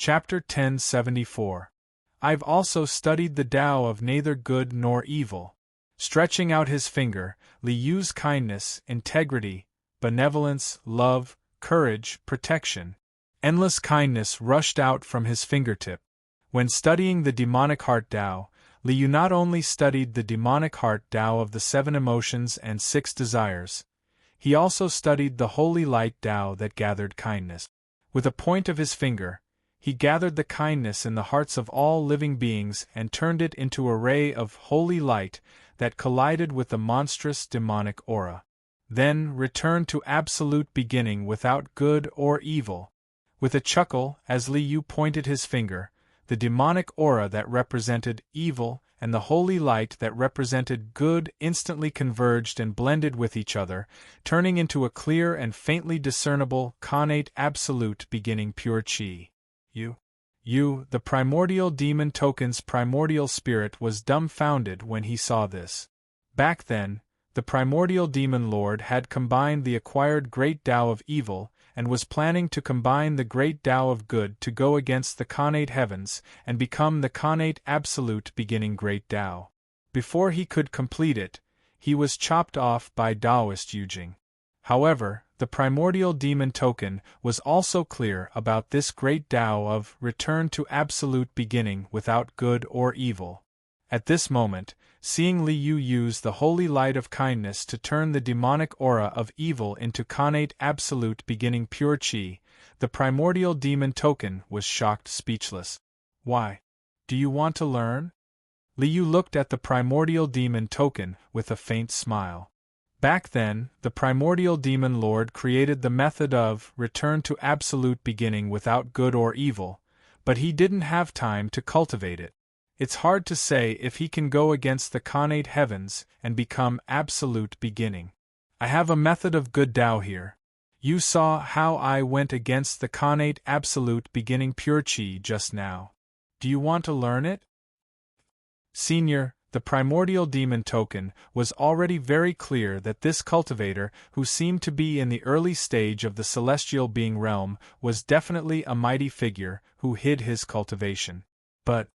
Chapter 1074. I've also studied the Tao of neither good nor evil. Stretching out his finger, Li Yu's kindness, integrity, benevolence, love, courage, protection, endless kindness rushed out from his fingertip. When studying the demonic heart Tao, Li Yu not only studied the demonic heart Tao of the 7 emotions and 6 desires, he also studied the holy light Tao that gathered kindness. With a point of his finger, he gathered the kindness in the hearts of all living beings and turned it into a ray of holy light that collided with the monstrous demonic aura. Then returned to absolute beginning without good or evil. With a chuckle, as Li Yu pointed his finger, the demonic aura that represented evil and the holy light that represented good instantly converged and blended with each other, turning into a clear and faintly discernible, connate absolute beginning pure chi. You, the primordial demon token's primordial spirit was dumbfounded when he saw this. Back then, the primordial demon lord had combined the acquired great Tao of evil and was planning to combine the great Tao of good to go against the connate heavens and become the connate absolute beginning great Tao. Before he could complete it, he was chopped off by Taoist Yujing. However, the primordial demon token was also clear about this great Tao of return to absolute beginning without good or evil. At this moment, seeing Li Yu use the holy light of kindness to turn the demonic aura of evil into connate absolute beginning pure chi, the primordial demon token was shocked speechless. Why? Do you want to learn? Li Yu looked at the primordial demon token with a faint smile. Back then, the primordial demon lord created the method of return to absolute beginning without good or evil, but he didn't have time to cultivate it. It's hard to say if he can go against the connate heavens and become absolute beginning. I have a method of good Tao here. You saw how I went against the connate absolute beginning pure chi just now. Do you want to learn it? Senior, the primordial demon token, was already very clear that this cultivator, who seemed to be in the early stage of the celestial being realm, was definitely a mighty figure who hid his cultivation. But,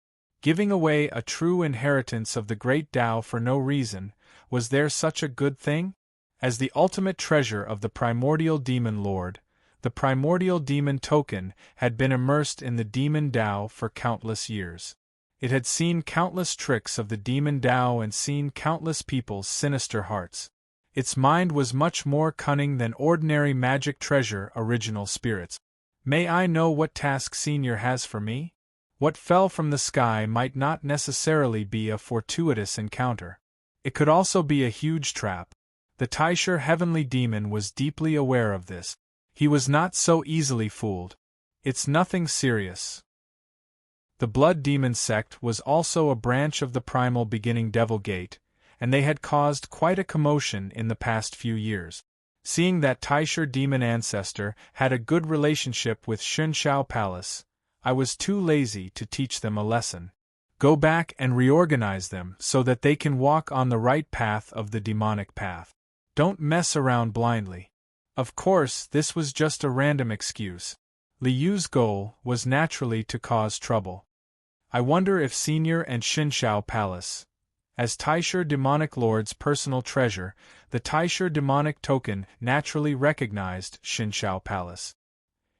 giving away a true inheritance of the great Tao for no reason, was there such a good thing? As the ultimate treasure of the primordial demon lord, the primordial demon token had been immersed in the demon Tao for countless years. It had seen countless tricks of the demon Tao and seen countless people's sinister hearts. Its mind was much more cunning than ordinary magic treasure original spirits. May I know what task Senior has for me? What fell from the sky might not necessarily be a fortuitous encounter. It could also be a huge trap. The Taisher heavenly demon was deeply aware of this. He was not so easily fooled. It's nothing serious. The Blood Demon sect was also a branch of the primal beginning Devil Gate, and they had caused quite a commotion in the past few years. Seeing that Taisher demon ancestor had a good relationship with Xunshao Palace, I was too lazy to teach them a lesson. Go back and reorganize them so that they can walk on the right path of the demonic path. Don't mess around blindly. Of course, this was just a random excuse. Li Yu's goal was naturally to cause trouble. I wonder if Senior and Xunshao Palace, as Taisher demonic lord's personal treasure, the Taisher demonic token naturally recognized Xunshao Palace.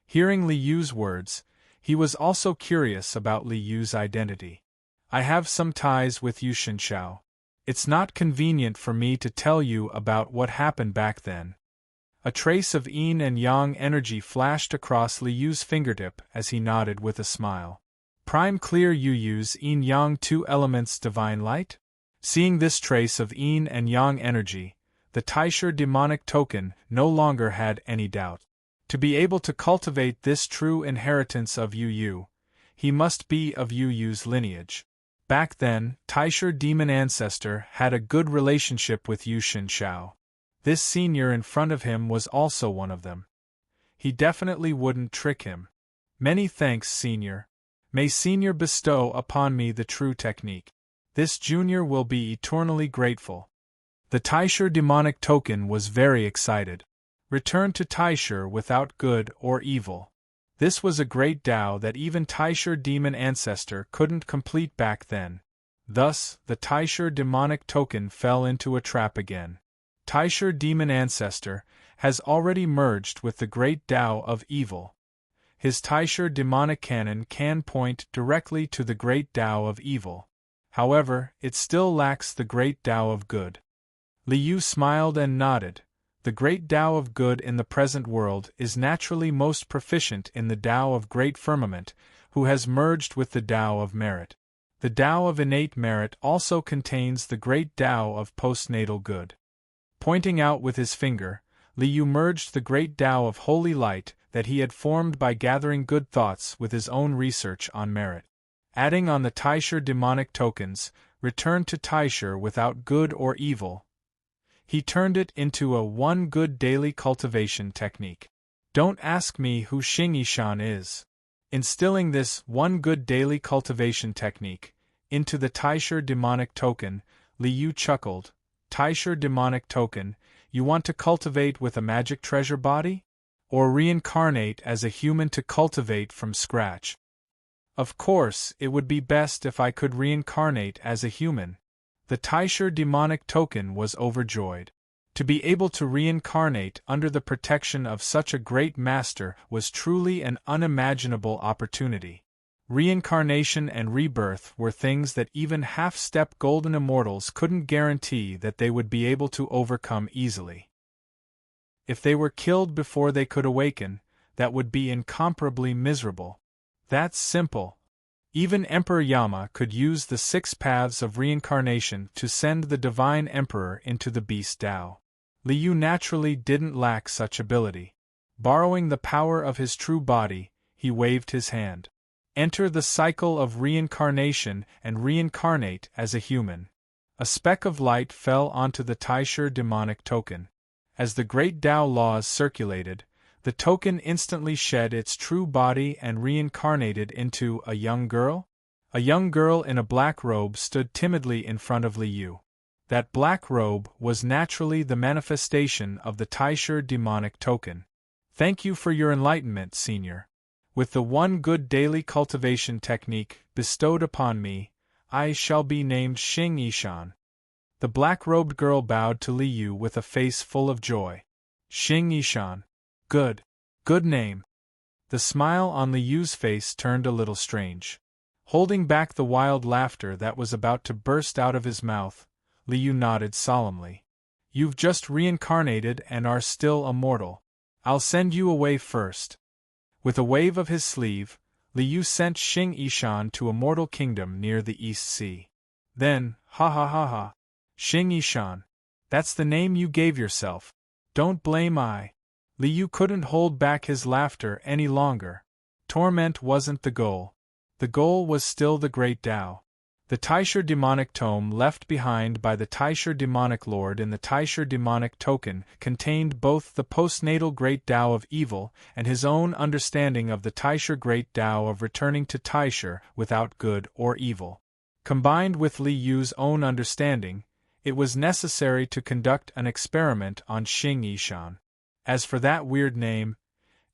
Hearing Li Yu's words, he was also curious about Li Yu's identity. I have some ties with you, Xunshao. It's not convenient for me to tell you about what happened back then. A trace of yin and yang energy flashed across Li Yu's fingertip as he nodded with a smile. Prime clear you use yin-yang 2 elements divine light? Seeing this trace of yin and yang energy, the Taisher demonic token no longer had any doubt. To be able to cultivate this true inheritance of Yu, he must be of Yu's lineage. Back then, Taisher demon ancestor had a good relationship with Yu Xunshao. This senior in front of him was also one of them. He definitely wouldn't trick him. Many thanks, Senior. May Senior bestow upon me the true technique. This junior will be eternally grateful. The Taisher demonic token was very excited. Return to Taisher without good or evil. This was a great Tao that even Taisher demon ancestor couldn't complete back then. Thus, the Taisher demonic token fell into a trap again. Taisher demon ancestor has already merged with the great Tao of evil. His Taisher demonic canon can point directly to the great Tao of evil. However, it still lacks the great Tao of good. Liu smiled and nodded. The great Tao of good in the present world is naturally most proficient in the Tao of great firmament, who has merged with the Tao of merit. The Tao of innate merit also contains the great Tao of postnatal good. Pointing out with his finger, Liu merged the great Tao of holy light that he had formed by gathering good thoughts with his own research on merit. Adding on the Taisher demonic tokens, returned to Taisher without good or evil. He turned it into a one good daily cultivation technique. Don't ask me who Xing Yishan is. Instilling this one good daily cultivation technique into the Taisher demonic token, Liu chuckled. Taisher demonic token, you want to cultivate with a magic treasure body? Or reincarnate as a human to cultivate from scratch? Of course, it would be best if I could reincarnate as a human. The Taisher demonic token was overjoyed. To be able to reincarnate under the protection of such a great master was truly an unimaginable opportunity. Reincarnation and rebirth were things that even half-step golden immortals couldn't guarantee that they would be able to overcome easily. If they were killed before they could awaken, that would be incomparably miserable. That's simple. Even Emperor Yama could use the 6 paths of reincarnation to send the Divine Emperor into the Beast Tao. Liu naturally didn't lack such ability. Borrowing the power of his true body, he waved his hand. Enter the cycle of reincarnation and reincarnate as a human. A speck of light fell onto the Taisher demonic token. As the great Tao laws circulated, the token instantly shed its true body and reincarnated into a young girl? A young girl in a black robe stood timidly in front of Liu. That black robe was naturally the manifestation of the Taisher demonic token. Thank you for your enlightenment, Senior. With the one good daily cultivation technique bestowed upon me, I shall be named Xing Yishan. The black-robed girl bowed to Liu with a face full of joy. Xing Yishan. Good. Good name. The smile on Liu's face turned a little strange. Holding back the wild laughter that was about to burst out of his mouth, Liu nodded solemnly. You've just reincarnated and are still immortal. I'll send you away first. With a wave of his sleeve, Liu sent Xing Yishan to a mortal kingdom near the East Sea. Then, ha ha ha ha. Xing Yishan. That's the name you gave yourself. Don't blame I. Liu couldn't hold back his laughter any longer. Torment wasn't the goal. The goal was still the great Tao. The Taisher demonic tome left behind by the Taisher demonic lord in the Taisher demonic token contained both the postnatal great Tao of evil and his own understanding of the Taisher great Tao of returning to Taisher without good or evil. Combined with Liu's own understanding, it was necessary to conduct an experiment on Xing Yishan. As for that weird name,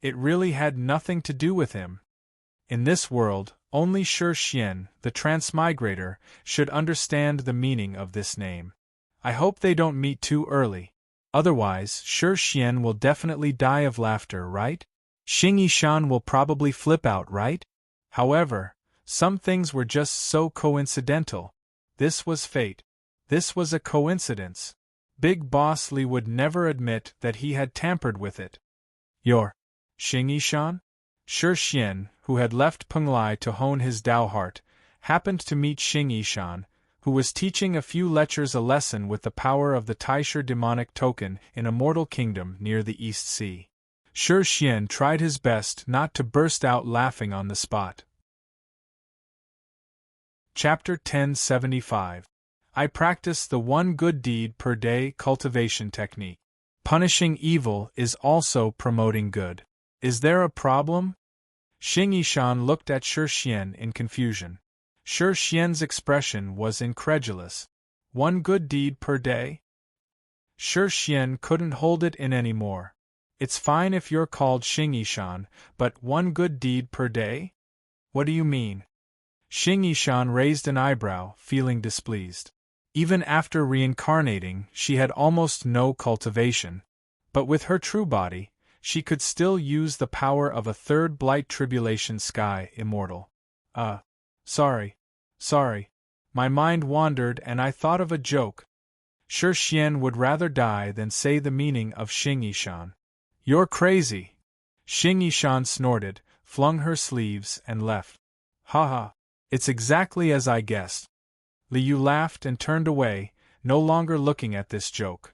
it really had nothing to do with him. In this world, only Shi Xian, the transmigrator, should understand the meaning of this name. I hope they don't meet too early. Otherwise, Shi Xian will definitely die of laughter, right? Xing Yishan will probably flip out, right? However, some things were just so coincidental. This was fate. This was a coincidence. Big Boss Li would never admit that he had tampered with it. You're Xing Yishan? Shi Xian, who had left Penglai to hone his Tao heart, happened to meet Xing Yishan, who was teaching a few lechers a lesson with the power of the Taisher demonic token in a mortal kingdom near the East Sea. Shi Xian tried his best not to burst out laughing on the spot. Chapter 1075. I practice the one good deed per day cultivation technique. Punishing evil is also promoting good. Is there a problem? Xing Yishan looked at Shi Xian in confusion. Shi Xian's expression was incredulous. One good deed per day? Shi Xian couldn't hold it in anymore. It's fine if you're called Xing Yishan, but one good deed per day? What do you mean? Xing Yishan raised an eyebrow, feeling displeased. Even after reincarnating, she had almost no cultivation. But with her true body, she could still use the power of a third blight tribulation sky immortal. Sorry. My mind wandered and I thought of a joke. Shi Xian would rather die than say the meaning of Xing Yishan. You're crazy. Xing Yishan snorted, flung her sleeves, and left. Ha! It's exactly as I guessed. Liu laughed and turned away, no longer looking at this joke.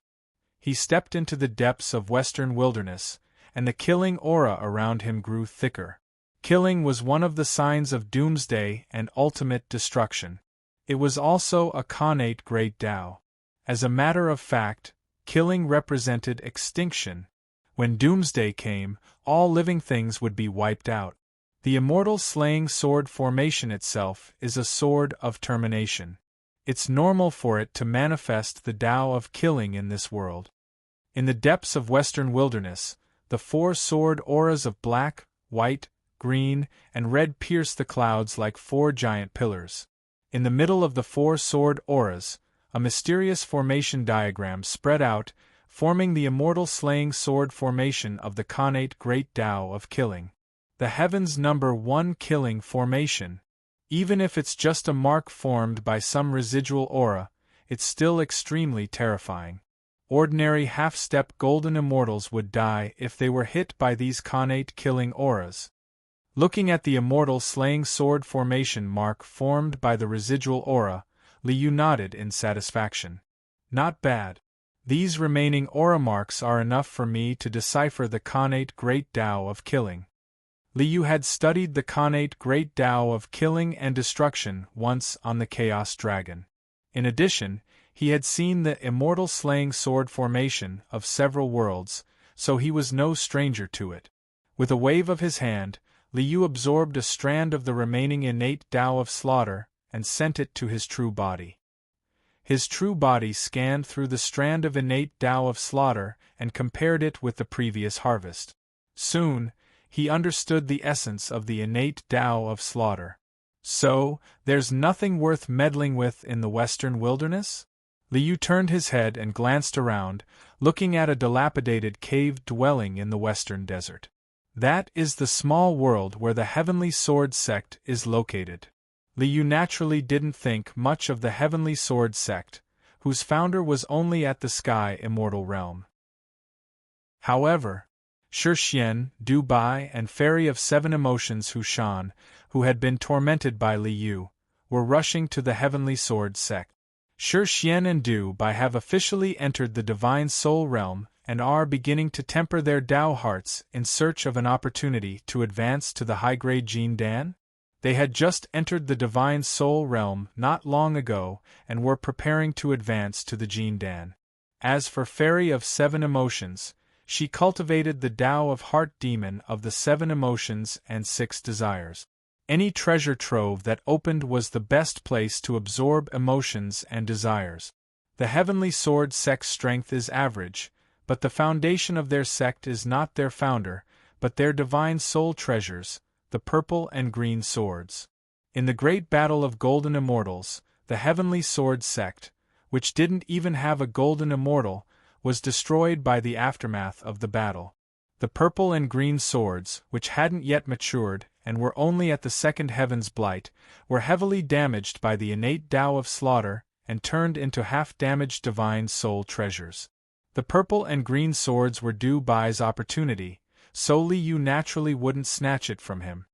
He stepped into the depths of western wilderness, and the killing aura around him grew thicker. Killing was one of the signs of doomsday and ultimate destruction. It was also a connate great Tao. As a matter of fact, killing represented extinction. When doomsday came, all living things would be wiped out. The immortal slaying sword formation itself is a sword of termination. It's normal for it to manifest the Tao of killing in this world. In the depths of western wilderness, the four sword auras of black, white, green, and red pierce the clouds like four giant pillars. In the middle of the four sword auras, a mysterious formation diagram spread out, forming the immortal slaying sword formation of the connate great Tao of killing. The heavens number one killing formation. Even if it's just a mark formed by some residual aura, it's still extremely terrifying. Ordinary half-step golden immortals would die if they were hit by these connate killing auras. Looking at the immortal slaying sword formation mark formed by the residual aura, Liu nodded in satisfaction. Not bad. These remaining aura marks are enough for me to decipher the connate great Tao of killing. Liu had studied the connate great Tao of killing and destruction once on the Chaos Dragon. In addition, he had seen the immortal slaying sword formation of several worlds, so he was no stranger to it. With a wave of his hand, Liu absorbed a strand of the remaining innate Tao of slaughter and sent it to his true body. His true body scanned through the strand of innate Tao of slaughter and compared it with the previous harvest. Soon, he understood the essence of the innate Tao of slaughter. So, there's nothing worth meddling with in the western wilderness? Liu turned his head and glanced around, looking at a dilapidated cave dwelling in the western desert. That is the small world where the Heavenly Sword sect is located. Liu naturally didn't think much of the Heavenly Sword sect, whose founder was only at the Sky Immortal realm. However, Shi Xian, Du Bai, and Fairy of Seven Emotions Hu Shan, who had been tormented by Liu, were rushing to the Heavenly Sword sect. Shi Xian and Du Bai have officially entered the Divine Soul realm and are beginning to temper their Tao hearts in search of an opportunity to advance to the high-grade Jin Dan. They had just entered the Divine Soul realm not long ago and were preparing to advance to the Jin Dan. As for Fairy of Seven Emotions, she cultivated the Tao of Heart Demon of the Seven Emotions and Six Desires. Any treasure trove that opened was the best place to absorb emotions and desires. The Heavenly Sword sect's strength is average, but the foundation of their sect is not their founder, but their divine soul treasures, the purple and green swords. In the great battle of Golden Immortals, the Heavenly Sword sect, which didn't even have a Golden Immortal, was destroyed by the aftermath of the battle. The purple and green swords, which hadn't yet matured and were only at the second heaven's blight, were heavily damaged by the innate Tao of slaughter and turned into half-damaged divine soul treasures. The purple and green swords were Du Bai's opportunity, so Liu naturally wouldn't snatch it from him.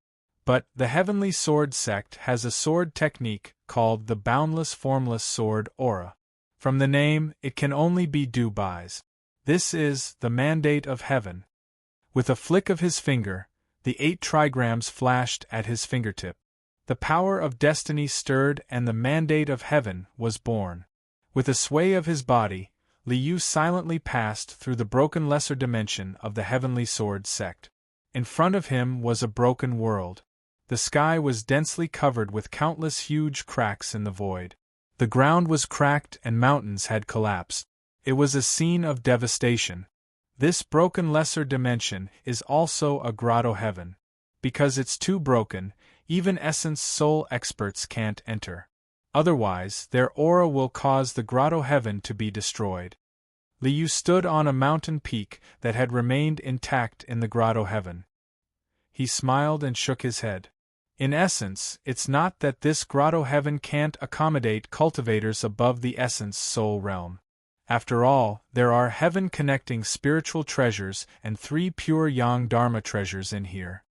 But the Heavenly Sword sect has a sword technique called the Boundless Formless Sword Aura. From the name, it can only be Du Bai's. This is the mandate of heaven. With a flick of his finger, the 8 trigrams flashed at his fingertip. The power of destiny stirred and the mandate of heaven was born. With a sway of his body, Liu silently passed through the broken lesser dimension of the Heavenly Sword sect. In front of him was a broken world. The sky was densely covered with countless huge cracks in the void. The ground was cracked and mountains had collapsed. It was a scene of devastation. This broken lesser dimension is also a grotto heaven. Because it's too broken, even essence soul experts can't enter. Otherwise, their aura will cause the grotto heaven to be destroyed. Liu stood on a mountain peak that had remained intact in the grotto heaven. He smiled and shook his head. In essence, it's not that this grotto heaven can't accommodate cultivators above the essence soul realm. After all, there are heaven-connecting spiritual treasures and 3 pure yang dharma treasures in here.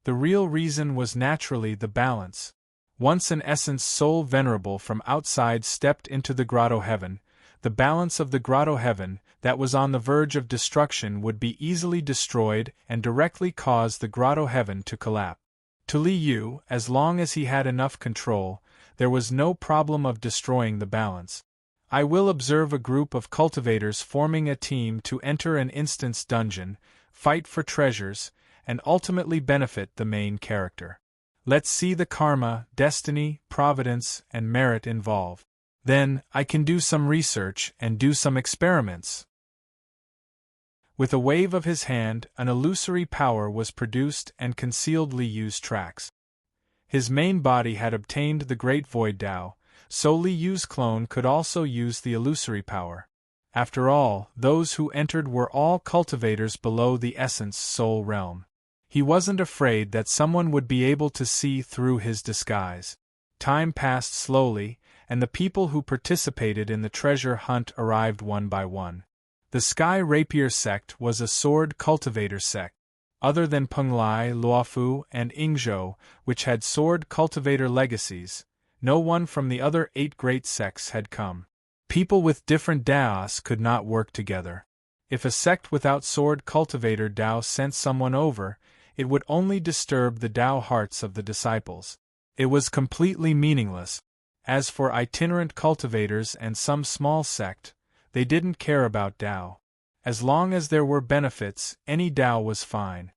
The real reason was naturally the balance. Once an essence soul venerable from outside stepped into the grotto heaven, the balance of the grotto heaven, that was on the verge of destruction, would be easily destroyed and directly cause the grotto heaven to collapse. To Liu, as long as he had enough control, there was no problem of destroying the balance. I will observe a group of cultivators forming a team to enter an instance dungeon, fight for treasures, and ultimately benefit the main character. Let's see the karma, destiny, providence, and merit involved. Then, I can do some research and do some experiments. With a wave of his hand, an illusory power was produced and concealed Liu's tracks. His main body had obtained the Great Void Tao, so Liu's clone could also use the illusory power. After all, those who entered were all cultivators below the essence soul realm. He wasn't afraid that someone would be able to see through his disguise. Time passed slowly, and the people who participated in the treasure hunt arrived one by one. The Sky Rapier sect was a sword cultivator sect. Other than Penglai, Luofu, and Ingzhou, which had sword cultivator legacies, no one from the other 8 great sects had come. People with different daos could not work together. If a sect without sword cultivator Dao sent someone over, it would only disturb the Dao hearts of the disciples. It was completely meaningless. As for itinerant cultivators and some small sect, they didn't care about Dao. As long as there were benefits, any Dao was fine.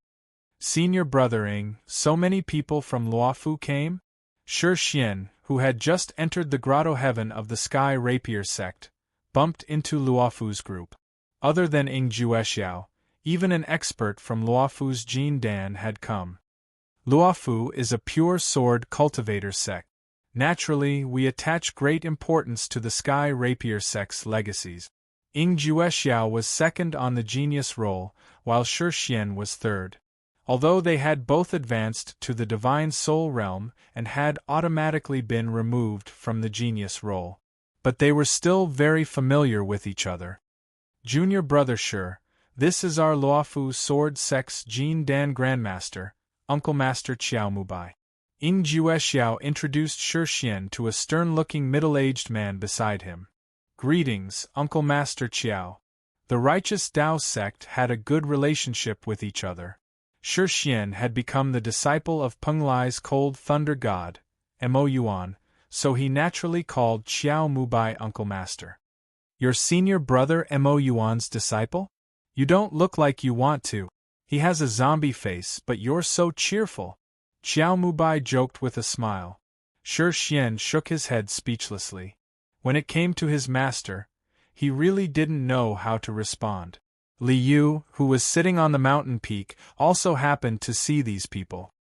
Senior Brother Ing, so many people from Luofu came? Shi Xian, who had just entered the grotto heaven of the Sky Rapier sect, bumped into Luofu's group. Other than Ing Juexiao, even an expert from Luofu's Jin Dan had come. Luofu is a pure sword cultivator sect. Naturally, we attach great importance to the Sky Rapier sect's legacies. Ing Juexiao was second on the genius roll, while Shi Xian was third. Although they had both advanced to the Divine Soul realm and had automatically been removed from the genius roll, but they were still very familiar with each other. Junior Brother Shi, this is our Luofu sword sect's Jin Dan Grandmaster, Uncle Master Qiao Mubai. Ing Juexiao introduced Shi Xian to a stern-looking middle-aged man beside him. Greetings, Uncle Master Qiao. The righteous Dao sect had a good relationship with each other. Shi Xian had become the disciple of Penglai's cold thunder god, Mo Yuan, so he naturally called Qiao Mubai Uncle Master. Your senior brother Mo Yuan's disciple? You don't look like you want to. He has a zombie face, but you're so cheerful. Qiao Mubai joked with a smile. Shi Xian shook his head speechlessly. When it came to his master, he really didn't know how to respond. Liu, who was sitting on the mountain peak, also happened to see these people.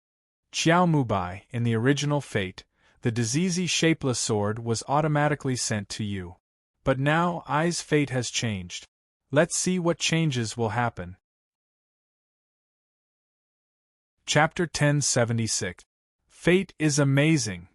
Qiao Mubai, in the original fate, the diseasey shapeless sword was automatically sent to you. But now I's fate has changed. Let's see what changes will happen. Chapter 1076. Fate is amazing.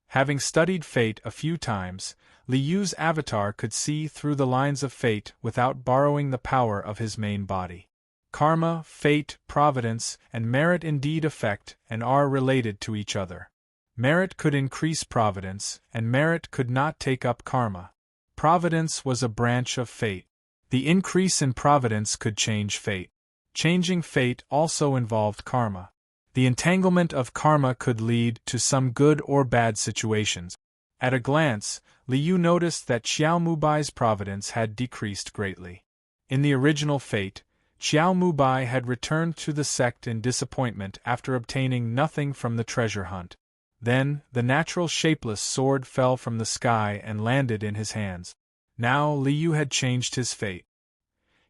Having studied fate a few times, Liu's avatar could see through the lines of fate without borrowing the power of his main body. Karma, fate, providence, and merit indeed affect and are related to each other. Merit could increase providence, and merit could not take up karma. Providence was a branch of fate. The increase in providence could change fate. Changing fate also involved karma. The entanglement of karma could lead to some good or bad situations. At a glance, Liu noticed that Qiao Mubai's providence had decreased greatly. In the original fate, Qiao Mubai had returned to the sect in disappointment after obtaining nothing from the treasure hunt. Then, the natural shapeless sword fell from the sky and landed in his hands. Now Liu had changed his fate.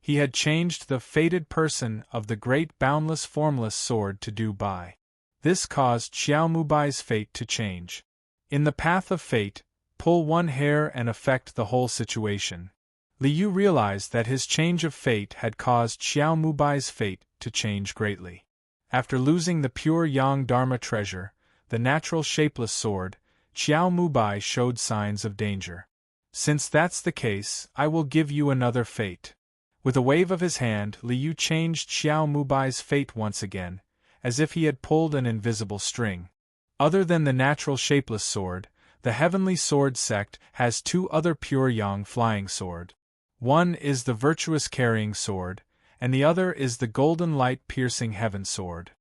He had changed the fated person of the great boundless formless sword to do by. This caused Xiao Mubai's fate to change. In the path of fate, pull one hair and affect the whole situation. Liu realized that his change of fate had caused Xiao Mubai's fate to change greatly. After losing the pure Yang Dharma treasure, the natural shapeless sword, Xiao Mubai showed signs of danger. Since that's the case, I will give you another fate. With a wave of his hand, Liu changed Xiao Mubai's fate once again, as if he had pulled an invisible string. Other than the natural shapeless sword, the Heavenly Sword sect has two other pure Yang flying sword. One is the virtuous carrying sword, and the other is the golden light piercing heaven sword.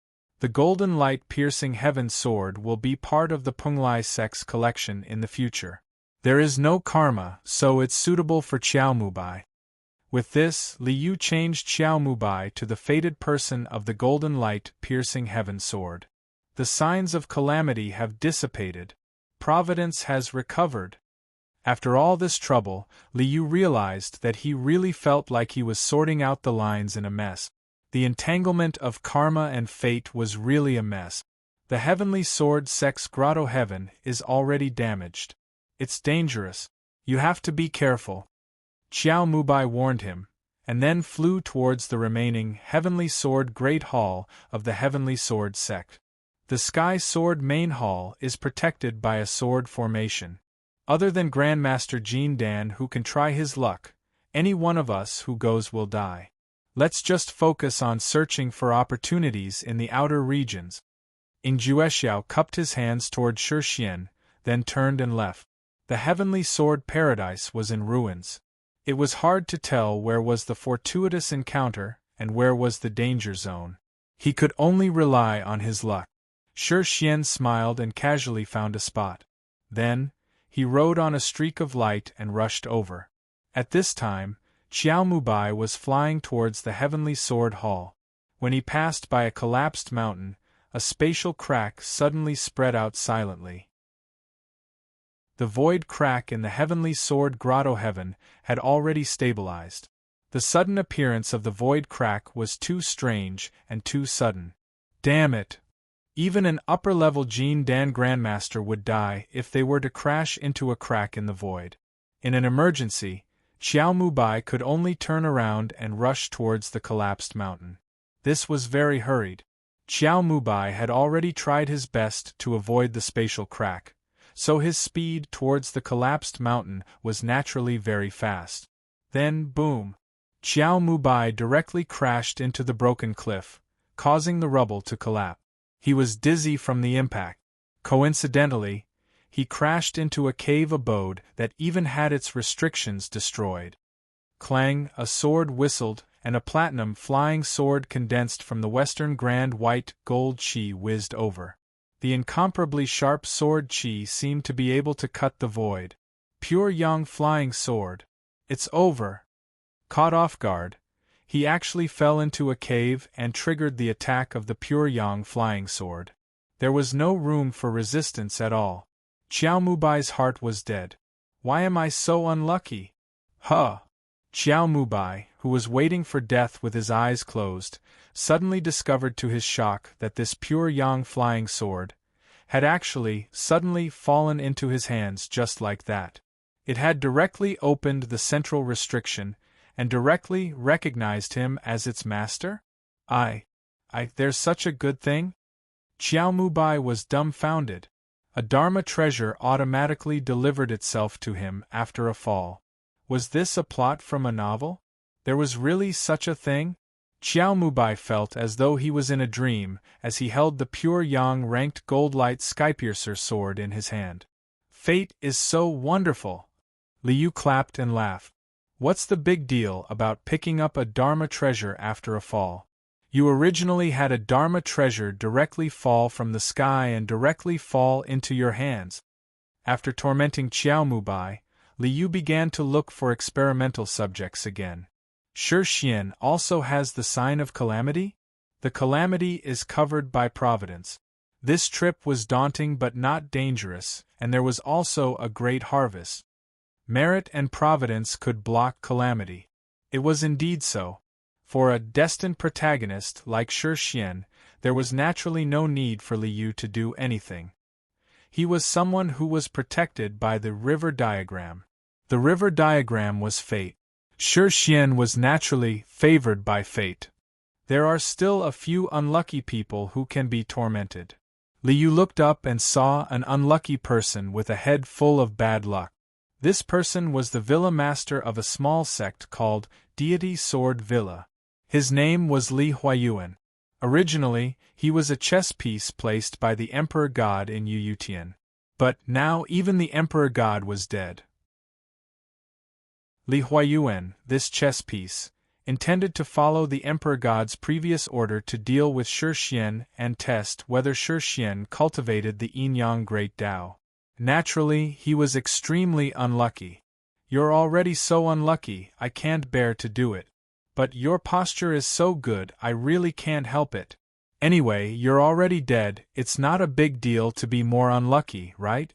The golden light piercing heaven sword will be part of the Penglai sect's collection in the future. There is no karma, so it's suitable for Xiao Mubai. With this, Liu changed Xiao Mubai to the fated person of the golden light piercing heaven sword. The signs of calamity have dissipated. Providence has recovered. After all this trouble, Liu realized that he really felt like he was sorting out the lines in a mess. The entanglement of karma and fate was really a mess. The Heavenly Sword sect's Grotto Heaven is already damaged. It's dangerous. You have to be careful. Xiao Mubai warned him, and then flew towards the remaining Heavenly Sword Great Hall of the Heavenly Sword sect. The Sky Sword Main Hall is protected by a sword formation. Other than Grandmaster Jin Dan who can try his luck, any one of us who goes will die. Let's just focus on searching for opportunities in the outer regions. Ing Juexiao cupped his hands toward Shi, then turned and left. The Heavenly Sword Paradise was in ruins. It was hard to tell where was the fortuitous encounter and where was the danger zone. He could only rely on his luck. Shi Xian smiled and casually found a spot. Then, he rode on a streak of light and rushed over. At this time, Xiao Mubai was flying towards the Heavenly Sword Hall. When he passed by a collapsed mountain, a spatial crack suddenly spread out silently. The void crack in the Heavenly Sword Grotto Heaven had already stabilized. The sudden appearance of the void crack was too strange and too sudden. Damn it! Even an upper-level Jin Dan Grandmaster would die if they were to crash into a crack in the void. In an emergency, Xiao Mubai could only turn around and rush towards the collapsed mountain. This was very hurried. Xiao Mubai had already tried his best to avoid the spatial crack, so his speed towards the collapsed mountain was naturally very fast. Then, boom! Xiao Mubai directly crashed into the broken cliff, causing the rubble to collapse. He was dizzy from the impact. Coincidentally, he crashed into a cave abode that even had its restrictions destroyed. Clang, a sword whistled, and a platinum flying sword condensed from the western grand white gold chi whizzed over. The incomparably sharp sword chi seemed to be able to cut the void. Pure Yang flying sword. It's over. Caught off guard, he actually fell into a cave and triggered the attack of the pure Yang flying sword. There was no room for resistance at all. Xiao Mubai's heart was dead. Why am I so unlucky? Huh! Xiao Mubai, who was waiting for death with his eyes closed, suddenly discovered to his shock that this pure Yang flying sword had actually suddenly fallen into his hands just like that. It had directly opened the central restriction and directly recognized him as its master? There's such a good thing? Xiao Mubai was dumbfounded. A Dharma treasure automatically delivered itself to him after a fall. Was this a plot from a novel? There was really such a thing? Xiao Mubai felt as though he was in a dream as he held the pure Yang ranked gold-light Skypiercer sword in his hand. Fate is so wonderful! Liu clapped and laughed. What's the big deal about picking up a Dharma treasure after a fall? You originally had a Dharma treasure directly fall from the sky and directly fall into your hands. After tormenting Xiao Mubai, Liu began to look for experimental subjects again. Shi Xian also has the sign of calamity? The calamity is covered by providence. This trip was daunting but not dangerous, and there was also a great harvest. Merit and providence could block calamity. It was indeed so. For a destined protagonist like Shi Xian, there was naturally no need for Li Yu to do anything. He was someone who was protected by the river diagram. The river diagram was fate. Shi Xian was naturally favored by fate. There are still a few unlucky people who can be tormented. Li Yu looked up and saw an unlucky person with a head full of bad luck. This person was the villa master of a small sect called Deity Sword Villa. His name was Li Huayuan. Originally, he was a chess piece placed by the Emperor God in Yuyutian. But now even the Emperor God was dead. Li Huayuan, this chess piece, intended to follow the Emperor God's previous order to deal with Shi Xian and test whether Shi Xian cultivated the yin-yang Great Tao. Naturally, he was extremely unlucky. You're already so unlucky, I can't bear to do it. But your posture is so good, I really can't help it. Anyway, you're already dead, it's not a big deal to be more unlucky, right?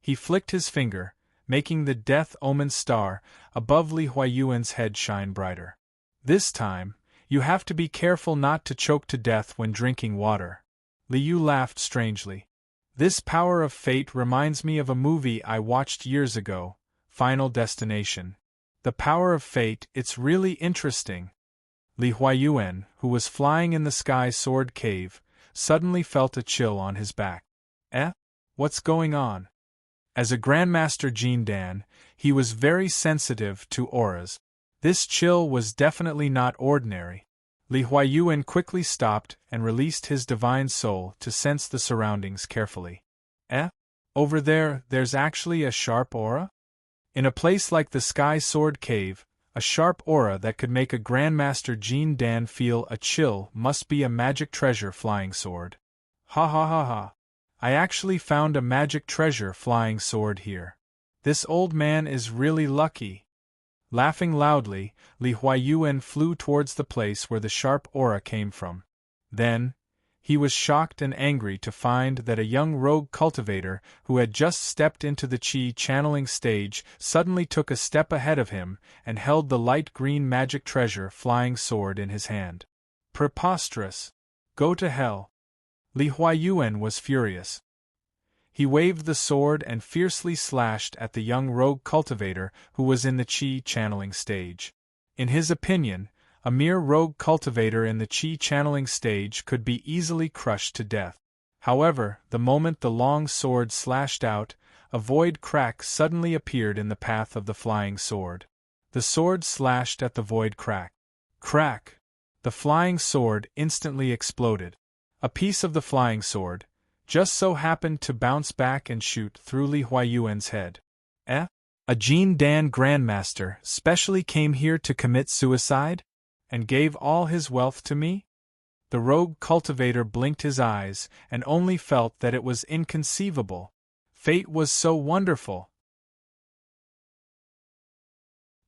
He flicked his finger, making the death-omen star above Li Huayuan's head shine brighter. This time, you have to be careful not to choke to death when drinking water. Li Yu laughed strangely. This power of fate reminds me of a movie I watched years ago, Final Destination. The power of fate, it's really interesting. Li Huayuan, who was flying in the sky sword cave, suddenly felt a chill on his back. What's going on? As a Grandmaster Jin Dan, he was very sensitive to auras. This chill was definitely not ordinary. Li Huayuan quickly stopped and released his divine soul to sense the surroundings carefully. Over there, there's actually a sharp aura? In a place like the Sky Sword Cave, a sharp aura that could make a Grandmaster Jin Dan feel a chill must be a magic treasure flying sword. Ha ha ha ha. I actually found a magic treasure flying sword here. This old man is really lucky. Laughing loudly, Li Huayuan flew towards the place where the sharp aura came from. Then, he was shocked and angry to find that a young rogue cultivator who had just stepped into the Qi channeling stage suddenly took a step ahead of him and held the light green magic treasure flying sword in his hand. Preposterous! Go to hell! Li Huayuan was furious. He waved the sword and fiercely slashed at the young rogue cultivator who was in the Qi channeling stage. In his opinion, a mere rogue cultivator in the Qi channeling stage could be easily crushed to death. However, the moment the long sword slashed out, a void crack suddenly appeared in the path of the flying sword. The sword slashed at the void crack. Crack! The flying sword instantly exploded. A piece of the flying sword just so happened to bounce back and shoot through Li Huayuan's head. A Jin Dan Grandmaster specially came here to commit suicide? And gave all his wealth to me? The rogue cultivator blinked his eyes and only felt that it was inconceivable. Fate was so wonderful.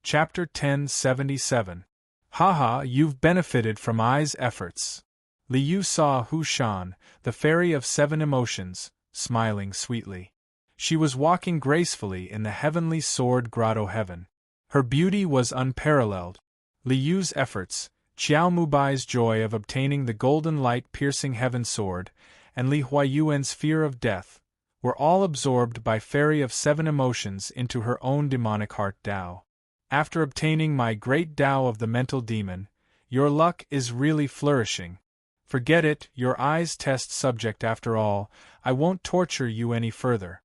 Chapter 1077. Haha, you've benefited from I's efforts. Li Yu saw Hu Shan, the fairy of 7 emotions, smiling sweetly. She was walking gracefully in the heavenly sword grotto heaven. Her beauty was unparalleled. Li Yu's efforts, Qiao Mubai's joy of obtaining the golden light-piercing heaven sword, and Li Huayuan's fear of death, were all absorbed by Fairy of 7 emotions into her own demonic heart Tao. After obtaining my great Tao of the mental demon, your luck is really flourishing. Forget it, your eyes test subject after all, I won't torture you any further.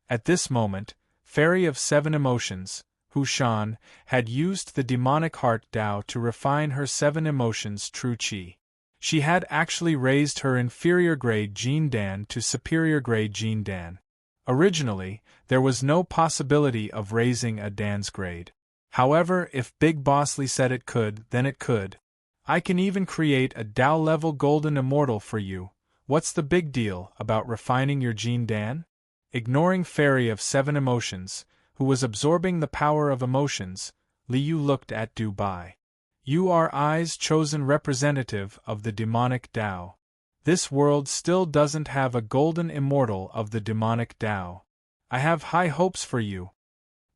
At this moment, Fairy of 7 emotions, Hu Shan, had used the demonic heart Tao to refine her 7 emotions true Qi. She had actually raised her inferior grade Jin Dan to superior grade Jin Dan. Originally, there was no possibility of raising a Dan's grade. However, if Big Boss Li said it could, then it could. I can even create a Tao-level golden immortal for you. What's the big deal about refining your Jin Dan? Ignoring Fairy of 7 emotions, who was absorbing the power of emotions, Li Yu looked at Du Bai. You are I's chosen representative of the demonic Tao. This world still doesn't have a golden immortal of the demonic Tao. I have high hopes for you.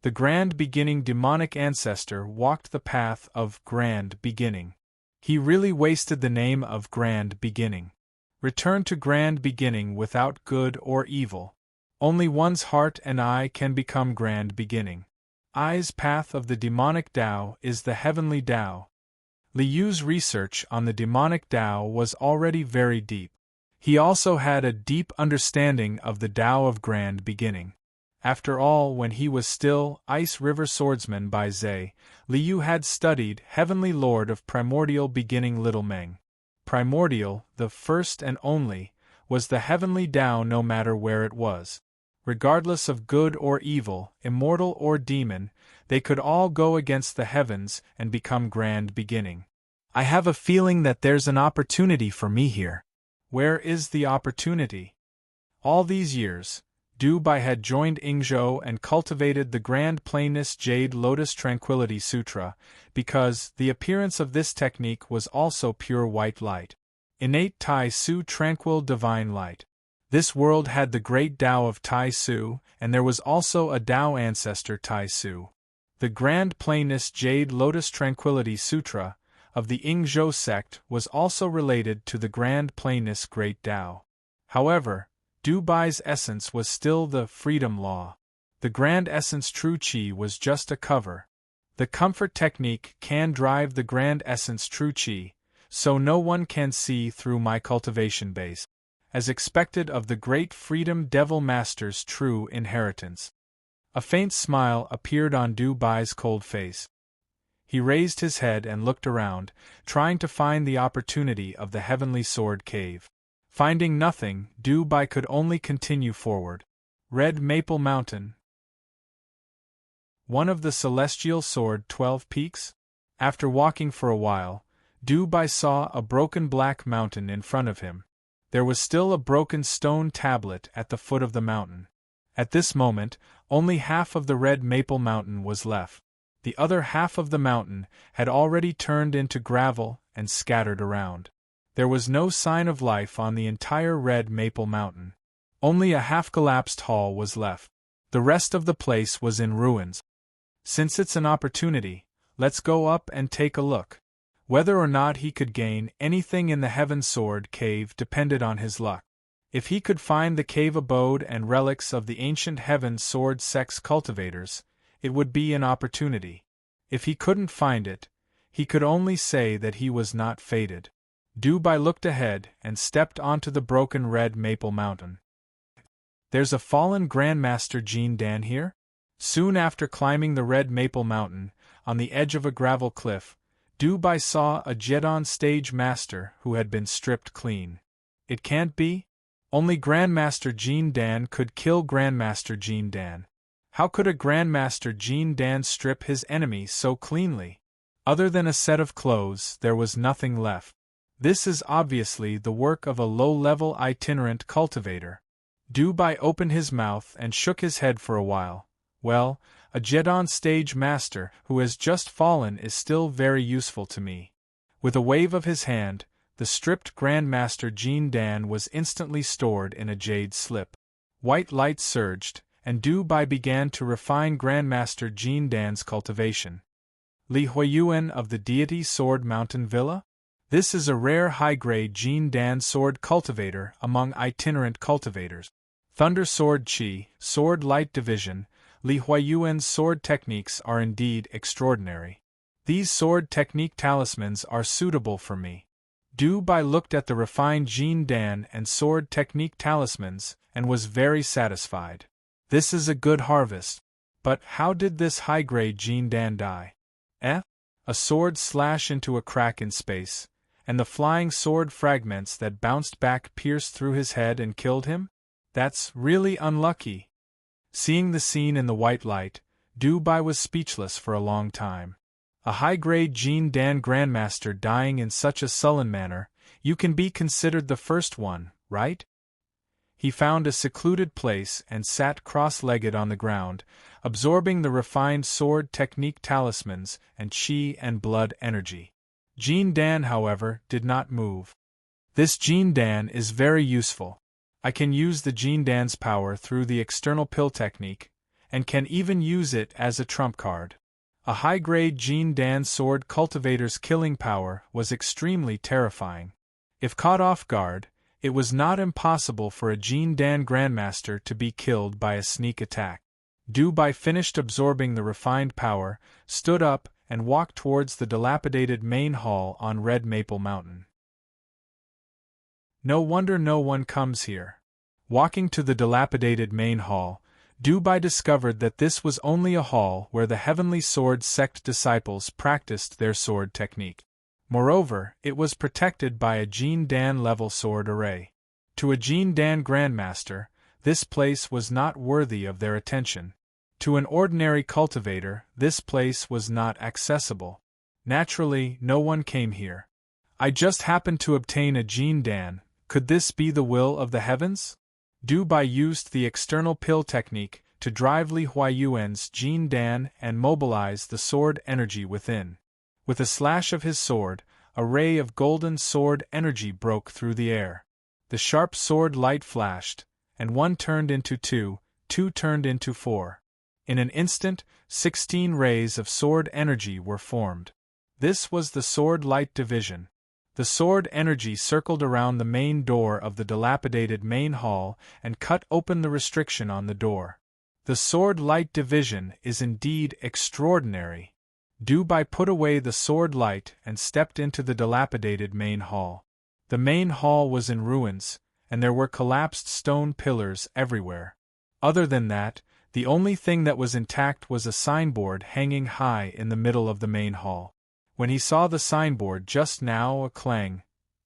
The Grand Beginning demonic ancestor walked the path of Grand Beginning. He really wasted the name of Grand Beginning. Return to Grand Beginning without good or evil. Only one's heart and eye can become Grand Beginning. I's path of the demonic Tao is the heavenly Tao. Liu's research on the demonic Tao was already very deep. He also had a deep understanding of the Tao of Grand Beginning. After all, when he was still Ice River Swordsman by Zhe, Liu had studied Heavenly Lord of Primordial Beginning Little Meng. Primordial, the first and only, was the heavenly Tao no matter where it was. Regardless of good or evil, immortal or demon, they could all go against the heavens and become Grand Beginning. I have a feeling that there's an opportunity for me here. Where is the opportunity? All these years, Du Bai had joined Yingzhou and cultivated the Grand Plainness Jade Lotus Tranquility Sutra, because the appearance of this technique was also pure white light. Innate Tai Su tranquil divine light. This world had the great Tao of Tai Su, and there was also a Tao ancestor Tai Su. The Grand Plainness Jade Lotus Tranquility Sutra of the Yingzhou sect was also related to the Grand Plainness Great Tao. However, Du Bai's essence was still the freedom law. The grand essence true Qi was just a cover. The comfort technique can drive the grand essence true Qi, so no one can see through my cultivation base, as expected of the great freedom devil master's true inheritance. A faint smile appeared on Du Bai's cold face. He raised his head and looked around, trying to find the opportunity of the Heavenly Sword Cave. Finding nothing, Du Bai could only continue forward. Red Maple Mountain. One of the Celestial Sword 12 Peaks? After walking for a while, Du Bai saw a broken black mountain in front of him. There was still a broken stone tablet at the foot of the mountain. At this moment, only half of the Red Maple Mountain was left. The other half of the mountain had already turned into gravel and scattered around. There was no sign of life on the entire Red Maple Mountain. Only a half-collapsed hall was left. The rest of the place was in ruins. Since it's an opportunity, let's go up and take a look. Whether or not he could gain anything in the Heaven Sword Cave depended on his luck. If he could find the cave abode and relics of the ancient Heaven Sword Sect's cultivators, it would be an opportunity. If he couldn't find it, he could only say that he was not fated. Du Bai looked ahead and stepped onto the broken Red Maple Mountain. There's a fallen Grandmaster Jin Dan here? Soon after climbing the Red Maple Mountain, on the edge of a gravel cliff, Du Bai saw a Jedon stage master who had been stripped clean. It can't be? Only Grandmaster Jin Dan could kill Grandmaster Jin Dan. How could a Grandmaster Jin Dan strip his enemy so cleanly? Other than a set of clothes, there was nothing left. This is obviously the work of a low-level itinerant cultivator. Du Bai opened his mouth and shook his head for a while. Well, a Jedon stage master who has just fallen is still very useful to me. With a wave of his hand, the stripped Grandmaster Jin Dan was instantly stored in a jade slip. White light surged, and Du Bai began to refine Grandmaster Jin Dan's cultivation. Li Huiyuan of the Deity Sword Mountain Villa? This is a rare high-grade Jin Dan sword cultivator among itinerant cultivators. Thunder Sword Qi, Sword Light Division, Li Huiyuan's sword techniques are indeed extraordinary. These sword technique talismans are suitable for me. Du Bai looked at the refined Jin Dan and sword technique talismans and was very satisfied. This is a good harvest. But how did this high-grade Jin Dan die? A sword slash into a crack in space, and the flying sword fragments that bounced back pierced through his head and killed him? That's really unlucky. Seeing the scene in the white light, Du Bai was speechless for a long time. A high-grade Jin Dan Grandmaster dying in such a sullen manner, you can be considered the first one, right? He found a secluded place and sat cross-legged on the ground, absorbing the refined sword technique talismans and qi and blood energy. Jin Dan, however, did not move. This Jin Dan is very useful. I can use the Jin Dan's power through the external pill technique, and can even use it as a trump card. A high-grade Jin Dan sword cultivator's killing power was extremely terrifying. If caught off guard, it was not impossible for a Jin Dan Grandmaster to be killed by a sneak attack. Du Bai finished absorbing the refined power, stood up, and walked towards the dilapidated main hall on Red Maple Mountain. No wonder no one comes here. Walking to the dilapidated main hall, Du Bai discovered that this was only a hall where the Heavenly Sword sect disciples practiced their sword technique. Moreover, it was protected by a Jin Dan level sword array. To a Jin Dan Grandmaster, this place was not worthy of their attention. To an ordinary cultivator, this place was not accessible. Naturally, no one came here. I just happened to obtain a Jin Dan. Could this be the will of the heavens? Du Bai used the external pill technique to drive Li Huayuan's Jin Dan and mobilize the sword energy within. With a slash of his sword, a ray of golden sword energy broke through the air. The sharp sword light flashed, and 1 turned into 2, 2 turned into 4. In an instant, 16 rays of sword energy were formed. This was the sword light division. The sword energy circled around the main door of the dilapidated main hall and cut open the restriction on the door. The sword light division is indeed extraordinary. Du Bai put away the sword light and stepped into the dilapidated main hall. The main hall was in ruins, and there were collapsed stone pillars everywhere. Other than that, the only thing that was intact was a signboard hanging high in the middle of the main hall. When he saw the signboard just now, a clang,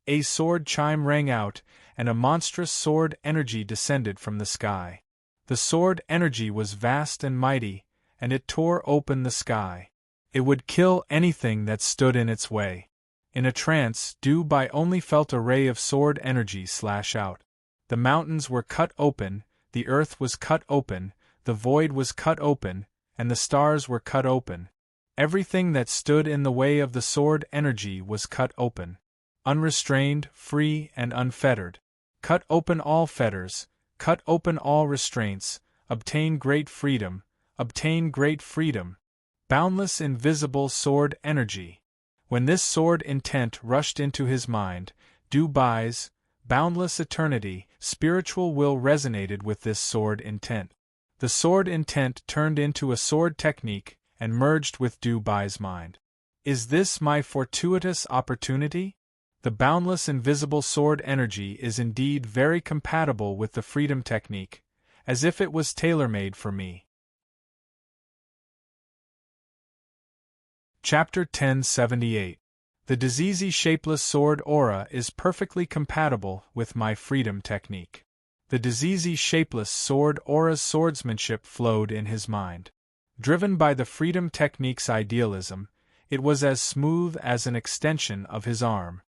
a sword chime rang out, and a monstrous sword energy descended from the sky. The sword energy was vast and mighty, and it tore open the sky. It would kill anything that stood in its way. In a trance, Du Bai only felt a ray of sword energy slash out. The mountains were cut open, the earth was cut open, the void was cut open, and the stars were cut open. Everything that stood in the way of the sword energy was cut open. Unrestrained, free, and unfettered. Cut open all fetters, cut open all restraints, obtain great freedom, obtain great freedom. Boundless invisible sword energy. When this sword intent rushed into his mind, Du Bai's boundless eternity, spiritual will resonated with this sword intent. The sword intent turned into a sword technique and merged with Du Bai's mind. Is this my fortuitous opportunity? The boundless invisible sword energy is indeed very compatible with the freedom technique, as if it was tailor-made for me. Chapter 1078. The diseasey shapeless sword aura is perfectly compatible with my freedom technique. The diseasey shapeless sword aura's swordsmanship flowed in his mind. Driven by the freedom technique's idealism, it was as smooth as an extension of his arm.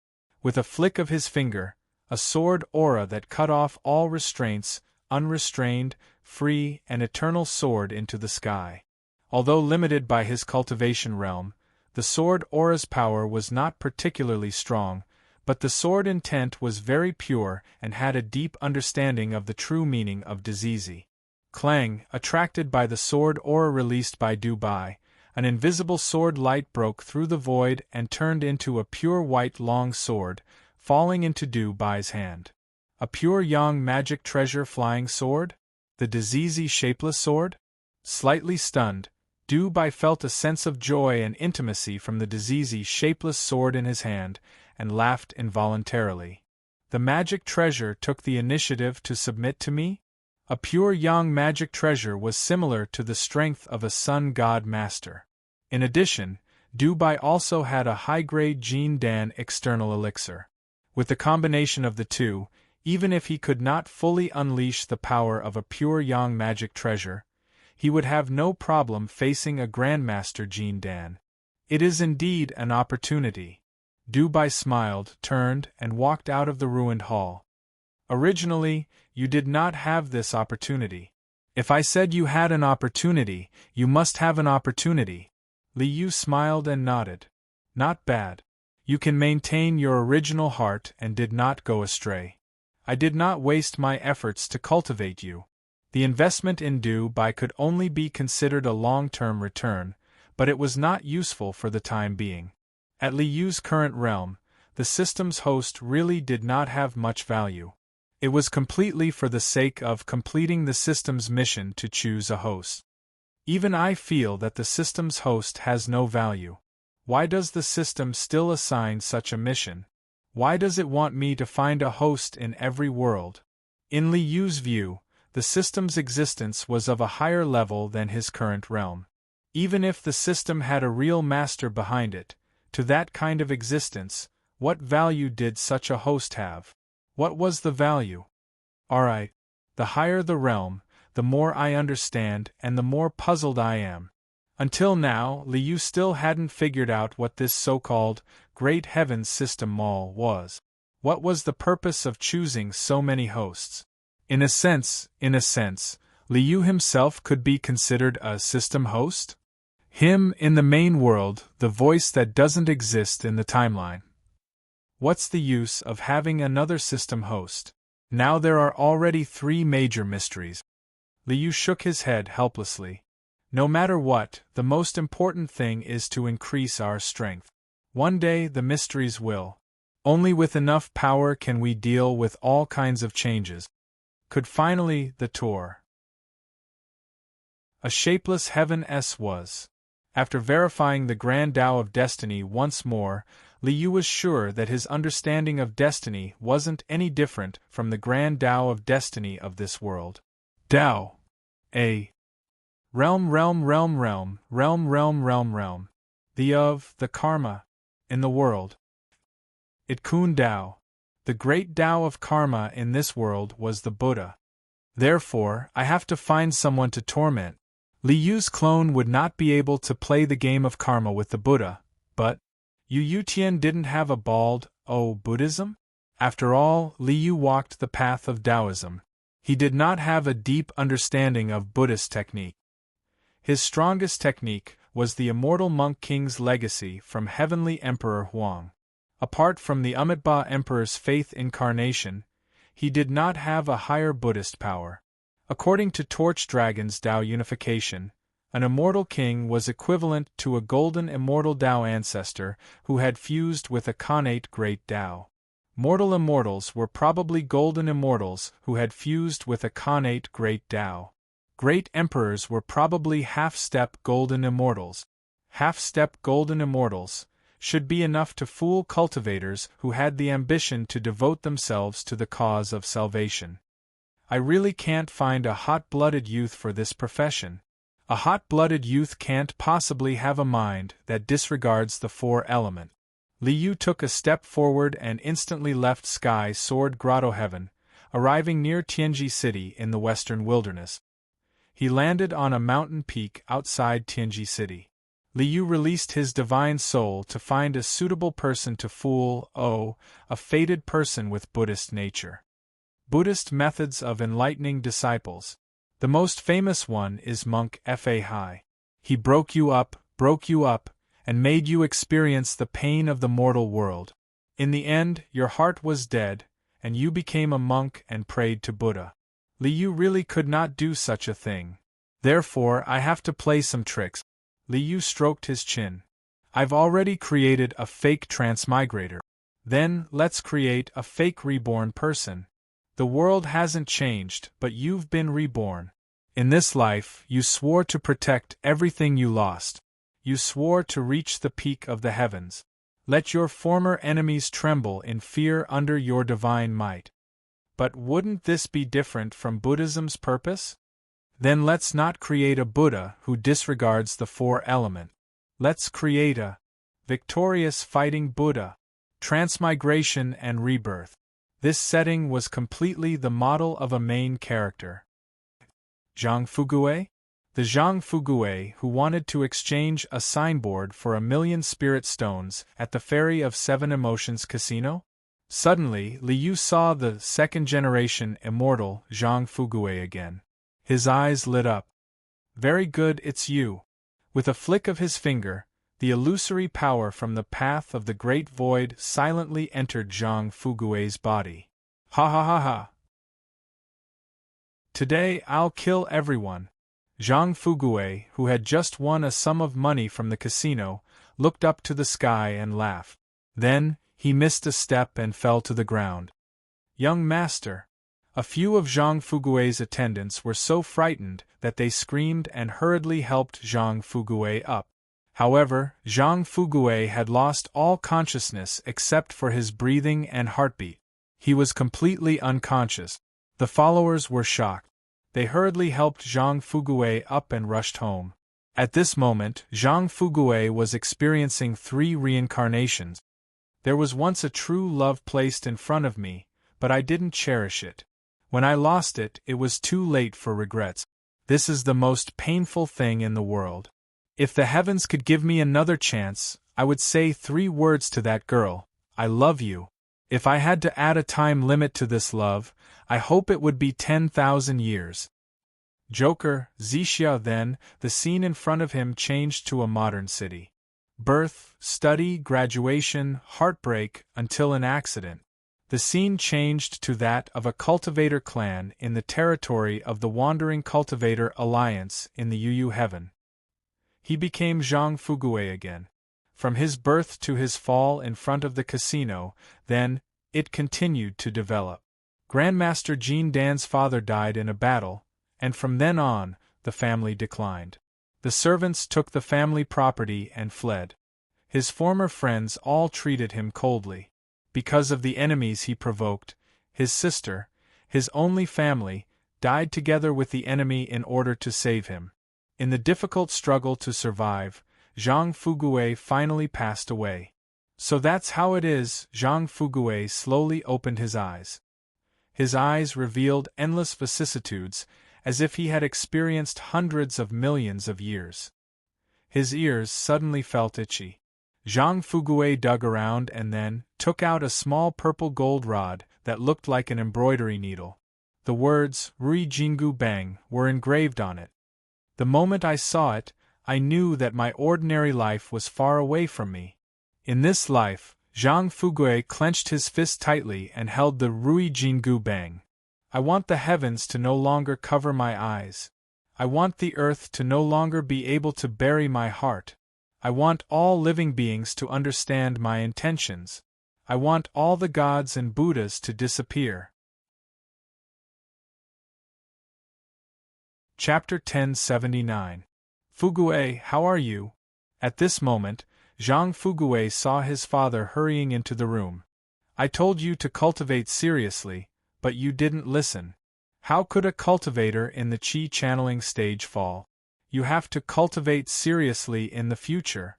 With a flick of his finger, a sword aura that cut off all restraints, unrestrained, free, and eternal soared into the sky. Although limited by his cultivation realm, the sword aura's power was not particularly strong, but the sword intent was very pure and had a deep understanding of the true meaning of diseasey. Clang, attracted by the sword aura released by Du Bai, an invisible sword light broke through the void and turned into a pure white long sword, falling into Du Bai's hand. A pure yang magic treasure flying sword? The diseasey shapeless sword? Slightly stunned, Du Bai felt a sense of joy and intimacy from the diseasey shapeless sword in his hand, and laughed involuntarily. The magic treasure took the initiative to submit to me? A pure yang magic treasure was similar to the strength of a sun god master. In addition, Du Bai also had a high-grade Jin Dan external elixir. With the combination of the two, even if he could not fully unleash the power of a pure yang magic treasure, he would have no problem facing a Grandmaster Jin Dan. It is indeed an opportunity. Du Bai smiled, turned, and walked out of the ruined hall. Originally, you did not have this opportunity. If I said you had an opportunity, you must have an opportunity. Li Yu smiled and nodded. Not bad. You can maintain your original heart and did not go astray. I did not waste my efforts to cultivate you. The investment in Dubai could only be considered a long-term return, but it was not useful for the time being. At Liyu's current realm, the system's host really did not have much value. It was completely for the sake of completing the system's mission to choose a host. Even I feel that the system's host has no value. Why does the system still assign such a mission? Why does it want me to find a host in every world? In Liyu's view, the system's existence was of a higher level than his current realm. Even if the system had a real master behind it, to that kind of existence, what value did such a host have? What was the value? Alright, the higher the realm, the more I understand and the more puzzled I am. Until now, Liu still hadn't figured out what this so-called Great Heavens system all was. What was the purpose of choosing so many hosts? In a sense, Liu himself could be considered a system host? Him in the main world, the voice that doesn't exist in the timeline. What's the use of having another system host? Now there are already 3 major mysteries. Liu shook his head helplessly. No matter what, the most important thing is to increase our strength. One day the mysteries will. Only with enough power can we deal with all kinds of changes. Could finally the tour. A shapeless heaven was. After verifying the grand Tao of destiny once more, Liu was sure that his understanding of destiny wasn't any different from the grand Tao of destiny of this world. Tao. A. Realm. The karma. In the world. It Kun Tao. The great Tao of karma in this world was the Buddha. Therefore, I have to find someone to torment. Liyu's clone would not be able to play the game of karma with the Buddha, but Yu Tian didn't have a bald, Buddhism? After all, Liu walked the path of Taoism. He did not have a deep understanding of Buddhist technique. His strongest technique was the immortal monk king's legacy from Heavenly Emperor Huang. Apart from the Amitabha Emperor's faith incarnation, he did not have a higher Buddhist power. According to Torch Dragon's Tao unification, an immortal king was equivalent to a golden immortal Tao ancestor who had fused with a connate great Tao. Mortal immortals were probably golden immortals who had fused with a connate great Tao. Great emperors were probably half-step golden immortals. Half-step golden immortals should be enough to fool cultivators who had the ambition to devote themselves to the cause of salvation. I really can't find a hot-blooded youth for this profession. A hot-blooded youth can't possibly have a mind that disregards the 4 elements. Liu took a step forward and instantly left Sky Sword Grotto Heaven, arriving near Tianji City in the western wilderness. He landed on a mountain peak outside Tianji City. Liu released his divine soul to find a suitable person to fool, a fated person with Buddhist nature. Buddhist methods of enlightening disciples. The most famous one is Monk Fa Hai. He broke you up, and made you experience the pain of the mortal world. In the end, your heart was dead, and you became a monk and prayed to Buddha. Liu really could not do such a thing. Therefore, I have to play some tricks. Liu stroked his chin. I've already created a fake transmigrator. Then, let's create a fake reborn person. The world hasn't changed, but you've been reborn. In this life, you swore to protect everything you lost. You swore to reach the peak of the heavens. Let your former enemies tremble in fear under your divine might. But wouldn't this be different from Buddhism's purpose? Then let's not create a Buddha who disregards the 4 elements. Let's create a victorious fighting Buddha. Transmigration and rebirth. This setting was completely the model of a main character. Zhang Fugue? The Zhang Fugue who wanted to exchange a signboard for 1,000,000 spirit stones at the Ferry of 7 Emotions Casino? Suddenly, Liu saw the 2nd-generation immortal Zhang Fugue again. His eyes lit up. Very good, it's you. With a flick of his finger, the illusory power from the path of the great void silently entered Zhang Fugue's body. Ha ha ha ha! Today I'll kill everyone. Zhang Fugui, who had just won a sum of money from the casino, looked up to the sky and laughed. Then, he missed a step and fell to the ground. Young master! A few of Zhang Fugui's attendants were so frightened that they screamed and hurriedly helped Zhang Fugui up. However, Zhang Fugui had lost all consciousness except for his breathing and heartbeat. He was completely unconscious. The followers were shocked. They hurriedly helped Zhang Fugui up and rushed home. At this moment, Zhang Fugui was experiencing 3 reincarnations. There was once a true love placed in front of me, but I didn't cherish it. When I lost it, it was too late for regrets. This is the most painful thing in the world. If the heavens could give me another chance, I would say 3 words to that girl: I love you. If I had to add a time limit to this love, I hope it would be 10,000 years. Joker, Zixia. Then, the scene in front of him changed to a modern city. Birth, study, graduation, heartbreak, until an accident. The scene changed to that of a cultivator clan in the territory of the Wandering Cultivator Alliance in the Yu Heaven. He became Zhang Fugui again. From his birth to his fall in front of the casino, then, it continued to develop. Grandmaster Jin Dan's father died in a battle, and from then on, the family declined. The servants took the family property and fled. His former friends all treated him coldly. Because of the enemies he provoked, his sister, his only family, died together with the enemy in order to save him. In the difficult struggle to survive, Zhang Fugui finally passed away. So that's how it is. Zhang Fugui slowly opened his eyes. His eyes revealed endless vicissitudes, as if he had experienced hundreds of millions of years. His ears suddenly felt itchy. Zhang Fugui dug around and then took out a small purple gold rod that looked like an embroidery needle. The words Rui Jingu Bang were engraved on it. The moment I saw it, I knew that my ordinary life was far away from me. In this life, Zhang Fugui clenched his fist tightly and held the Rui Jingu Bang. I want the heavens to no longer cover my eyes. I want the earth to no longer be able to bury my heart. I want all living beings to understand my intentions. I want all the gods and Buddhas to disappear. Chapter 1079. Fugui, how are you? At this moment, Zhang Fugui saw his father hurrying into the room. I told you to cultivate seriously, but you didn't listen. How could a cultivator in the Qi channeling stage fall? You have to cultivate seriously in the future.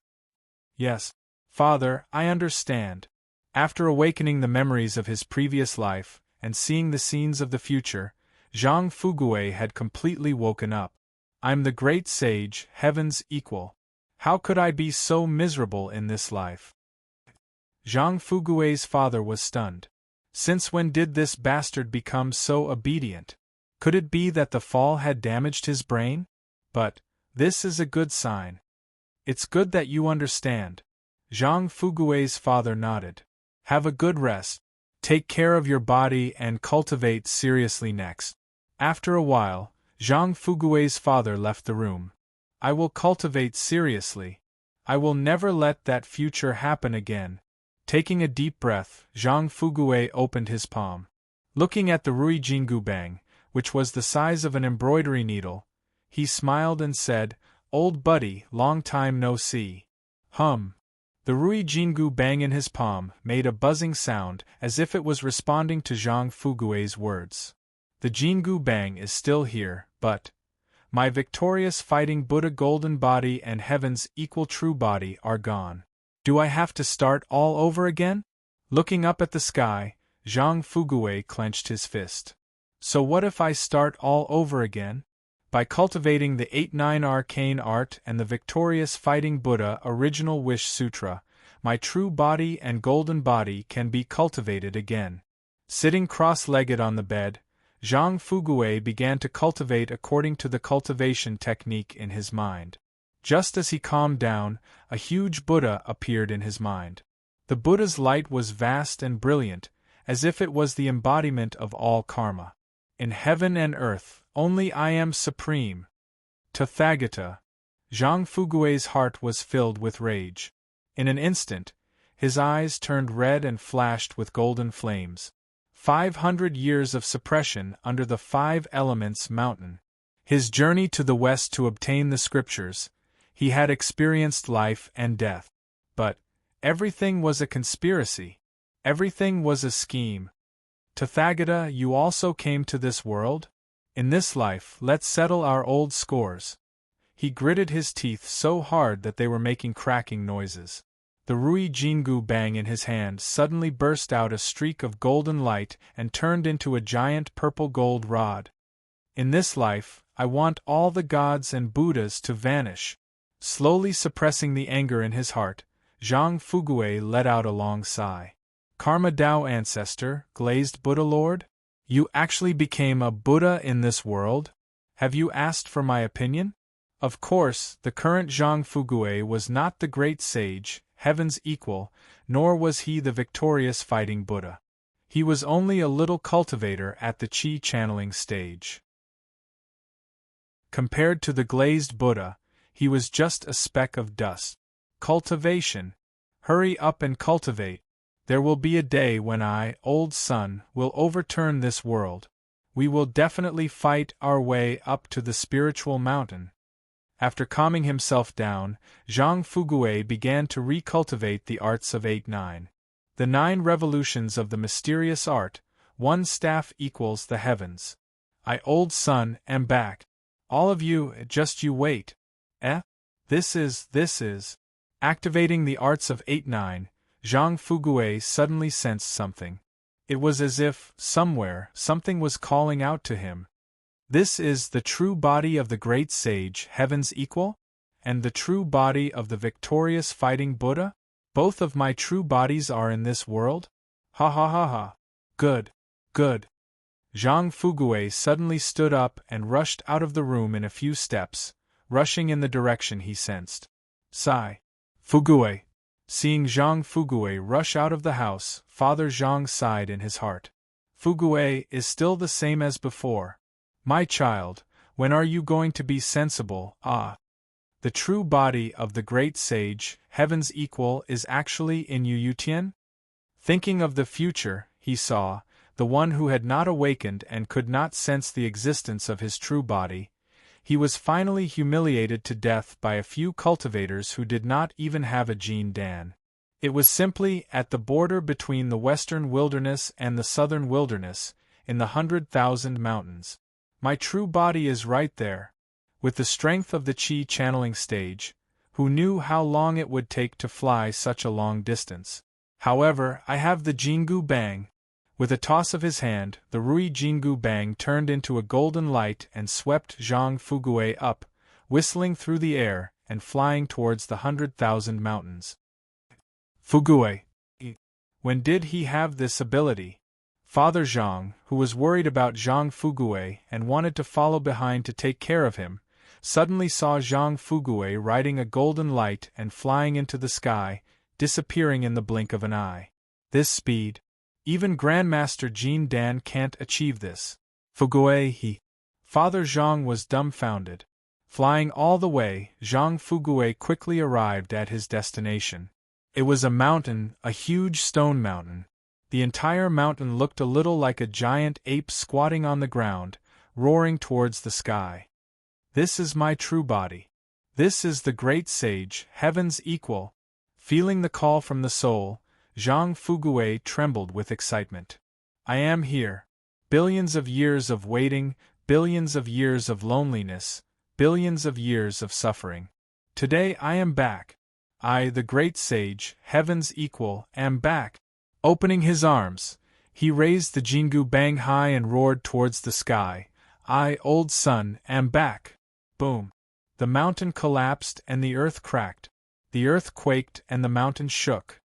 Yes, Father, I understand. After awakening the memories of his previous life, and seeing the scenes of the future, Zhang Fugui had completely woken up. I'm the great sage, heaven's equal. How could I be so miserable in this life? Zhang Fugui's father was stunned. Since when did this bastard become so obedient? Could it be that the fall had damaged his brain? But this is a good sign. It's good that you understand. Zhang Fugui's father nodded. Have a good rest. Take care of your body and cultivate seriously next. After a while, Zhang Fugui's father left the room. I will cultivate seriously. I will never let that future happen again. Taking a deep breath, Zhang Fugui opened his palm. Looking at the Rui Jingu Bang, which was the size of an embroidery needle, he smiled and said, "Old buddy, long time no see." The Rui Jingu Bang in his palm made a buzzing sound as if it was responding to Zhang Fugui's words. The Jingu Bang is still here, but my victorious fighting Buddha golden body and heaven's equal true body are gone. Do I have to start all over again? Looking up at the sky, Zhang Fugui clenched his fist. So what if I start all over again? By cultivating the 8-9 arcane art and the victorious fighting Buddha original wish sutra, my true body and golden body can be cultivated again. Sitting cross-legged on the bed, Zhang Fugui began to cultivate according to the cultivation technique in his mind. Just as he calmed down, a huge Buddha appeared in his mind. The Buddha's light was vast and brilliant, as if it was the embodiment of all karma. In heaven and earth, only I am supreme. Tathagata. Zhang Fugui's heart was filled with rage. In an instant, his eyes turned red and flashed with golden flames. 500 years of suppression under the 5 elements mountain. His journey to the west to obtain the scriptures, he had experienced life and death. But everything was a conspiracy. Everything was a scheme. Tathagata, you also came to this world? In this life, let's settle our old scores. He gritted his teeth so hard that they were making cracking noises. The Rui Jingu bang in his hand suddenly burst out a streak of golden light and turned into a giant purple-gold rod. In this life, I want all the gods and Buddhas to vanish. Slowly suppressing the anger in his heart, Zhang Fugui let out a long sigh. Karma Dao ancestor, glazed Buddha Lord? You actually became a Buddha in this world? Have you asked for my opinion? Of course, the current Zhang Fugui was not the great sage, heaven's equal, nor was he the victorious fighting Buddha. He was only a little cultivator at the Qi channeling stage. Compared to the glazed Buddha, he was just a speck of dust. Cultivation. Hurry up and cultivate. There will be a day when I, old son, will overturn this world. We will definitely fight our way up to the spiritual mountain. After calming himself down, Zhang Fugui began to recultivate the arts of 8-9. The 9 revolutions of the mysterious art, 1 staff equals the heavens. I, old son, am back. All of you, just you wait. This is. Activating the arts of 8-9, Zhang Fugui suddenly sensed something. It was as if, somewhere, something was calling out to him. This is the true body of the great sage, heaven's equal? And the true body of the victorious fighting Buddha? Both of my true bodies are in this world? Ha ha ha ha. Good. Zhang Fugui suddenly stood up and rushed out of the room in a few steps, rushing in the direction he sensed. Sigh. Fugui. Seeing Zhang Fugui rush out of the house, Father Zhang sighed in his heart. Fugui is still the same as before. My child, when are you going to be sensible? The true body of the great sage, heaven's equal, is actually in Yu Tian? Thinking of the future, he saw, the one who had not awakened and could not sense the existence of his true body. He was finally humiliated to death by a few cultivators who did not even have a Jin Dan. It was simply at the border between the western wilderness and the southern wilderness, in the 100,000 mountains. My true body is right there. With the strength of the Qi channeling stage, who knew how long it would take to fly such a long distance? However, I have the Jingu Bang. With a toss of his hand, the Rui Jingu Bang turned into a golden light and swept Zhang Fugui up, whistling through the air and flying towards the 100,000 mountains. Fugui. When did he have this ability? Father Zhang, who was worried about Zhang Fugui and wanted to follow behind to take care of him, suddenly saw Zhang Fugui riding a golden light and flying into the sky, disappearing in the blink of an eye. This speed. Even Grandmaster Jin Dan can't achieve this. Fugui. Father Zhang was dumbfounded. Flying all the way, Zhang Fugui quickly arrived at his destination. It was a mountain, a huge stone mountain. The entire mountain looked a little like a giant ape squatting on the ground, roaring towards the sky. This is my true body. This is the great sage, heaven's equal. Feeling the call from the soul, Zhang Fugui trembled with excitement. I am here. Billions of years of waiting, billions of years of loneliness, billions of years of suffering. Today I am back. I, the great sage, heaven's equal, am back. Opening his arms, he raised the Jingu Bang high and roared towards the sky. I, old son, am back. Boom. The mountain collapsed and the earth cracked. The earth quaked and the mountain shook.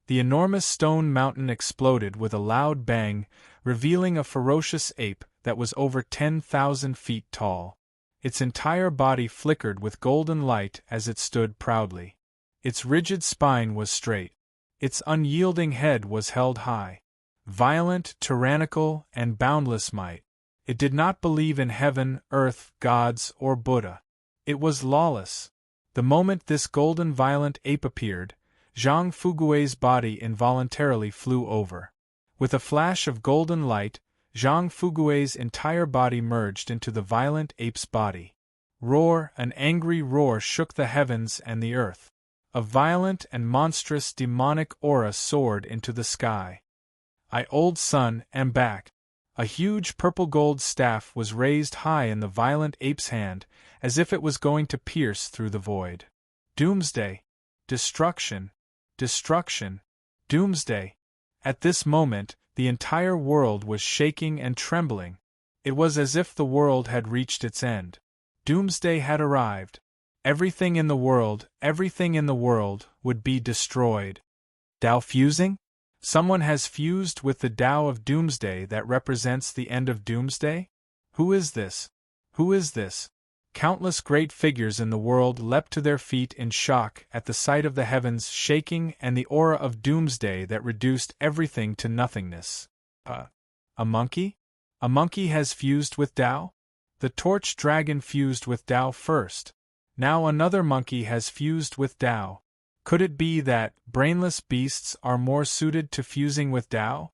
The enormous stone mountain exploded with a loud bang, revealing a ferocious ape that was over 10,000 feet tall. Its entire body flickered with golden light as it stood proudly. Its rigid spine was straight. Its unyielding head was held high. Violent, tyrannical, and boundless might. It did not believe in heaven, earth, gods, or Buddha. It was lawless. The moment this golden violent ape appeared, Zhang Fugui's body involuntarily flew over. With a flash of golden light, Zhang Fugui's entire body merged into the violent ape's body. Roar, an angry roar shook the heavens and the earth. A violent and monstrous demonic aura soared into the sky. I, old son, am back. A huge purple-gold staff was raised high in the violent ape's hand, as if it was going to pierce through the void. Doomsday! Destruction! Destruction! Doomsday! At this moment, the entire world was shaking and trembling. It was as if the world had reached its end. Doomsday had arrived. Everything in the world, would be destroyed. Tao fusing? Someone has fused with the Tao of Doomsday that represents the end of Doomsday? Who is this? Who is this? Countless great figures in the world leapt to their feet in shock at the sight of the heavens shaking and the aura of Doomsday that reduced everything to nothingness. A monkey? A monkey has fused with Tao? The torch dragon fused with Tao first. Now another monkey has fused with Tao. Could it be that brainless beasts are more suited to fusing with Tao?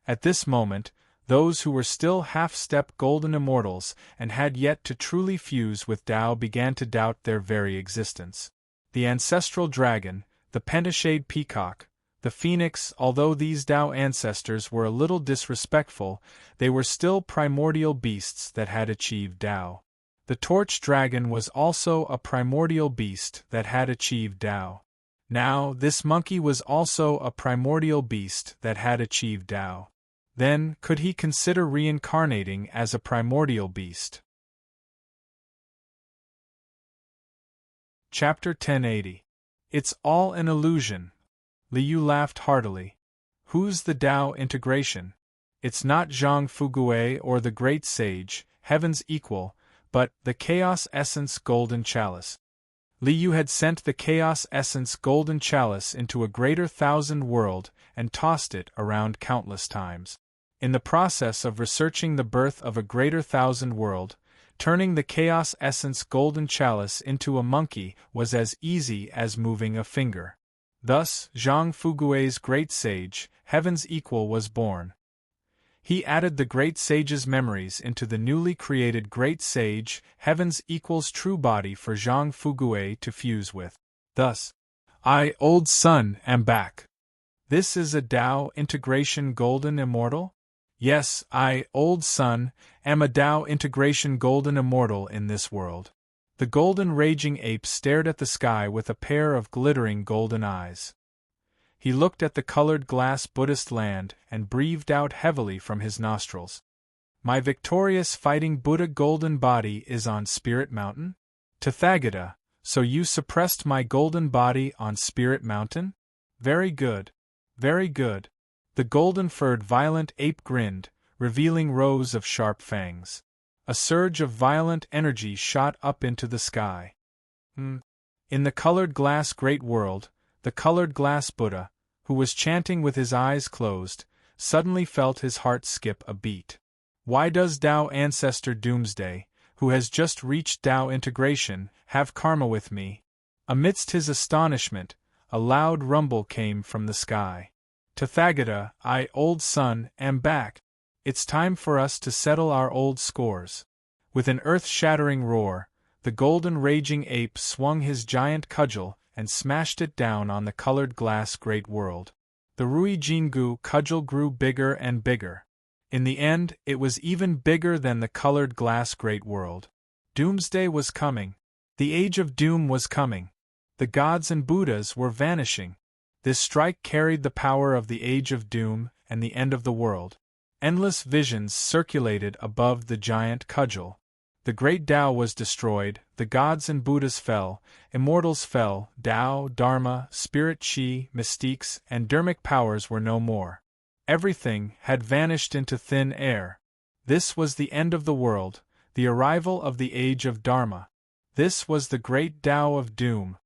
At this moment, those who were still half-step golden immortals and had yet to truly fuse with Tao began to doubt their very existence. The ancestral dragon, the pentashade peacock, the phoenix, although these Tao ancestors were a little disrespectful, they were still primordial beasts that had achieved Tao. The torch dragon was also a primordial beast that had achieved Tao. Now, this monkey was also a primordial beast that had achieved Tao. Then, could he consider reincarnating as a primordial beast? Chapter 1080. It's all an illusion. Liu laughed heartily. Who's the Tao integration? It's not Zhang Fugui or the great sage, heaven's equal, but the Chaos Essence Golden Chalice. Liu had sent the Chaos Essence Golden Chalice into a greater thousand world and tossed it around countless times. In the process of researching the birth of a greater thousand world, turning the Chaos Essence Golden Chalice into a monkey was as easy as moving a finger. Thus, Zhang Fugui's great sage, heaven's equal, was born. He added the great sage's memories into the newly created great sage, heaven's equal's true body for Zhang Fugui to fuse with. Thus, I, old son, am back. This is a Tao integration golden immortal? Yes, I, old son, am a Tao integration golden immortal in this world. The golden raging ape stared at the sky with a pair of glittering golden eyes. He looked at the colored glass Buddhist land and breathed out heavily from his nostrils. My victorious fighting Buddha golden body is on Spirit Mountain? Tathagata, so you suppressed my golden body on Spirit Mountain? Very good. Very good. The golden-furred violent ape grinned, revealing rows of sharp fangs. A surge of violent energy shot up into the sky. In the colored glass great world, the colored glass Buddha, who was chanting with his eyes closed, suddenly felt his heart skip a beat. Why does Tao Ancestor Doomsday, who has just reached Tao integration, have karma with me? Amidst his astonishment, a loud rumble came from the sky. Tathagata, I, old son, am back. It's time for us to settle our old scores. With an earth-shattering roar, the golden raging ape swung his giant cudgel and smashed it down on the colored glass great world. The Rui Jingu cudgel grew bigger and bigger. In the end, it was even bigger than the colored glass great world. Doomsday was coming. The age of doom was coming. The gods and Buddhas were vanishing. This strike carried the power of the age of doom and the end of the world. Endless visions circulated above the giant cudgel. The great Tao was destroyed, the gods and Buddhas fell, immortals fell, Tao, Dharma, spirit chi, mystiques, and dermic powers were no more. Everything had vanished into thin air. This was the end of the world, the arrival of the age of Dharma. This was the great Tao of doom.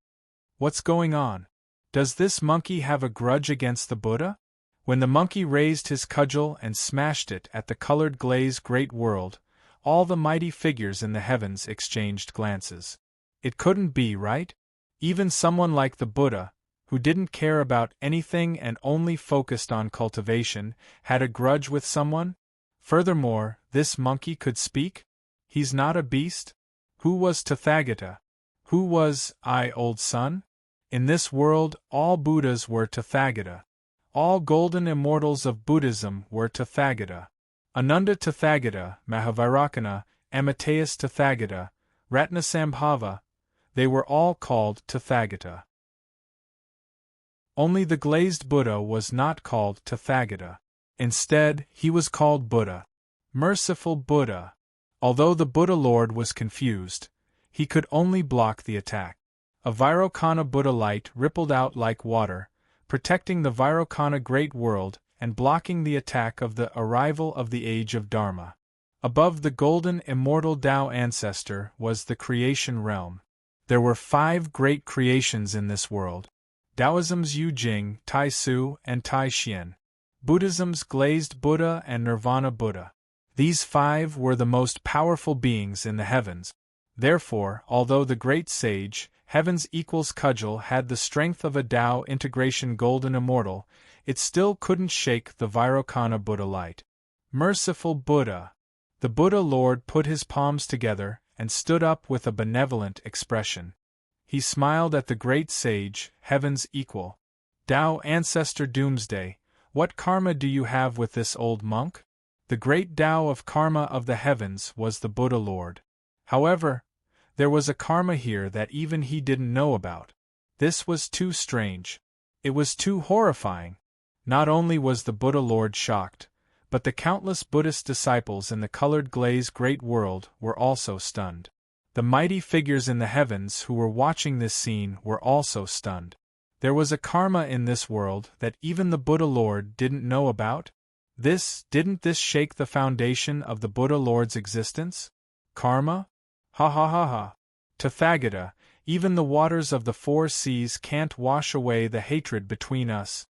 What's going on? Does this monkey have a grudge against the Buddha? When the monkey raised his cudgel and smashed it at the colored glaze great world, all the mighty figures in the heavens exchanged glances. It couldn't be right? Even someone like the Buddha, who didn't care about anything and only focused on cultivation, had a grudge with someone? Furthermore, this monkey could speak? He's not a beast? Who was Tathagata? Who was I, old son? In this world, all Buddhas were Tathagata. All golden immortals of Buddhism were Tathagata. Ananda Tathagata, Mahavairakana, Amitayus Tathagata, Ratnasambhava, they were all called Tathagata. Only the glazed Buddha was not called Tathagata. Instead, he was called Buddha. Merciful Buddha. Although the Buddha Lord was confused, he could only block the attack. A Vairocana Buddha light rippled out like water, protecting the Vairocana great world and blocking the attack of the arrival of the age of Dharma. Above the golden immortal Tao ancestor was the creation realm. There were 5 great creations in this world: Taoism's Yu Jing, Tai Su, and Tai Xian; Buddhism's glazed Buddha and Nirvana Buddha. These 5 were the most powerful beings in the heavens. Therefore, although the great sage, Heaven's equals cudgel, had the strength of a Tao integration golden immortal, it still couldn't shake the Vairocana Buddha light. Merciful Buddha! The Buddha Lord put his palms together and stood up with a benevolent expression. He smiled at the great sage, Heaven's equal. Tao ancestor Doomsday, what karma do you have with this old monk? The great Tao of karma of the heavens was the Buddha Lord. However, there was a karma here that even he didn't know about. This was too strange. It was too horrifying. Not only was the Buddha Lord shocked, but the countless Buddhist disciples in the colored glaze great world were also stunned. The mighty figures in the heavens who were watching this scene were also stunned. There was a karma in this world that even the Buddha Lord didn't know about? Didn't this shake the foundation of the Buddha Lord's existence? Karma? Ha ha ha ha. Tathagata, even the waters of the 4 seas can't wash away the hatred between us.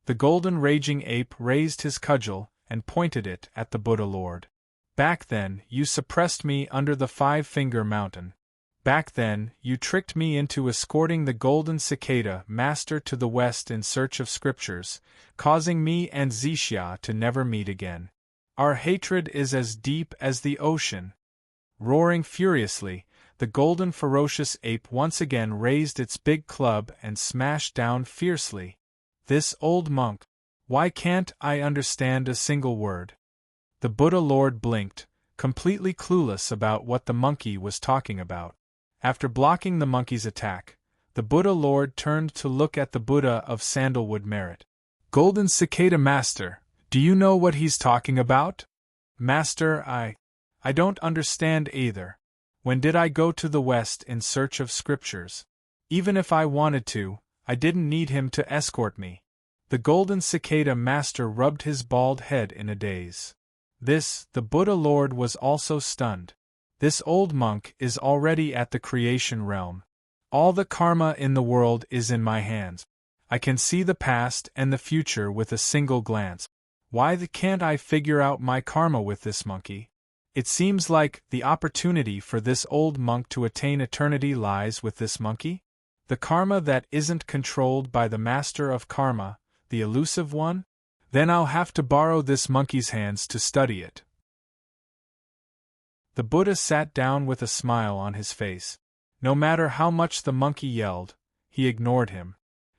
The golden raging ape raised his cudgel and pointed it at the Buddha Lord. Back then, you suppressed me under the 5-finger mountain. Back then, you tricked me into escorting the golden cicada master to the west in search of scriptures, causing me and Zixia to never meet again. Our hatred is as deep as the ocean. Roaring furiously, the golden ferocious ape once again raised its big club and smashed down fiercely. This old monk. Why can't I understand a single word? The Buddha Lord blinked, completely clueless about what the monkey was talking about. After blocking the monkey's attack, the Buddha Lord turned to look at the Buddha of Sandalwood Merit. Golden Cicada Master, do you know what he's talking about? Master, I don't understand either. When did I go to the West in search of scriptures? Even if I wanted to, I didn't need him to escort me. The Golden Cicada Master rubbed his bald head in a daze. The Buddha Lord was also stunned. This old monk is already at the creation realm. All the karma in the world is in my hands. I can see the past and the future with a single glance. Why can't I figure out my karma with this monkey? It seems like the opportunity for this old monk to attain eternity lies with this monkey? The karma that isn't controlled by the master of karma, the elusive one? Then I'll have to borrow this monkey's hands to study it. The Buddha sat down with a smile on his face. No matter how much the monkey yelled, he ignored him.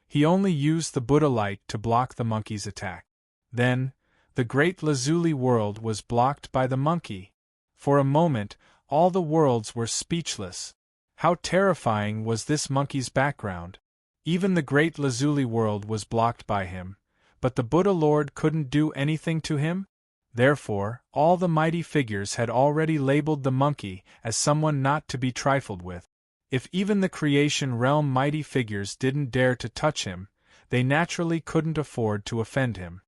He only used the Buddha light to block the monkey's attack. Then, the great lazuli world was blocked by the monkey. For a moment, all the worlds were speechless. How terrifying was this monkey's background! Even the great lazuli world was blocked by him, but the Buddha Lord couldn't do anything to him? Therefore, all the mighty figures had already labeled the monkey as someone not to be trifled with. If even the creation realm mighty figures didn't dare to touch him, they naturally couldn't afford to offend him.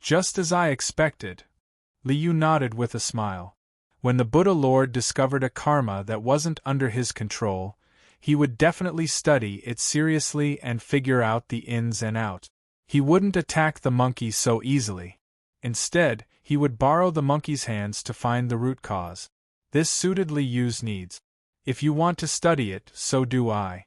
Just as I expected. Liu nodded with a smile. When the Buddha Lord discovered a karma that wasn't under his control, he would definitely study it seriously and figure out the ins and outs. He wouldn't attack the monkey so easily. Instead, he would borrow the monkey's hands to find the root cause. This suited Li Yu's needs. If you want to study it, so do I.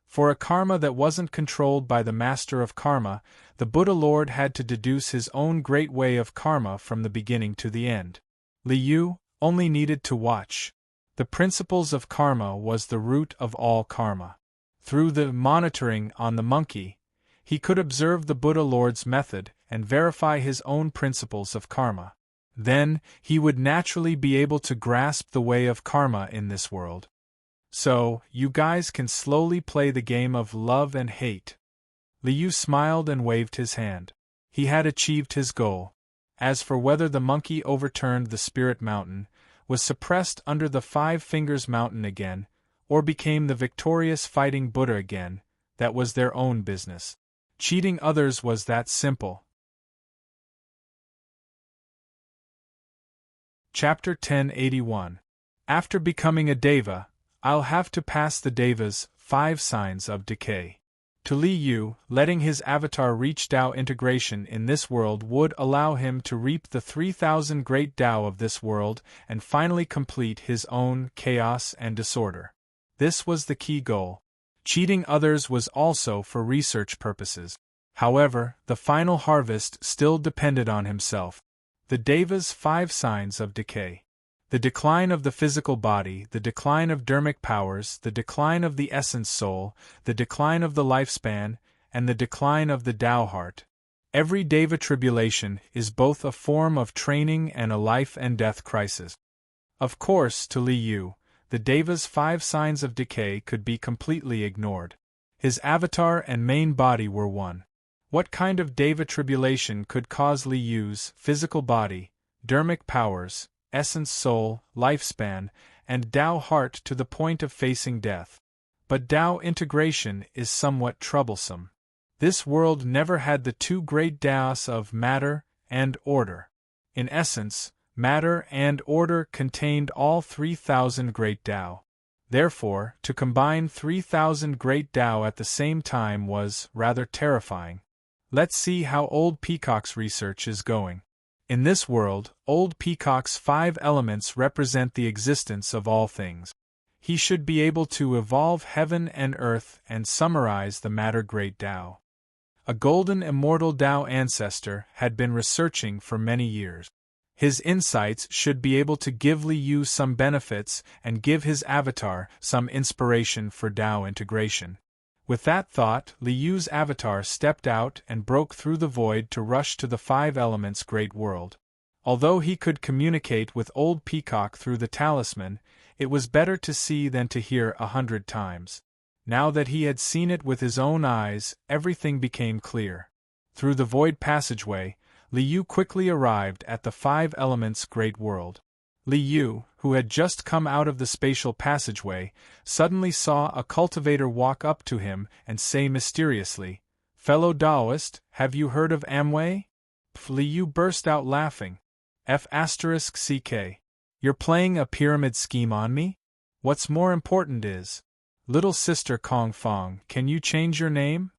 For a karma that wasn't controlled by the master of karma, the Buddha Lord had to deduce his own great way of karma from the beginning to the end. Li Yu only needed to watch. The principles of karma was the root of all karma. Through the monitoring on the monkey, he could observe the Buddha Lord's method and verify his own principles of karma. Then, he would naturally be able to grasp the way of karma in this world. So, you guys can slowly play the game of love and hate. Li Yu smiled and waved his hand. He had achieved his goal. As for whether the monkey overturned the spirit mountain, was suppressed under the 5 fingers mountain again, or became the victorious fighting Buddha again, that was their own business. Cheating others was that simple. Chapter 1081. After becoming a Deva, I'll have to pass the Deva's 5 signs of decay. To Li Yu, letting his avatar reach Tao integration in this world would allow him to reap the 3,000 great Tao of this world and finally complete his own chaos and disorder. This was the key goal. Cheating others was also for research purposes. However, the final harvest still depended on himself. The Deva's 5 signs of decay. The decline of the physical body, the decline of dharmic powers, the decline of the essence soul, the decline of the lifespan, and the decline of the Tao heart. Every Deva tribulation is both a form of training and a life and death crisis. Of course, to Li Yu, the Deva's 5 signs of decay could be completely ignored. His avatar and main body were one. What kind of Deva tribulation could cause Li Yu's physical body, dharmic powers, essence soul, lifespan, and Tao heart to the point of facing death? But Tao integration is somewhat troublesome. This world never had the 2 great Taos of matter and order. In essence, matter and order contained all 3,000 great Tao. Therefore, to combine 3,000 great Tao at the same time was rather terrifying. Let's see how Old Peacock's research is going. In this world, Old Peacock's 5 elements represent the existence of all things. He should be able to evolve heaven and earth and summarize the matter great Tao. A golden immortal Tao ancestor had been researching for many years. His insights should be able to give Li Yu some benefits and give his avatar some inspiration for Tao integration. With that thought, Li Yu's avatar stepped out and broke through the void to rush to the 5 elements' great world. Although he could communicate with Old Peacock through the talisman, it was better to see than to hear 100 times. Now that he had seen it with his own eyes, everything became clear. Through the void passageway, Li Yu quickly arrived at the 5 elements' great world. Li Yu, who had just come out of the spatial passageway, suddenly saw a cultivator walk up to him and say mysteriously, "Fellow Taoist, have you heard of Amway?" Li Yu burst out laughing. F***CK. You're playing a pyramid scheme on me? What's more important is, little sister Kong Fong, can you change your name?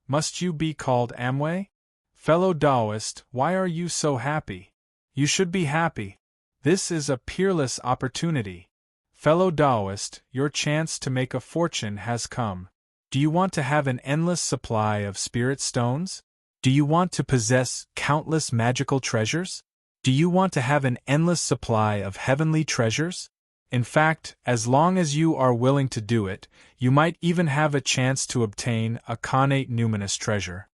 Must you be called Amway? Fellow Taoist, why are you so happy? You should be happy. This is a peerless opportunity. Fellow Taoist, your chance to make a fortune has come. Do you want to have an endless supply of spirit stones? Do you want to possess countless magical treasures? Do you want to have an endless supply of heavenly treasures? In fact, as long as you are willing to do it, you might even have a chance to obtain a connate numinous treasure.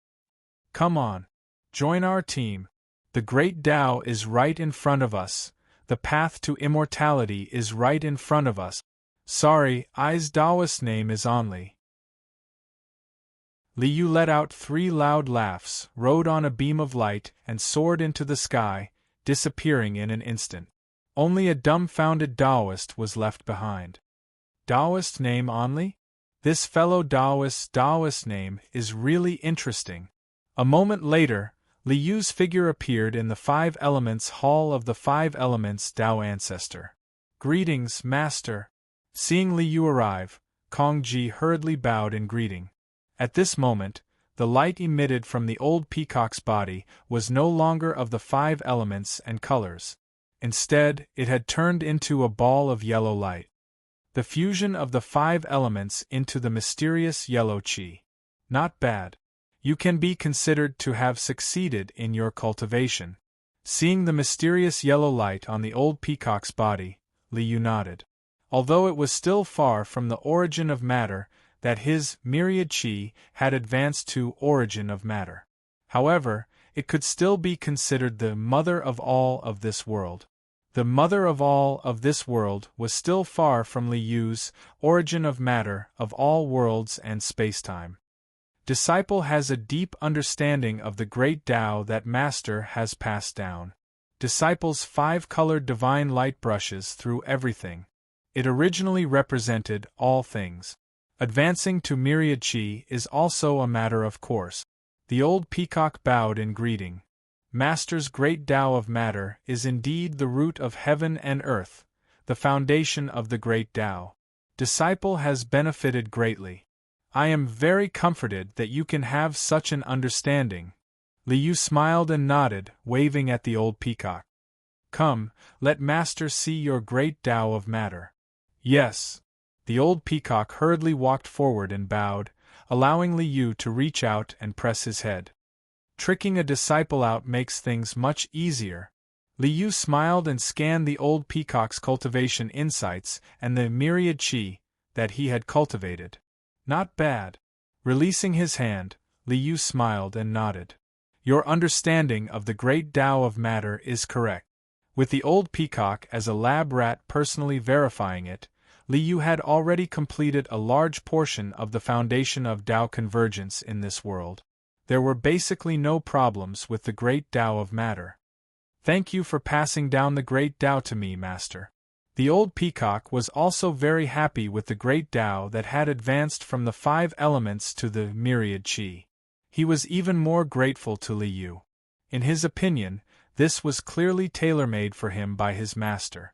Come on. Join our team. The great Tao is right in front of us. The path to immortality is right in front of us. Sorry, I's Taoist name is Only. Li Yu let out 3 loud laughs, rode on a beam of light, and soared into the sky, disappearing in an instant. Only a dumbfounded Taoist was left behind. Taoist name Only? This fellow Taoist name is really interesting. A moment later, Li Yu's figure appeared in the 5 Elements Hall of the 5 Elements Tao Ancestor. Greetings, Master. Seeing Li Yu arrive, Kong Ji hurriedly bowed in greeting. At this moment, The light emitted from the old peacock's body was no longer of the 5 elements and colors. Instead, it had turned into a ball of yellow light. The fusion of the 5 elements into the mysterious yellow chi. Not bad. You can be considered to have succeeded in your cultivation. Seeing the mysterious yellow light on the old peacock's body, Liu nodded. Although it was still far from the origin of matter, that his myriad chi had advanced to origin of matter. However, it could still be considered the mother of all of this world. The mother of all of this world was still far from Liu's origin of matter of all worlds and spacetime. Disciple has a deep understanding of the great Tao that Master has passed down. Disciple's 5-colored divine light brushes through everything. It originally represented all things. Advancing to myriad chi is also a matter of course. The old peacock bowed in greeting. Master's great Tao of matter is indeed the root of heaven and earth, the foundation of the great Tao. Disciple has benefited greatly. I am very comforted that you can have such an understanding. Liu smiled and nodded, waving at the old peacock. Come, let Master see your great Tao of matter. Yes. The old peacock hurriedly walked forward and bowed, allowing Liu to reach out and press his head. Tricking a disciple out makes things much easier. Liu smiled and scanned the old peacock's cultivation insights and the myriad chi that he had cultivated. Not bad. Releasing his hand, Liu smiled and nodded. Your understanding of the great Tao of matter is correct. With the old peacock as a lab rat personally verifying it, Liu had already completed a large portion of the foundation of Tao convergence in this world. There were basically no problems with the great Tao of matter. Thank you for passing down the great Tao to me, Master. The old peacock was also very happy with the great Tao that had advanced from the 5 elements to the myriad chi. He was even more grateful to Liu. In his opinion, this was clearly tailor-made for him by his master.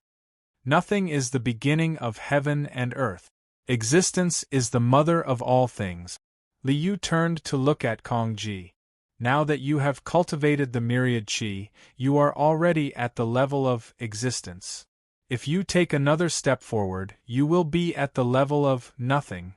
Nothing is the beginning of heaven and earth. Existence is the mother of all things. Liu turned to look at Kongji. Now that you have cultivated the myriad chi, you are already at the level of existence. If you take another step forward, you will be at the level of nothing.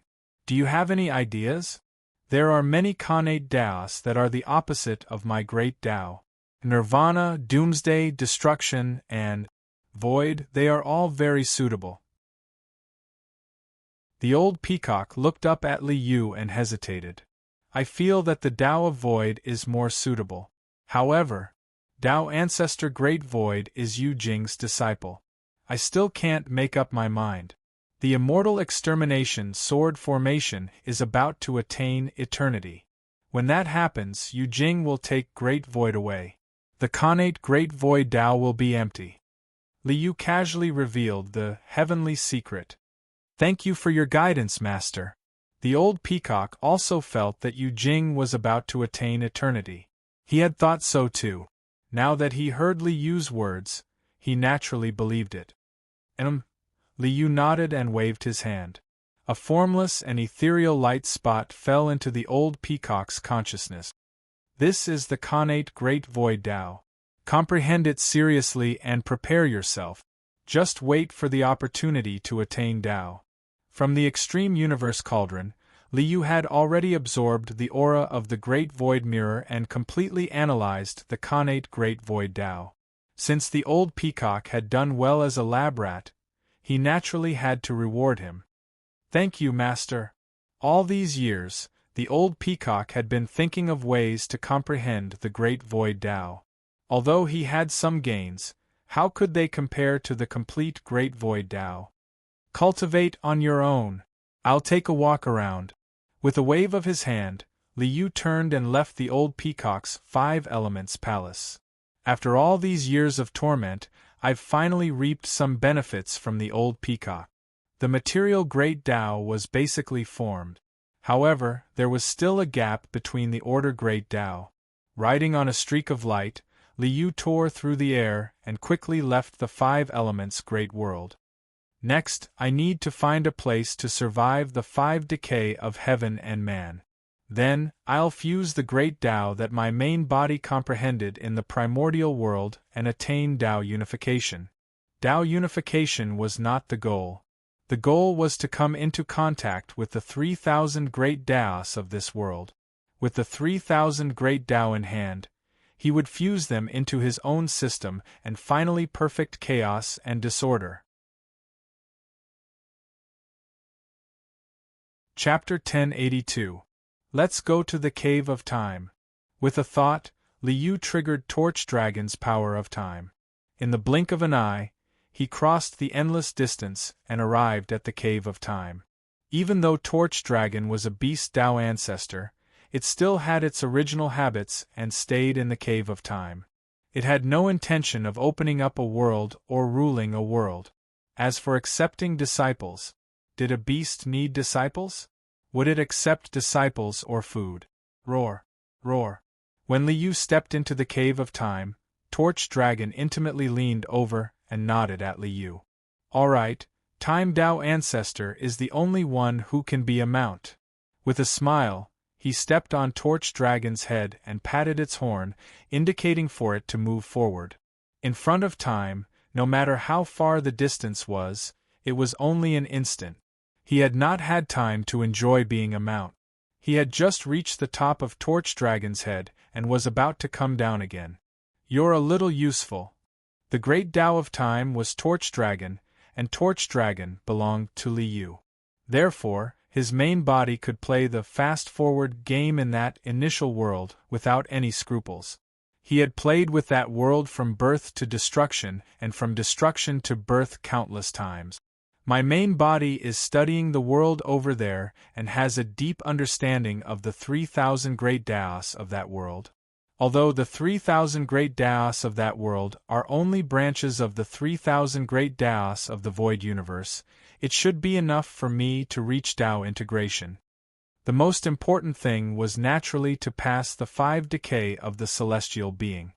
Do you have any ideas? There are many connate Taos that are the opposite of my great Tao. Nirvana, doomsday, destruction, and void, they are all very suitable. The old peacock looked up at Liu and hesitated. I feel that the Tao of void is more suitable. However, Tao ancestor Great Void is Yu Jing's disciple. I still can't make up my mind. The immortal extermination sword formation is about to attain eternity. When that happens, Yu Jing will take Great Void away. The connate Great Void Tao will be empty. Liu casually revealed the heavenly secret. Thank you for your guidance, Master. The old peacock also felt that Yu Jing was about to attain eternity. He had thought so too. Now that he heard Liu's words, he naturally believed it. Liu nodded and waved his hand. A formless and ethereal light spot fell into the old peacock's consciousness. This is the connate Great Void Tao. Comprehend it seriously and prepare yourself. Just wait for the opportunity to attain Tao. From the extreme universe cauldron, Liu had already absorbed the aura of the Great Void Mirror and completely analyzed the connate Great Void Tao. Since the old peacock had done well as a lab rat, he naturally had to reward him. Thank you, Master. All these years, the old peacock had been thinking of ways to comprehend the Great Void Tao. Although he had some gains, how could they compare to the complete Great Void Tao? Cultivate on your own. I'll take a walk around. With a wave of his hand, Liu turned and left the old peacock's 5 elements palace. After all these years of torment, I've finally reaped some benefits from the old peacock. The material Great Tao was basically formed. However, there was still a gap between the order Great Tao. Riding on a streak of light, Liu tore through the air and quickly left the 5 elements great world. Next, I need to find a place to survive the 5 decay of heaven and man. Then, I'll fuse the great Tao that my main body comprehended in the primordial world and attain Tao unification. Tao unification was not the goal. The goal was to come into contact with the 3,000 great Taos of this world. With the 3,000 great Tao in hand, he would fuse them into his own system and finally perfect chaos and disorder. Chapter 1082. Let's go to the Cave of Time. With a thought, Liu triggered Torch Dragon's power of time. In the blink of an eye, he crossed the endless distance and arrived at the Cave of Time. Even though Torch Dragon was a beast Tao ancestor, it still had its original habits and stayed in the Cave of Time. It had no intention of opening up a world or ruling a world. As for accepting disciples, did a beast need disciples? Would it accept disciples or food? Roar, roar. When Liu stepped into the Cave of Time, Torch Dragon intimately leaned over and nodded at Liu. All right, Time Tao Ancestor is the only one who can be a mount. With a smile, he stepped on Torch Dragon's head and patted its horn, indicating for it to move forward. In front of Time, no matter how far the distance was, it was only an instant. He had not had time to enjoy being a mount. He had just reached the top of Torch Dragon's head and was about to come down again. You're a little useful. The great Tao of Time was Torch Dragon, and Torch Dragon belonged to Liu. Therefore, his main body could play the fast-forward game in that initial world without any scruples. He had played with that world from birth to destruction and from destruction to birth countless times. My main body is studying the world over there and has a deep understanding of the 3,000 great Taos of that world. Although the 3,000 great Taos of that world are only branches of the 3,000 great Taos of the void universe, it should be enough for me to reach Tao integration. The most important thing was naturally to pass the 5 decay of the celestial being.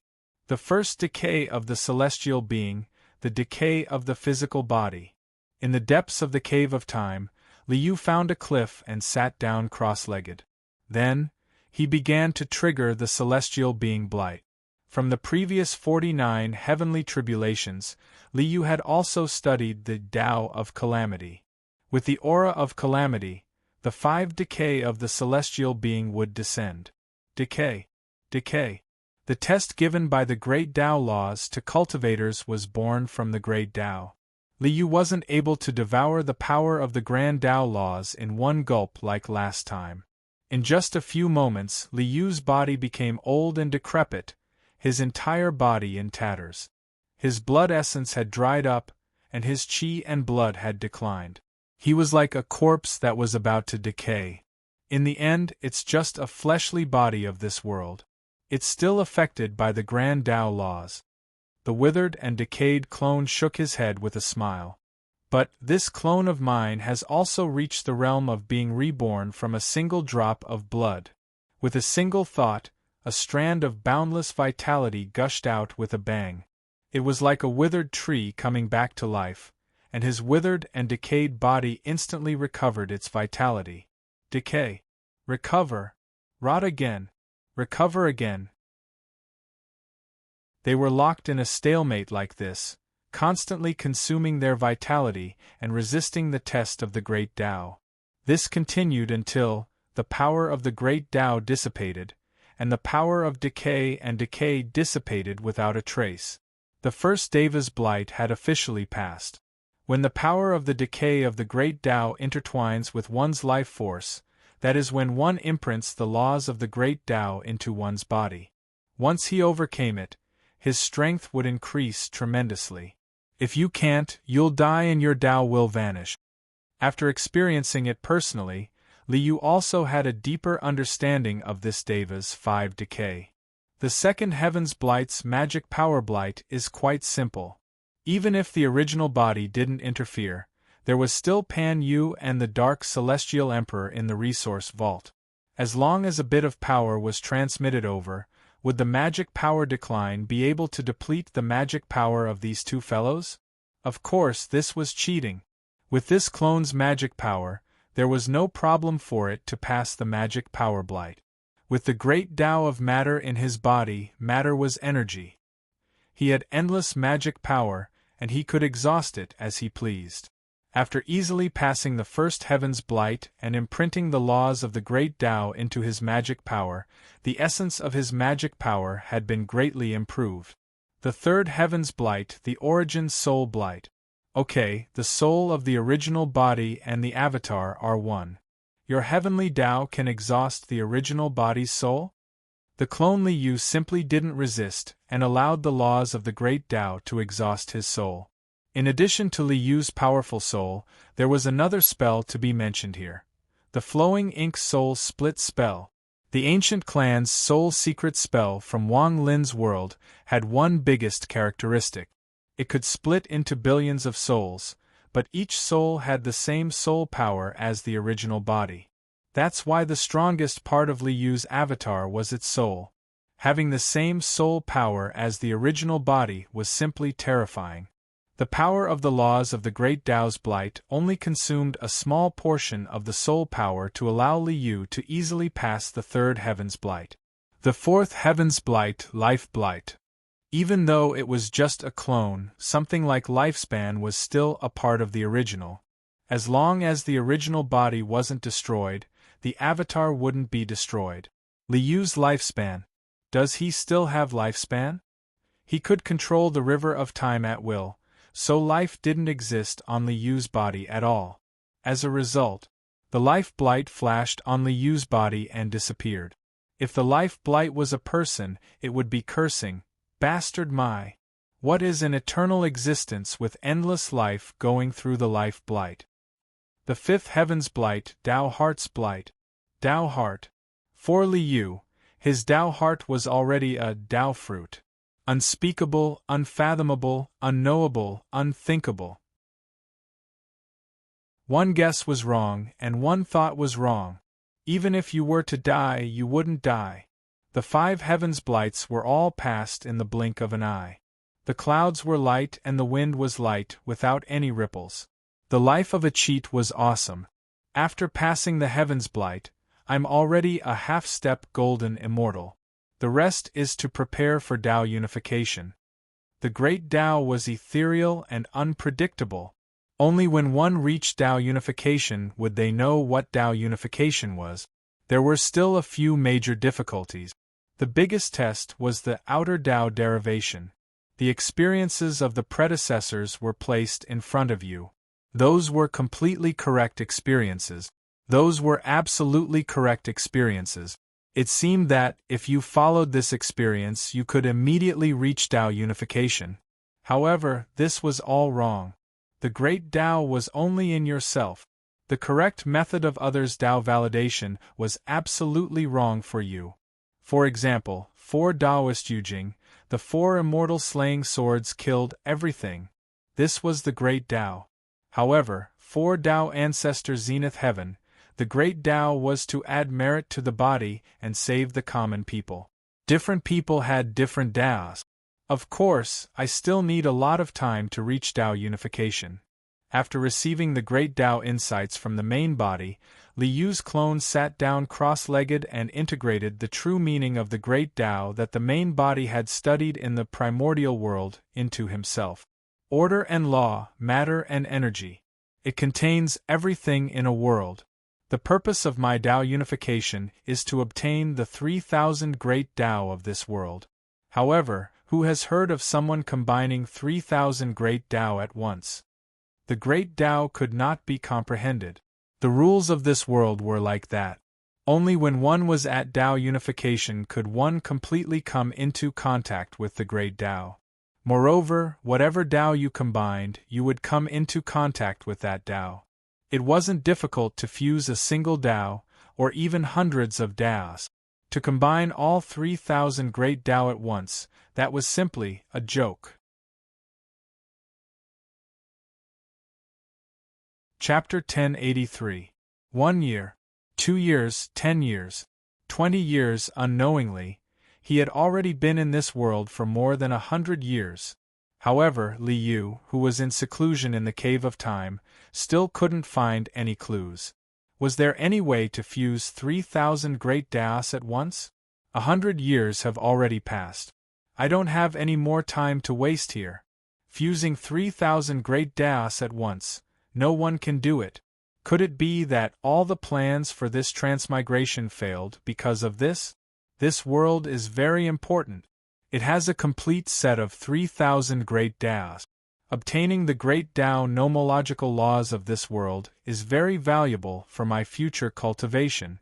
The first decay of the celestial being, the decay of the physical body. In the depths of the Cave of Time, Liu found a cliff and sat down cross-legged. Then, he began to trigger the celestial being blight. From the previous 49 heavenly tribulations, Liu had also studied the Tao of Calamity. With the aura of Calamity, the 5 decay of the celestial being would descend. Decay. Decay. The test given by the great Tao laws to cultivators was born from the great Tao. Liu wasn't able to devour the power of the grand Tao laws in one gulp like last time. In just a few moments, Liu's body became old and decrepit, his entire body in tatters. His blood essence had dried up, and his qi and blood had declined. He was like a corpse that was about to decay. In the end, it's just a fleshly body of this world. It's still affected by the grand Tao laws. The withered and decayed clone shook his head with a smile. But this clone of mine has also reached the realm of being reborn from a single drop of blood. With a single thought, a strand of boundless vitality gushed out with a bang. It was like a withered tree coming back to life, and his withered and decayed body instantly recovered its vitality. Decay. Recover. Rot again. Recover again. They were locked in a stalemate like this, constantly consuming their vitality and resisting the test of the great Tao. This continued until the power of the great Tao dissipated, and the power of decay and decay dissipated without a trace. The first Deva's blight had officially passed. When the power of the decay of the great Tao intertwines with one's life force, that is when one imprints the laws of the great Tao into one's body. Once he overcame it, his strength would increase tremendously. If you can't, you'll die and your Tao will vanish. After experiencing it personally, Liu also had a deeper understanding of this Deva's 5 decay. The second Heaven's Blight's magic power blight is quite simple. Even if the original body didn't interfere, there was still Pan Yu and the Dark Celestial Emperor in the resource vault. As long as a bit of power was transmitted over, would the magic power decline be able to deplete the magic power of these two fellows? Of course, this was cheating. With this clone's magic power, There was no problem for it to pass the magic power blight. With the great Tao of matter in his body, matter was energy. He had endless magic power, and he could exhaust it as he pleased. After easily passing the first heaven's blight and imprinting the laws of the great Tao into his magic power, the essence of his magic power had been greatly improved. The third heaven's blight, the origin soul blight. Okay, the soul of the original body and the avatar are one. Your heavenly Tao can exhaust the original body's soul? The clone Liu simply didn't resist and allowed the laws of the great Tao to exhaust his soul. In addition to Liu's powerful soul, there was another spell to be mentioned here. The flowing ink soul split spell. The ancient clan's soul secret spell from Wang Lin's world had one biggest characteristic. It could split into billions of souls, but each soul had the same soul power as the original body. That's why the strongest part of Liu's avatar was its soul. Having the same soul power as the original body was simply terrifying. The power of the laws of the great Tao's blight only consumed a small portion of the soul power to allow Liu to easily pass the third heaven's blight. The fourth heaven's blight, life blight. Even though it was just a clone, something like lifespan was still a part of the original. As long as the original body wasn't destroyed, the avatar wouldn't be destroyed. Liu's lifespan. Does he still have lifespan? He could control the river of time at will, so life didn't exist on Liu's body at all. As a result, the life blight flashed on Liu's body and disappeared. If the life blight was a person, it would be cursing, "Bastard my! What is an eternal existence with endless life going through the life blight?" The fifth heaven's blight, Tao Heart's blight. Tao Heart. For Liu, his Tao Heart was already a Tao fruit. Unspeakable, unfathomable, unknowable, unthinkable. One guess was wrong, and one thought was wrong. Even if you were to die, you wouldn't die. The five heavens' blights were all passed in the blink of an eye. The clouds were light and the wind was light, without any ripples. The life of a cheat was awesome. After passing the heavens' blight, I'm already a half-step golden immortal. The rest is to prepare for Tao unification. The great Tao was ethereal and unpredictable. Only when one reached Tao unification would they know what Tao unification was. There were still a few major difficulties. The biggest test was the outer Tao derivation. The experiences of the predecessors were placed in front of you. Those were completely correct experiences. Those were absolutely correct experiences. It seemed that, if you followed this experience, you could immediately reach Tao unification. However, this was all wrong. The great Tao was only in yourself. The correct method of others' Tao validation was absolutely wrong for you. For example, 4 Taoist Yujing, the 4 immortal slaying swords killed everything. This was the great Tao. However, 4 Tao ancestor zenith heaven, the great Tao was to add merit to the body and save the common people. Different people had different Taos. Of course, I still need a lot of time to reach Tao unification. After receiving the great Tao insights from the main body, Liu's clone sat down cross-legged and integrated the true meaning of the great Tao that the main body had studied in the primordial world into himself. Order and law, matter and energy. It contains everything in a world. The purpose of my Tao unification is to obtain the 3,000 great Tao of this world. However, who has heard of someone combining 3,000 great Tao at once? The great Tao could not be comprehended. The rules of this world were like that. Only when one was at Tao unification could one completely come into contact with the great Tao. Moreover, whatever Tao you combined, you would come into contact with that Tao. It wasn't difficult to fuse a single Tao, or even hundreds of Taos. To combine all 3,000 great Tao at once, that was simply a joke. Chapter 1083. 1 year, 2 years, 10 years, 20 years. Unknowingly, he had already been in this world for more than 100 years. However, Liu, who was in seclusion in the cave of time, still couldn't find any clues. Was there any way to fuse 3,000 great Daos at once? 100 years have already passed. I don't have any more time to waste here. Fusing 3,000 great Daos at once, no one can do it. Could it be that all the plans for this transmigration failed because of this? This world is very important. It has a complete set of 3,000 great Daos. Obtaining the great Tao nomological laws of this world is very valuable for my future cultivation.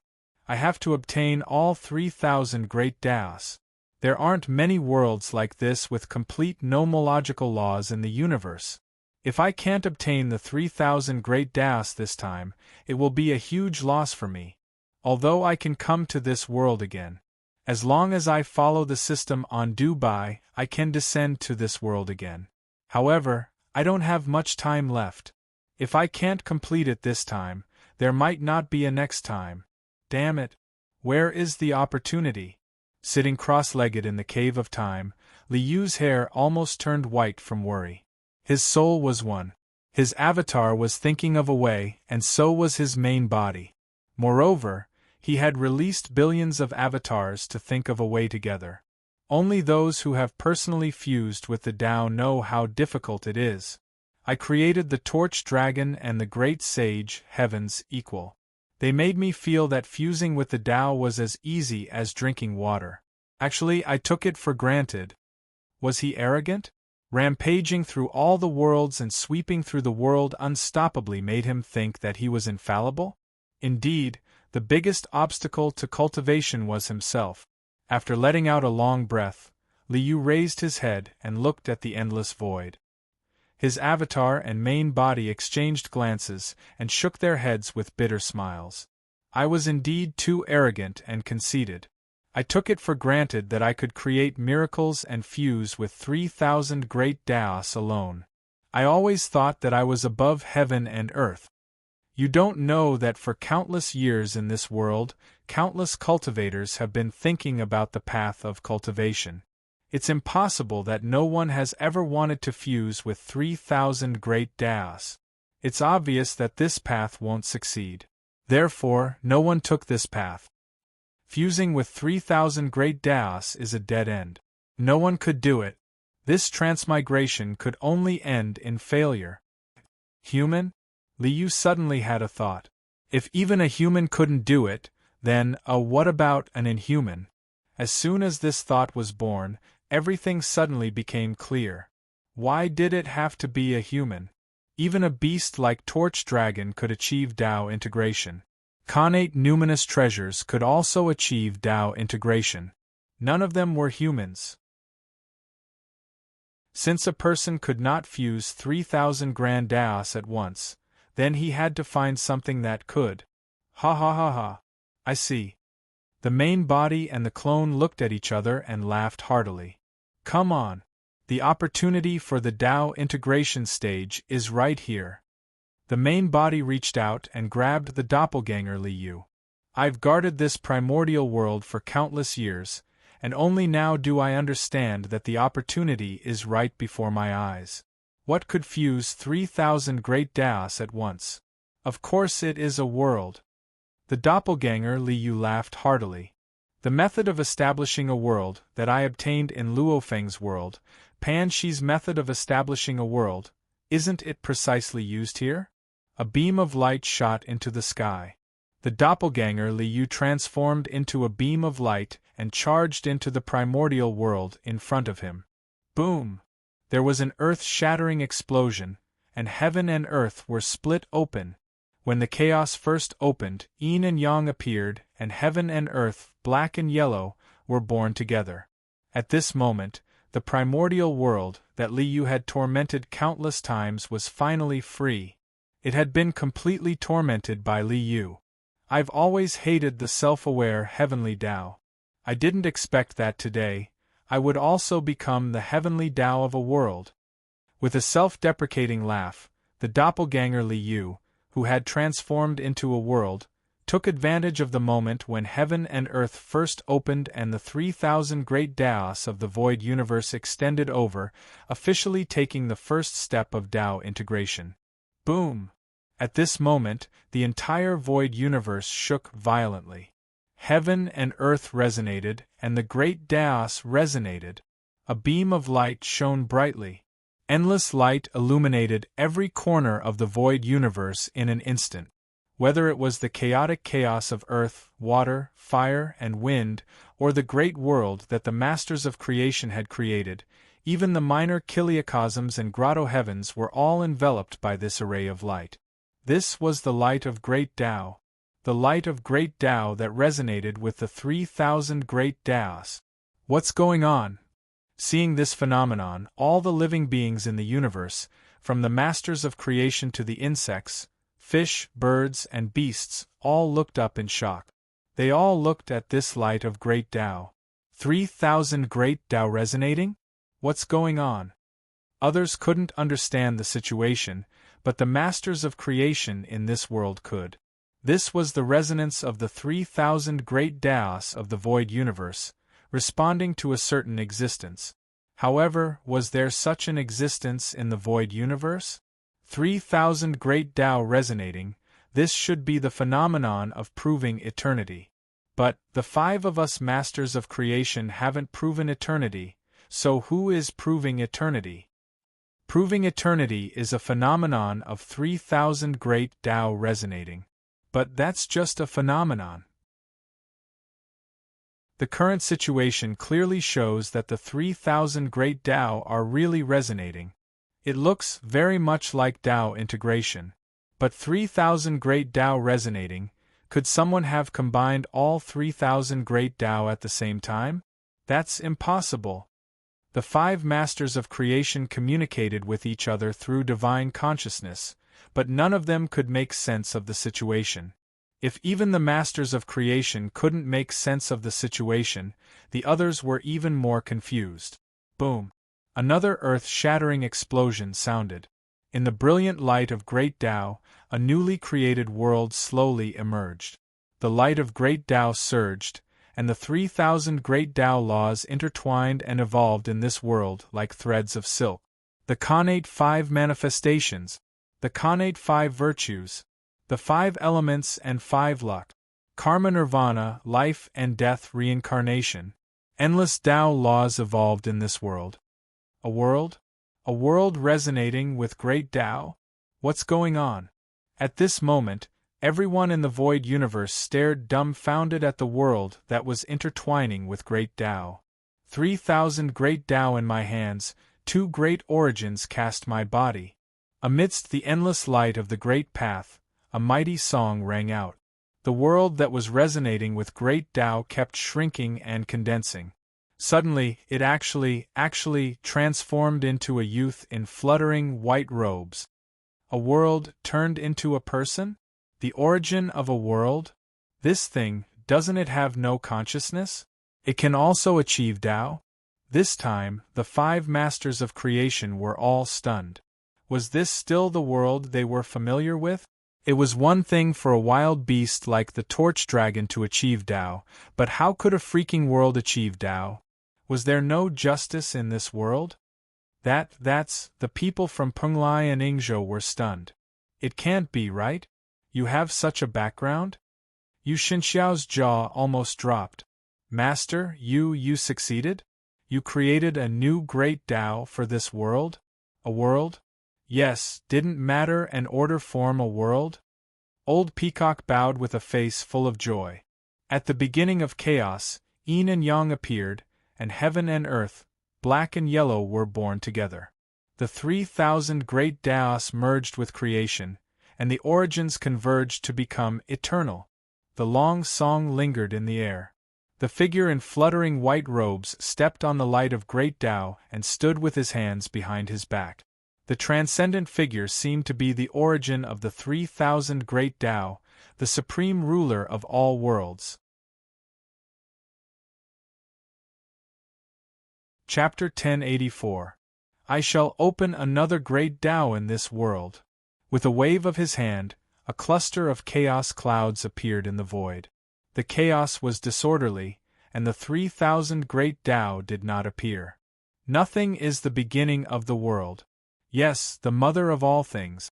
I have to obtain all 3,000 great Daos. There aren't many worlds like this with complete nomological laws in the universe. If I can't obtain the 3,000 great Daos this time, it will be a huge loss for me. Although I can come to this world again. As long as I follow the system on Dubai, I can descend to this world again. However, I don't have much time left. If I can't complete it this time, there might not be a next time. Damn it. Where is the opportunity? Sitting cross-legged in the cave of time, Li Yu's hair almost turned white from worry. His soul was one. His avatar was thinking of a way, and so was his main body. Moreover, he had released billions of avatars to think of a way together. Only those who have personally fused with the Tao know how difficult it is. I created the Torch Dragon and the Great Sage, Heaven's equal. They made me feel that fusing with the Tao was as easy as drinking water. Actually, I took it for granted. Was he arrogant? Rampaging through all the worlds and sweeping through the world unstoppably made him think that he was infallible? Indeed, the biggest obstacle to cultivation was himself. After letting out a long breath, Li Yu raised his head and looked at the endless void. His avatar and main body exchanged glances and shook their heads with bitter smiles. I was indeed too arrogant and conceited. I took it for granted that I could create miracles and fuse with 3,000 great Daos alone. I always thought that I was above heaven and earth. You don't know that for countless years in this world, countless cultivators have been thinking about the path of cultivation. It's impossible that no one has ever wanted to fuse with 3,000 great Daos. It's obvious that this path won't succeed. Therefore, no one took this path. Fusing with 3,000 great Daos is a dead end. No one could do it. This transmigration could only end in failure. Human? Li Yu suddenly had a thought. If even a human couldn't do it, then, what about an inhuman? As soon as this thought was born, everything suddenly became clear. Why did it have to be a human? Even a beast like Torch Dragon could achieve Tao integration. Connate numinous treasures could also achieve Tao integration. None of them were humans. Since a person could not fuse 3,000 grand Daos at once, then he had to find something that could. Ha ha ha ha. I see. The main body and the clone looked at each other and laughed heartily. Come on. The opportunity for the Tao integration stage is right here. The main body reached out and grabbed the doppelganger Li Yu. I've guarded this primordial world for countless years, and only now do I understand that the opportunity is right before my eyes. What could fuse 3,000 great Daos at once? Of course it is a world. The doppelganger Li Yu laughed heartily. The method of establishing a world that I obtained in Luofeng's world, Pan Shi's method of establishing a world, isn't it precisely used here? A beam of light shot into the sky. The doppelganger Li Yu transformed into a beam of light and charged into the primordial world in front of him. Boom! There was an earth-shattering explosion, and heaven and earth were split open. When the chaos first opened, yin and yang appeared, and heaven and earth, black and yellow, were born together. At this moment, the primordial world that Li Yu had tormented countless times was finally free. It had been completely tormented by Li Yu. I've always hated the self-aware heavenly Tao. I didn't expect that today I would also become the heavenly Tao of a world. With a self-deprecating laugh, the doppelganger Li Yu, who had transformed into a world, took advantage of the moment when heaven and earth first opened and the 3,000 great Daos of the void universe extended over, officially taking the first step of Tao integration. Boom! At this moment, the entire void universe shook violently. Heaven and earth resonated, and the great Daos resonated. A beam of light shone brightly. Endless light illuminated every corner of the void universe in an instant. Whether it was the chaotic chaos of earth, water, fire, and wind, or the great world that the masters of creation had created, even the minor kiliacosms and grotto heavens were all enveloped by this array of light. This was the light of great Tao. The light of great Tao that resonated with the 3,000 great Daos. What's going on? Seeing this phenomenon, all the living beings in the universe, from the masters of creation to the insects, fish, birds, and beasts, all looked up in shock. They all looked at this light of great Tao. 3,000 great Tao resonating? What's going on? Others couldn't understand the situation, but the masters of creation in this world could. This was the resonance of the 3,000 great Daos of the void universe, responding to a certain existence. However, was there such an existence in the void universe? 3,000 great Tao resonating, this should be the phenomenon of proving eternity. But, the 5 of us masters of creation haven't proven eternity, so who is proving eternity? Proving eternity is a phenomenon of 3,000 great Tao resonating. But that's just a phenomenon. The current situation clearly shows that the 3,000 great Tao are really resonating. It looks very much like Tao integration. But 3,000 great Tao resonating, could someone have combined all 3,000 great Tao at the same time? That's impossible. The 5 masters of creation communicated with each other through divine consciousness, but none of them could make sense of the situation. If even the masters of creation couldn't make sense of the situation, the others were even more confused. Boom! Another earth-shattering explosion sounded. In the brilliant light of great Tao, a newly created world slowly emerged. The light of great Tao surged, and the 3,000 great Tao laws intertwined and evolved in this world like threads of silk. The connate 5 manifestations, the connate 5 virtues, the 5 elements and 5 luck, karma nirvana, life and death reincarnation, endless Tao laws evolved in this world. A world? A world resonating with great Tao? What's going on? At this moment, everyone in the void universe stared dumbfounded at the world that was intertwining with great Tao. 3,000 great Tao in my hands, 2 great origins cast my body. Amidst the endless light of the great path, a mighty song rang out. The world that was resonating with great Tao kept shrinking and condensing. Suddenly, it actually transformed into a youth in fluttering white robes. A world turned into a person? The origin of a world? This thing, doesn't it have no consciousness? It can also achieve Tao? This time, the 5 masters of creation were all stunned. Was this still the world they were familiar with? It was one thing for a wild beast like the torch dragon to achieve Tao, but how could a freaking world achieve Tao? Was there no justice in this world? That's, the people from Penglai and Ingzhou were stunned. It can't be, right? You have such a background? Yu Xinxiao's jaw almost dropped. Master, you succeeded? You created a new great Tao for this world? A world? Yes, didn't matter and order form a world? Old Peacock bowed with a face full of joy. At the beginning of chaos, Yin and Yang appeared, and heaven and earth, black and yellow, were born together. The 3,000 great Daos merged with creation, and the origins converged to become eternal. The long song lingered in the air. The figure in fluttering white robes stepped on the light of great Tao and stood with his hands behind his back. The transcendent figure seemed to be the origin of the 3,000 great Tao, the supreme ruler of all worlds. Chapter 1084. I shall open another great Tao in this world. With a wave of his hand, a cluster of chaos clouds appeared in the void. The chaos was disorderly, and the 3,000 great Tao did not appear. Nothing is the beginning of the world. Yes, the mother of all things.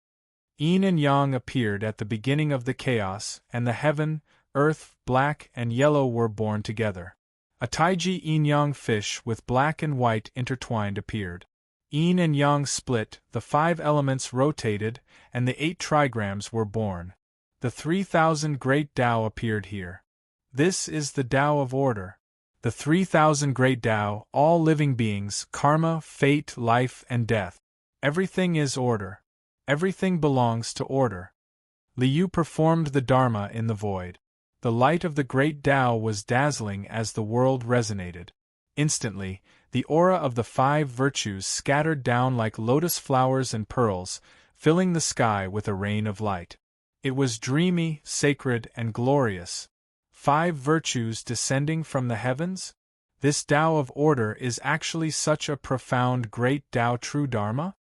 Yin and Yang appeared at the beginning of the chaos, and the heaven, earth, black and yellow were born together. A taiji yin-yang fish with black and white intertwined appeared. Yin and Yang split, the 5 elements rotated, and the 8 trigrams were born. The 3,000 great Tao appeared here. This is the Tao of order. The 3,000 great Tao, all living beings, karma, fate, life, and death. Everything is order. Everything belongs to order. Liu performed the Dharma in the void. The light of the great Tao was dazzling as the world resonated. Instantly, the aura of the 5 virtues scattered down like lotus flowers and pearls, filling the sky with a rain of light. It was dreamy, sacred, and glorious. 5 virtues descending from the heavens? This Tao of order is actually such a profound great Tao true Dharma?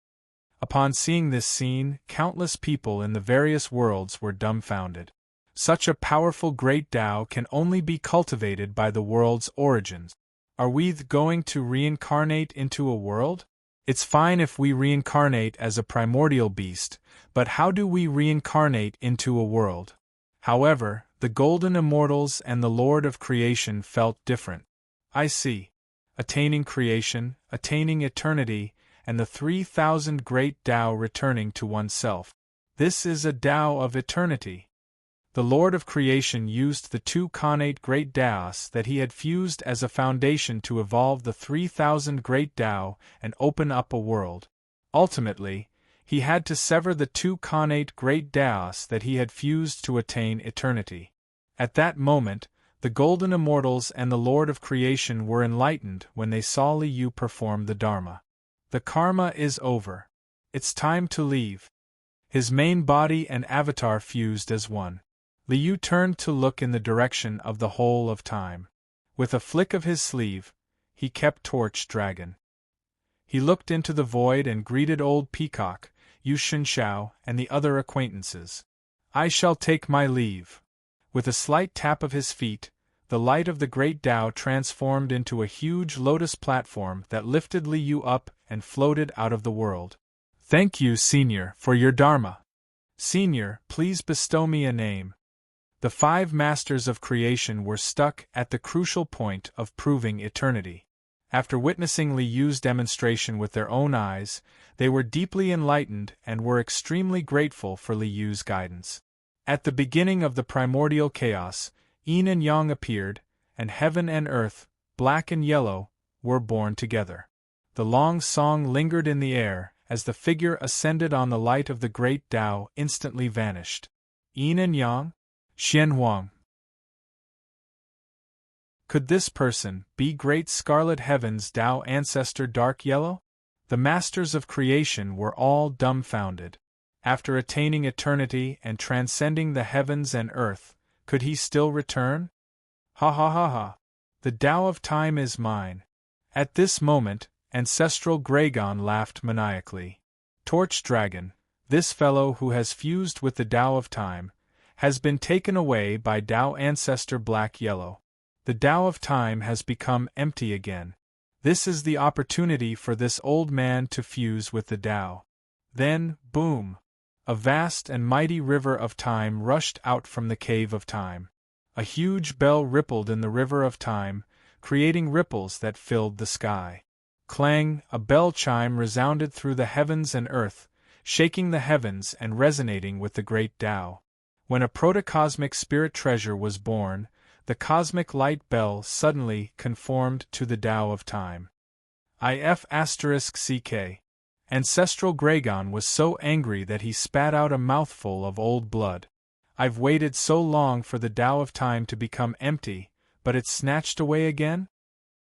Upon seeing this scene, countless people in the various worlds were dumbfounded. Such a powerful great Tao can only be cultivated by the world's origins. Are we going to reincarnate into a world? It's fine if we reincarnate as a primordial beast, but how do we reincarnate into a world? However, the golden immortals and the Lord of creation felt different. I see. Attaining creation, attaining eternity, and the 3,000 great Tao returning to oneself. This is a Tao of eternity. The Lord of creation used the 2 connate great Taos that he had fused as a foundation to evolve the 3,000 great Tao and open up a world. Ultimately, he had to sever the 2 connate great Taos that he had fused to attain eternity. At that moment, the golden immortals and the Lord of creation were enlightened when they saw Liu perform the Dharma. The karma is over. It's time to leave. His main body and avatar fused as one. Liu turned to look in the direction of the whole of time. With a flick of his sleeve, he kept Torch Dragon. He looked into the void and greeted Old Peacock, Yu Shenshao, and the other acquaintances. I shall take my leave. With a slight tap of his feet, the light of the great Tao transformed into a huge lotus platform that lifted Liu up and floated out of the world. Thank you, Senior, for your Dharma. Senior, please bestow me a name. The 5 masters of creation were stuck at the crucial point of proving eternity. After witnessing Liu's demonstration with their own eyes, they were deeply enlightened and were extremely grateful for Liu's guidance. At the beginning of the primordial chaos, Yin and Yang appeared, and heaven and earth, black and yellow, were born together. The long song lingered in the air as the figure ascended on the light of the great Tao instantly vanished. Yin and Yang? Xian Huang. Could this person be Great Scarlet Heaven's Tao ancestor Dark Yellow? The masters of creation were all dumbfounded. After attaining eternity and transcending the heavens and earth, could he still return? Ha ha ha ha. The Tao of time is mine. At this moment, ancestral Gragon laughed maniacally. Torch Dragon, this fellow who has fused with the Tao of time, has been taken away by Tao ancestor Black Yellow. The Tao of time has become empty again. This is the opportunity for this old man to fuse with the Tao. Then, boom! A vast and mighty river of time rushed out from the cave of time. A huge bell rippled in the river of time, creating ripples that filled the sky. Clang! A bell chime resounded through the heavens and earth, shaking the heavens and resonating with the great Tao. When a protocosmic spirit treasure was born, the cosmic light bell suddenly conformed to the Tao of time. IF*CK. Ancestral Gragon was so angry that he spat out a mouthful of old blood. I've waited so long for the Tao of time to become empty, but it's snatched away again?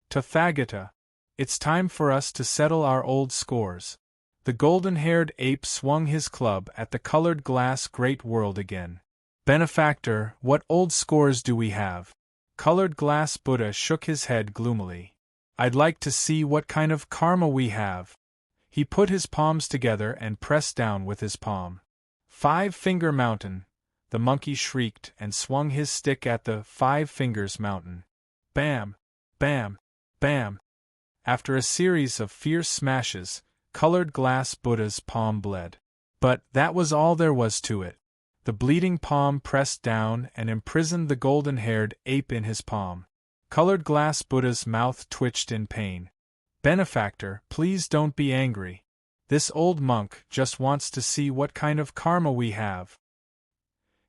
Tathagata. It's time for us to settle our old scores. The golden-haired ape swung his club at the colored glass great world again. Benefactor, what old scores do we have? Colored glass Buddha shook his head gloomily. I'd like to see what kind of karma we have. He put his palms together and pressed down with his palm. 5-Finger Mountain. The monkey shrieked and swung his stick at the 5 Fingers Mountain. Bam! Bam! Bam! After a series of fierce smashes, colored glass Buddha's palm bled. But that was all there was to it. The bleeding palm pressed down and imprisoned the golden-haired ape in his palm. Colored glass Buddha's mouth twitched in pain. Benefactor, please don't be angry. This old monk just wants to see what kind of karma we have.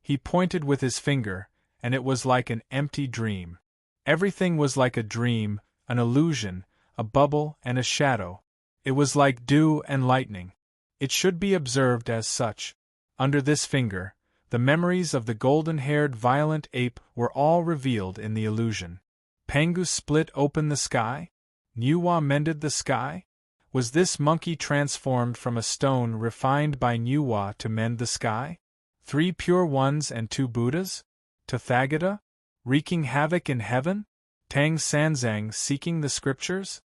He pointed with his finger, and it was like an empty dream. Everything was like a dream, an illusion, a bubble and a shadow. It was like dew and lightning. It should be observed as such. Under this finger, the memories of the golden-haired violent ape were all revealed in the illusion. Pangu split open the sky? Nyuwa mended the sky? Was this monkey transformed from a stone refined by Nyuwa to mend the sky? 3 pure ones and 2 Buddhas? Tathagata? Wreaking havoc in heaven? Tang Sanzang seeking the scriptures?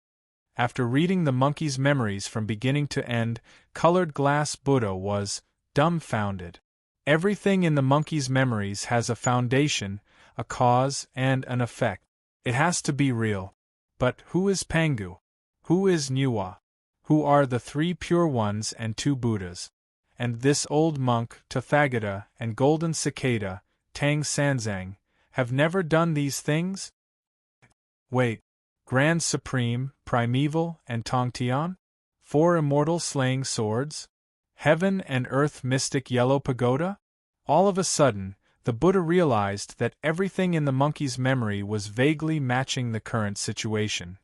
After reading the monkey's memories from beginning to end, Colored Glass Buddha was dumbfounded. Everything in the monkey's memories has a foundation, a cause, and an effect. It has to be real. But who is Pangu? Who is Nyuwa? Who are the 3 pure ones and 2 Buddhas? And this old monk, Tathagata, and Golden Cicada, Tang Sanzang, have never done these things? Wait. Grand Supreme, Primeval, and Tongtian? 4 immortal slaying swords? Heaven and Earth mystic Yellow Pagoda? All of a sudden, the Buddha realized that everything in the monkey's memory was vaguely matching the current situation.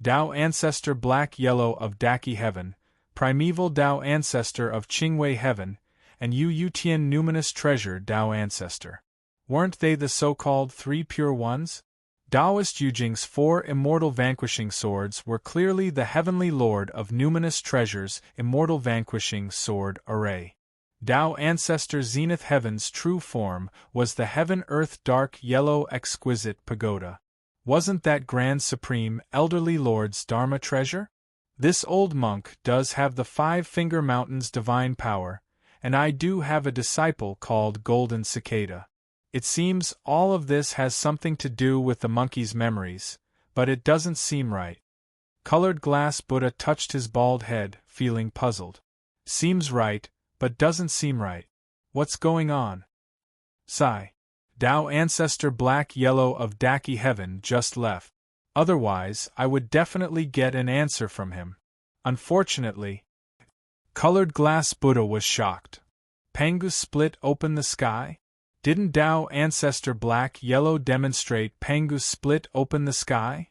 Tao Ancestor Black Yellow of Daki Heaven, Primeval Tao Ancestor of Qingwei Heaven, and Yu Yutian Numinous Treasure Tao Ancestor. Weren't they the so-called 3 pure ones? Taoist Yujing's 4 immortal vanquishing swords were clearly the heavenly lord of numinous treasures' immortal vanquishing sword array. Tao Ancestor Zenith Heaven's true form was the Heaven-Earth Dark Yellow Exquisite Pagoda. Wasn't that Grand Supreme Elderly Lord's Dharma treasure? This old monk does have the 5-Finger Mountain's divine power, and I do have a disciple called Golden Cicada. It seems all of this has something to do with the monkey's memories, but it doesn't seem right. Colored Glass Buddha touched his bald head, feeling puzzled. Seems right, but doesn't seem right. What's going on? Sigh. Tao Ancestor Black Yellow of Daki Heaven just left. Otherwise, I would definitely get an answer from him. Unfortunately, Colored Glass Buddha was shocked. Pangu split open the sky? Didn't Tao Ancestor Black Yellow demonstrate Pangu split open the sky?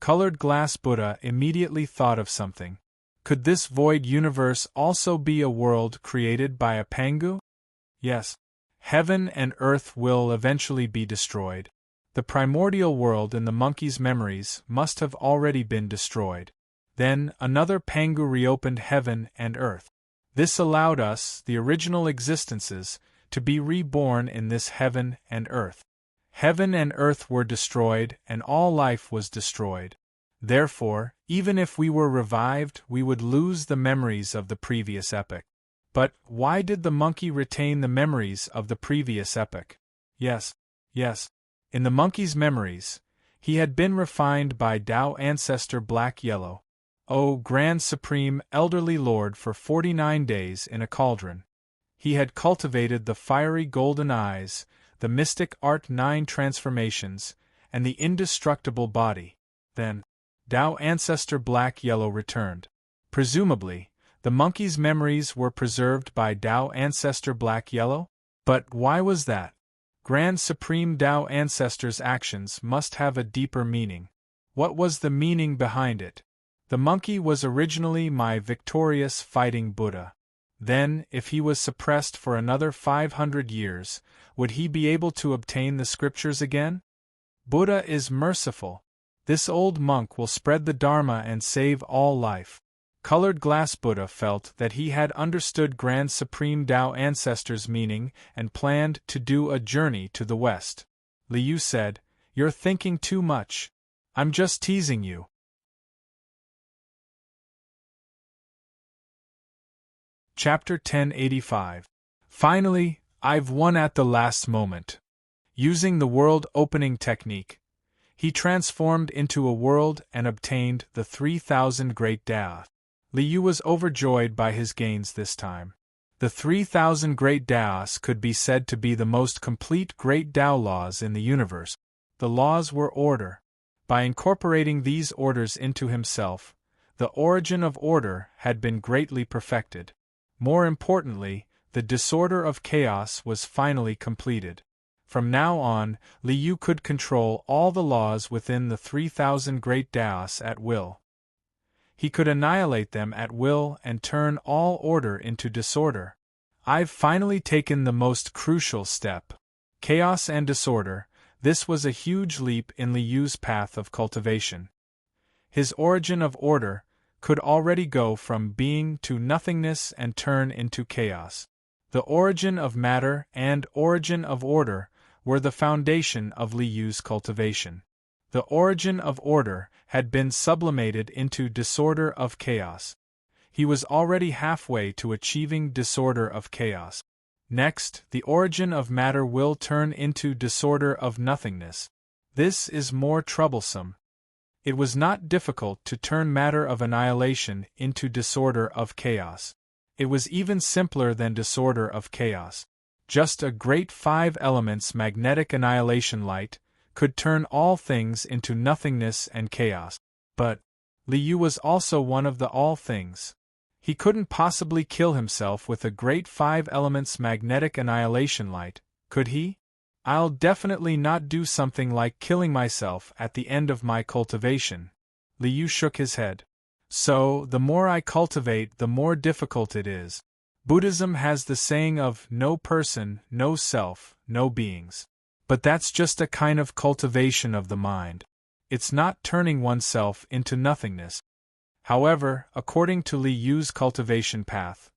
Colored Glass Buddha immediately thought of something. Could this void universe also be a world created by a Pangu? Yes. Heaven and earth will eventually be destroyed. The primordial world in the monkey's memories must have already been destroyed. Then another Pangu reopened heaven and earth. This allowed us, the original existences, to be reborn in this heaven and earth. Heaven and earth were destroyed, and all life was destroyed. Therefore, even if we were revived, we would lose the memories of the previous epoch. But why did the monkey retain the memories of the previous epoch? Yes. In the monkey's memories, he had been refined by Tao Ancestor Black Yellow. O Grand Supreme Elderly Lord for 49 days in a cauldron. He had cultivated the fiery golden eyes, the mystic art 9 transformations, and the indestructible body. Then, Tao Ancestor Black Yellow returned. Presumably, the monkey's memories were preserved by Tao Ancestor Black Yellow? But why was that? Grand Supreme Tao Ancestor's actions must have a deeper meaning. What was the meaning behind it? The monkey was originally my victorious fighting Buddha. Then, if he was suppressed for another 500 years, would he be able to obtain the scriptures again? Buddha is merciful. This old monk will spread the Dharma and save all life. Colored Glass Buddha felt that he had understood Grand Supreme Tao Ancestor's meaning and planned to do a journey to the west. Liu said, "You're thinking too much. I'm just teasing you." Chapter 1085. Finally, I've won at the last moment. Using the world-opening technique, he transformed into a world and obtained the 3,000 great Tao. Liu was overjoyed by his gains this time. The 3,000 Great Taoists could be said to be the most complete Great Tao laws in the universe. The laws were order. By incorporating these orders into himself, the origin of order had been greatly perfected. More importantly, the disorder of chaos was finally completed. From now on, Liu could control all the laws within the 3,000 Great Taoists at will. He could annihilate them at will and turn all order into disorder. I've finally taken the most crucial step. Chaos and disorder. This was a huge leap in Liu's path of cultivation. His origin of order could already go from being to nothingness and turn into chaos. The origin of matter and origin of order were the foundation of Liu's cultivation. The origin of order had been sublimated into disorder of chaos. He was already halfway to achieving disorder of chaos. Next, the origin of matter will turn into disorder of nothingness. This is more troublesome. It was not difficult to turn matter of annihilation into disorder of chaos. It was even simpler than disorder of chaos. Just a great 5 elements magnetic annihilation light could turn all things into nothingness and chaos. But Liu was also one of the all things. He couldn't possibly kill himself with a great 5 elements magnetic annihilation light, could he? I'll definitely not do something like killing myself at the end of my cultivation. Liu shook his head. So, the more I cultivate, the more difficult it is. Buddhism has the saying of no person, no self, no beings. But that's just a kind of cultivation of the mind. It's not turning oneself into nothingness. However, according to Liu's cultivation path,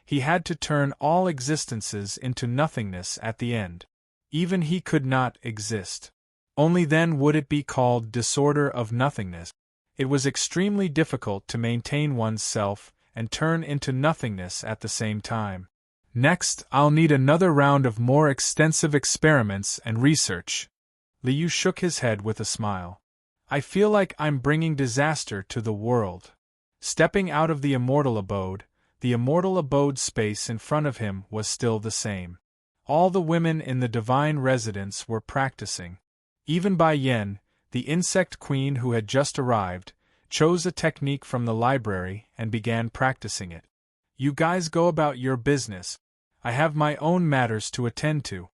he had to turn all existences into nothingness at the end. Even he could not exist. Only then would it be called disorder of nothingness. It was extremely difficult to maintain one's self and turn into nothingness at the same time. Next, I'll need another round of more extensive experiments and research. Liu shook his head with a smile. I feel like I'm bringing disaster to the world. Stepping out of the immortal abode space in front of him was still the same. All the women in the divine residence were practicing. Even Bai Yen, the insect queen who had just arrived, chose a technique from the library and began practicing it. You guys go about your business. I have my own matters to attend to.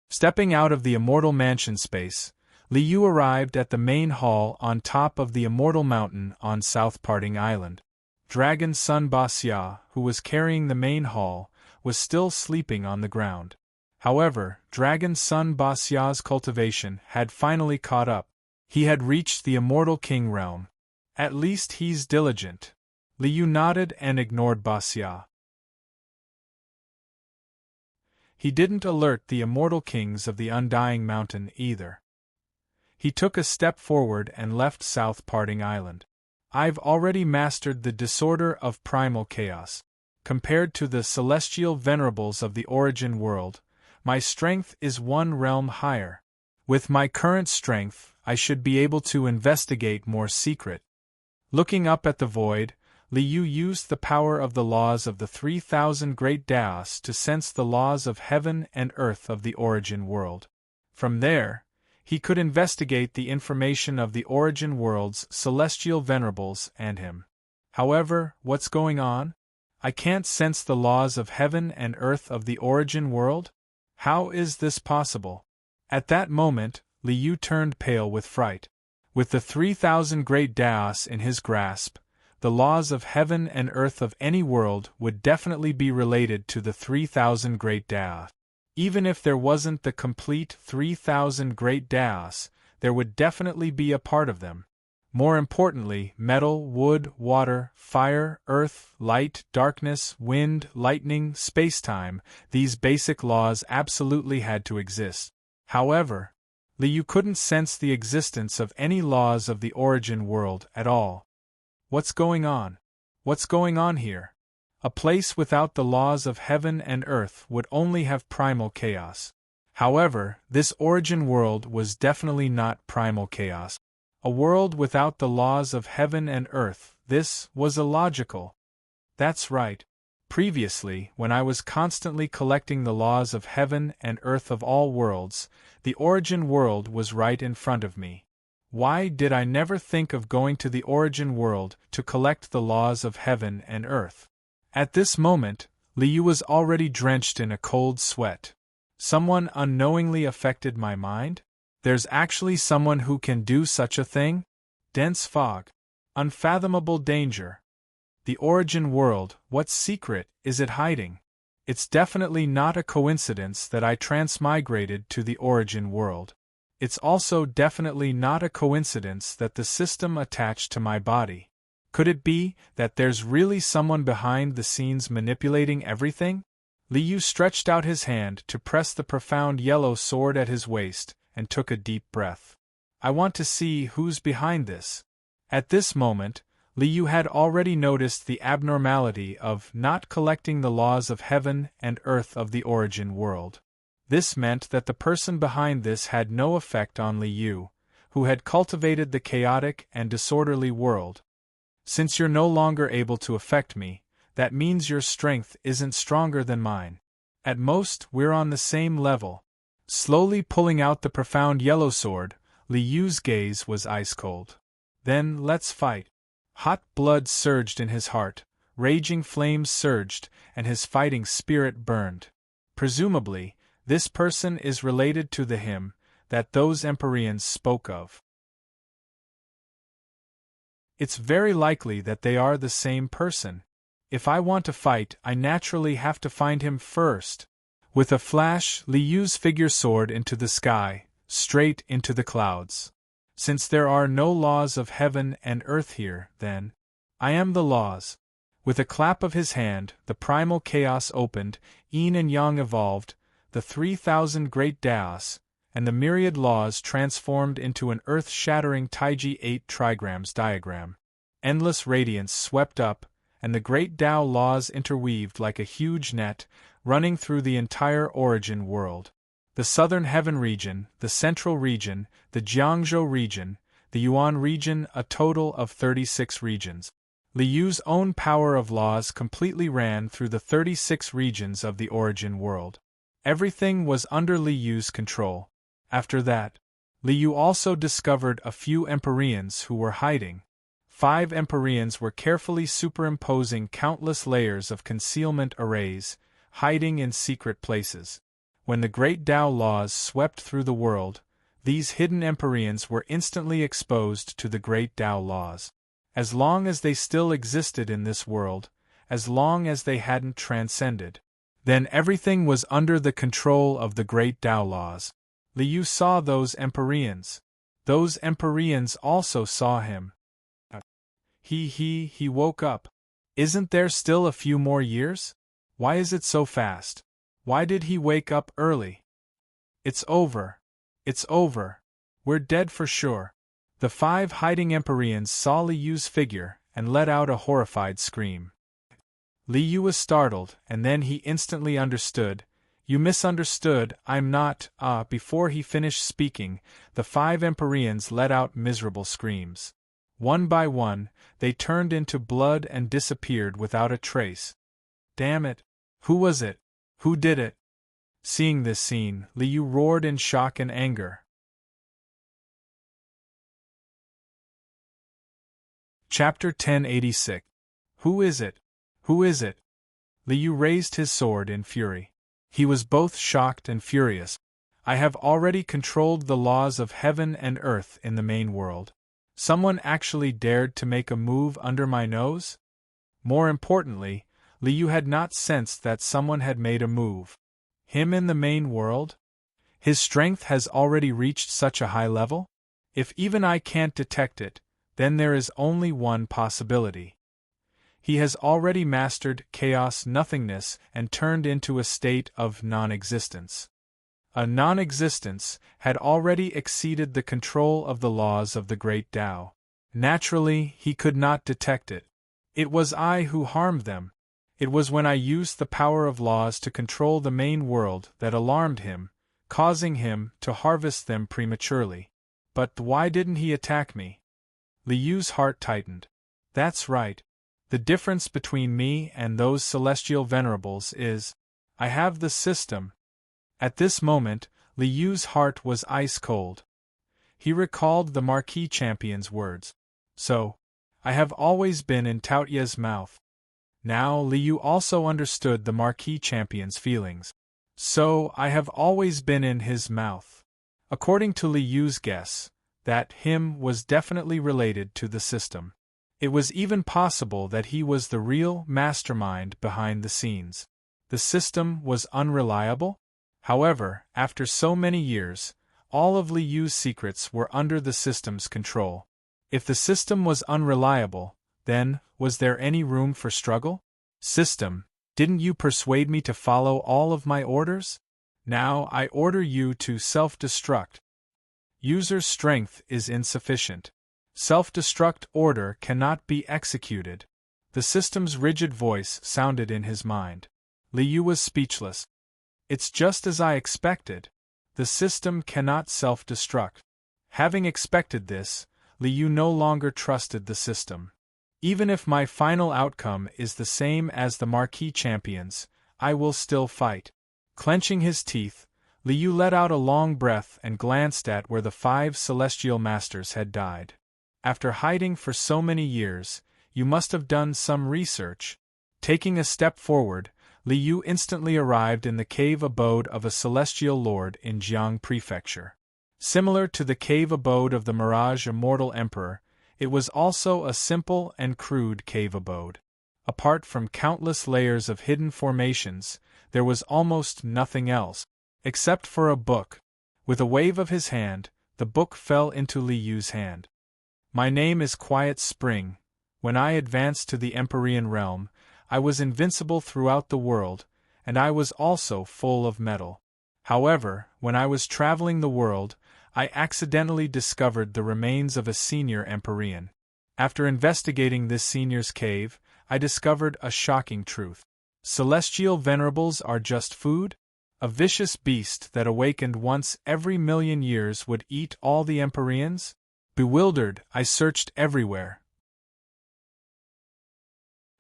Stepping out of the immortal mansion space, Liu arrived at the main hall on top of the immortal mountain on South Parting Island. Dragon Sun Basya, who was carrying the main hall, was still sleeping on the ground. However, Dragon Sun Basya's cultivation had finally caught up. He had reached the immortal king realm. At least he's diligent. Liu nodded and ignored Basya. He didn't alert the immortal kings of the Undying Mountain either. He took a step forward and left South Parting Island. I've already mastered the disorder of primal chaos. Compared to the celestial venerables of the origin world, my strength is one realm higher. With my current strength, I should be able to investigate more secret. Looking up at the void, Liu used the power of the laws of the 3,000 Great Taoists to sense the laws of heaven and earth of the origin world. From there, he could investigate the information of the origin world's celestial venerables and him. However, what's going on? I can't sense the laws of heaven and earth of the origin world? How is this possible? At that moment, Liu turned pale with fright. With the 3,000 Great Taoists in his grasp, the laws of heaven and earth of any world would definitely be related to the 3,000 Great Taoists. Even if there wasn't the complete 3,000 Great Taoists, there would definitely be a part of them. More importantly, metal, wood, water, fire, earth, light, darkness, wind, lightning, space-time, these basic laws absolutely had to exist. However, Liu couldn't sense the existence of any laws of the origin world at all. What's going on? What's going on here? A place without the laws of heaven and earth would only have primal chaos. However, this origin world was definitely not primal chaos. A world without the laws of heaven and earth, this was illogical. That's right. Previously, when I was constantly collecting the laws of heaven and earth of all worlds, the origin world was right in front of me. Why did I never think of going to the origin world to collect the laws of heaven and earth? At this moment, Liu was already drenched in a cold sweat. Someone unknowingly affected my mind? There's actually someone who can do such a thing? Dense fog. Unfathomable danger. The origin world, what secret is it hiding? It's definitely not a coincidence that I transmigrated to the origin world. It's also definitely not a coincidence that the system attached to my body. Could it be that there's really someone behind the scenes manipulating everything? Liu stretched out his hand to press the profound yellow sword at his waist and took a deep breath. I want to see who's behind this. At this moment, Liu had already noticed the abnormality of not collecting the laws of heaven and earth of the origin world. This meant that the person behind this had no effect on Liu, who had cultivated the chaotic and disorderly world. Since you're no longer able to affect me, that means your strength isn't stronger than mine. At most, we're on the same level. Slowly pulling out the profound yellow sword, Liu's gaze was ice-cold. Then let's fight. Hot blood surged in his heart, raging flames surged, and his fighting spirit burned. Presumably, this person is related to the him that those Empyreans spoke of. It's very likely that they are the same person. If I want to fight, I naturally have to find him first. With a flash, Liu's figure soared into the sky, straight into the clouds. Since there are no laws of heaven and earth here, then, I am the laws. With a clap of his hand, the primal chaos opened, yin and yang evolved, the 3,000 great Daos, and the myriad laws transformed into an earth-shattering Taiji 8 trigrams diagram. Endless radiance swept up, and the great Tao laws interweaved like a huge net, running through the entire origin world. The southern heaven region, the central region, the Jiangzhou region, the Yuan region, a total of 36 regions. Liu's own power of laws completely ran through the 36 regions of the origin world. Everything was under Liu's control. After that, Liu also discovered a few Empyreans who were hiding. 5 Empyreans were carefully superimposing countless layers of concealment arrays, hiding in secret places. When the great Tao laws swept through the world, these hidden Empyreans were instantly exposed to the great Tao laws. As long as they still existed in this world, as long as they hadn't transcended, then everything was under the control of the great Tao laws. Liu saw those Empyreans. Those Empyreans also saw him. He woke up. Isn't there still a few more years? Why is it so fast? Why did he wake up early? It's over. It's over. We're dead for sure. The 5 hiding Empyreans saw Liu's figure and let out a horrified scream. Liu was startled, and then he instantly understood. You misunderstood, I'm not, Before he finished speaking, the 5 Empyreans let out miserable screams. One by one, they turned into blood and disappeared without a trace. Damn it! Who was it? Who did it? Seeing this scene, Liu roared in shock and anger. Chapter 1086. Who is it? Who is it? Liu raised his sword in fury. He was both shocked and furious. I have already controlled the laws of heaven and earth in the main world. Someone actually dared to make a move under my nose? More importantly, Liu had not sensed that someone had made a move. Him in the main world? His strength has already reached such a high level? If even I can't detect it, then there is only one possibility. He has already mastered chaos nothingness and turned into a state of non-existence. A non-existence had already exceeded the control of the laws of the great Tao. Naturally, he could not detect it. It was I who harmed them. It was when I used the power of laws to control the main world that alarmed him, causing him to harvest them prematurely. But why didn't he attack me? Liu's heart tightened. That's right. The difference between me and those celestial venerables is, I have the system. At this moment, Li Yu's heart was ice cold. He recalled the Marquis Champion's words. So, I have always been in Taotia's mouth. Now Li Yu also understood the Marquis Champion's feelings. So, I have always been in his mouth. According to Li Yu's guess, that him was definitely related to the system. It was even possible that he was the real mastermind behind the scenes. The system was unreliable? However, after so many years, all of Li Yu's secrets were under the system's control. If the system was unreliable, then, was there any room for struggle? System, didn't you persuade me to follow all of my orders? Now I order you to self-destruct. User's strength is insufficient. Self-destruct order cannot be executed. The system's rigid voice sounded in his mind. Li Yu was speechless. It's just as I expected. The system cannot self-destruct. Having expected this, Li Yu no longer trusted the system. Even if my final outcome is the same as the Marquis Champion's, I will still fight. Clenching his teeth, Li Yu let out a long breath and glanced at where the 5 celestial masters had died. After hiding for so many years, you must have done some research. Taking a step forward, Li Yu instantly arrived in the cave abode of a celestial lord in Jiang Prefecture. Similar to the cave abode of the Mirage Immortal Emperor, it was also a simple and crude cave abode. Apart from countless layers of hidden formations, there was almost nothing else, except for a book. With a wave of his hand, the book fell into Li Yu's hand. My name is Quiet Spring. When I advanced to the Empyrean realm, I was invincible throughout the world, and I was also full of metal. However, when I was traveling the world, I accidentally discovered the remains of a senior Empyrean. After investigating this senior's cave, I discovered a shocking truth. Celestial venerables are just food? A vicious beast that awakened once every million years would eat all the Empyreans? Bewildered, I searched everywhere.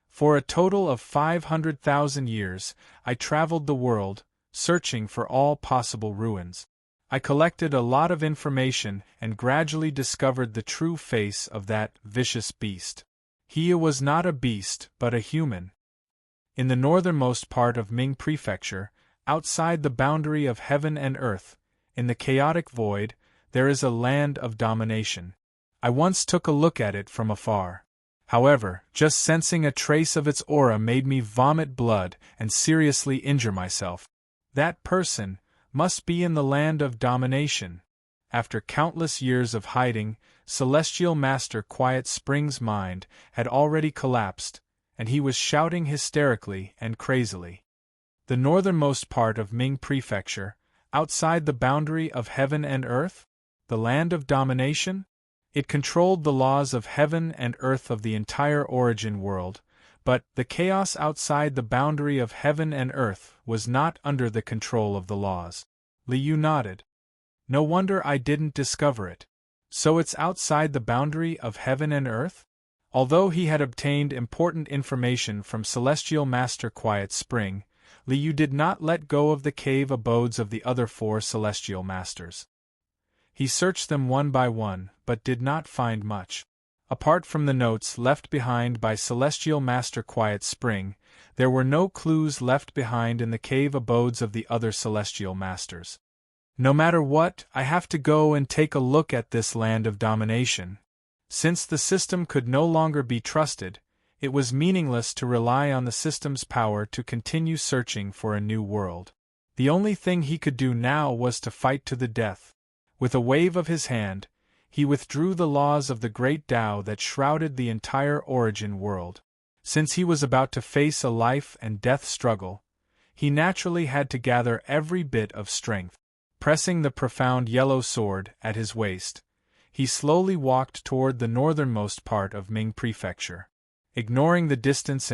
For a total of 500,000 years, I traveled the world, searching for all possible ruins. I collected a lot of information and gradually discovered the true face of that vicious beast. He was not a beast, but a human. In the northernmost part of Ming Prefecture, outside the boundary of heaven and earth, in the chaotic void, there is a land of domination. I once took a look at it from afar. However, just sensing a trace of its aura made me vomit blood and seriously injure myself. That person must be in the land of domination. After countless years of hiding, Celestial Master Quiet Spring's mind had already collapsed, and he was shouting hysterically and crazily. The northernmost part of Ming Prefecture, outside the boundary of heaven and earth? The land of domination? It controlled the laws of heaven and earth of the entire origin world, but the chaos outside the boundary of heaven and earth was not under the control of the laws. Li Yu nodded. No wonder I didn't discover it. So it's outside the boundary of heaven and earth? Although he had obtained important information from Celestial Master Quiet Spring, Li Yu did not let go of the cave abodes of the other 4 celestial masters. He searched them one by one, but did not find much. Apart from the notes left behind by Celestial Master Quiet Spring, there were no clues left behind in the cave abodes of the other celestial masters. No matter what, I have to go and take a look at this land of domination. Since the system could no longer be trusted, it was meaningless to rely on the system's power to continue searching for a new world. The only thing he could do now was to fight to the death. With a wave of his hand, he withdrew the laws of the great Tao that shrouded the entire origin world. Since he was about to face a life and death struggle, he naturally had to gather every bit of strength. Pressing the profound yellow sword at his waist, he slowly walked toward the northernmost part of Ming Prefecture. Ignoring the distance,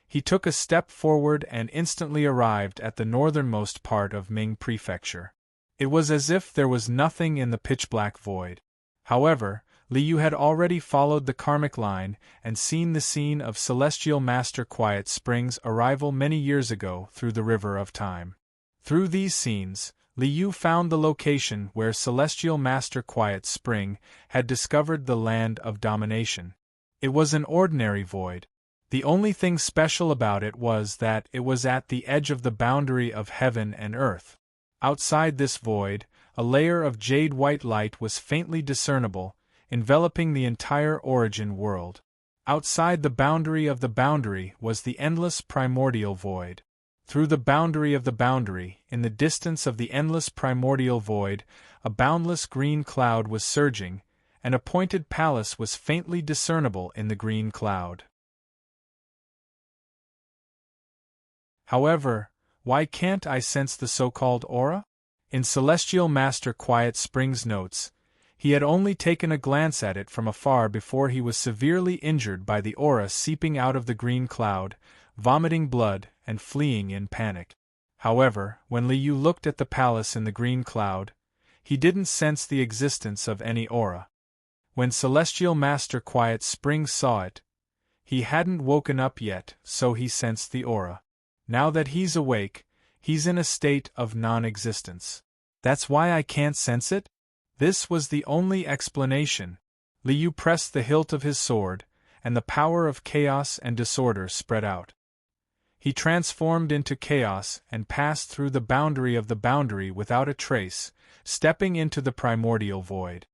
he took a step forward and instantly arrived at the northernmost part of Ming Prefecture. It was as if there was nothing in the pitch-black void. However, Liu had already followed the karmic line and seen the scene of Celestial Master Quiet Spring's arrival many years ago through the River of Time. Through these scenes, Liu found the location where Celestial Master Quiet Spring had discovered the land of domination. It was an ordinary void. The only thing special about it was that it was at the edge of the boundary of heaven and earth. Outside this void, a layer of jade-white light was faintly discernible, enveloping the entire origin world. Outside the boundary was the endless primordial void. Through the boundary of the boundary, in the distance of the endless primordial void, a boundless green cloud was surging, and a pointed palace was faintly discernible in the green cloud. However, why can't I sense the so-called aura? In Celestial Master Quiet Spring's notes, he had only taken a glance at it from afar before he was severely injured by the aura seeping out of the green cloud, vomiting blood and fleeing in panic. However, when Liu looked at the palace in the green cloud, he didn't sense the existence of any aura. When Celestial Master Quiet Spring saw it, he hadn't woken up yet, so he sensed the aura. Now that he's awake, he's in a state of non-existence. That's why I can't sense it? This was the only explanation. Liu pressed the hilt of his sword, and the power of chaos and disorder spread out. He transformed into chaos and passed through the boundary without a trace, stepping into the primordial void.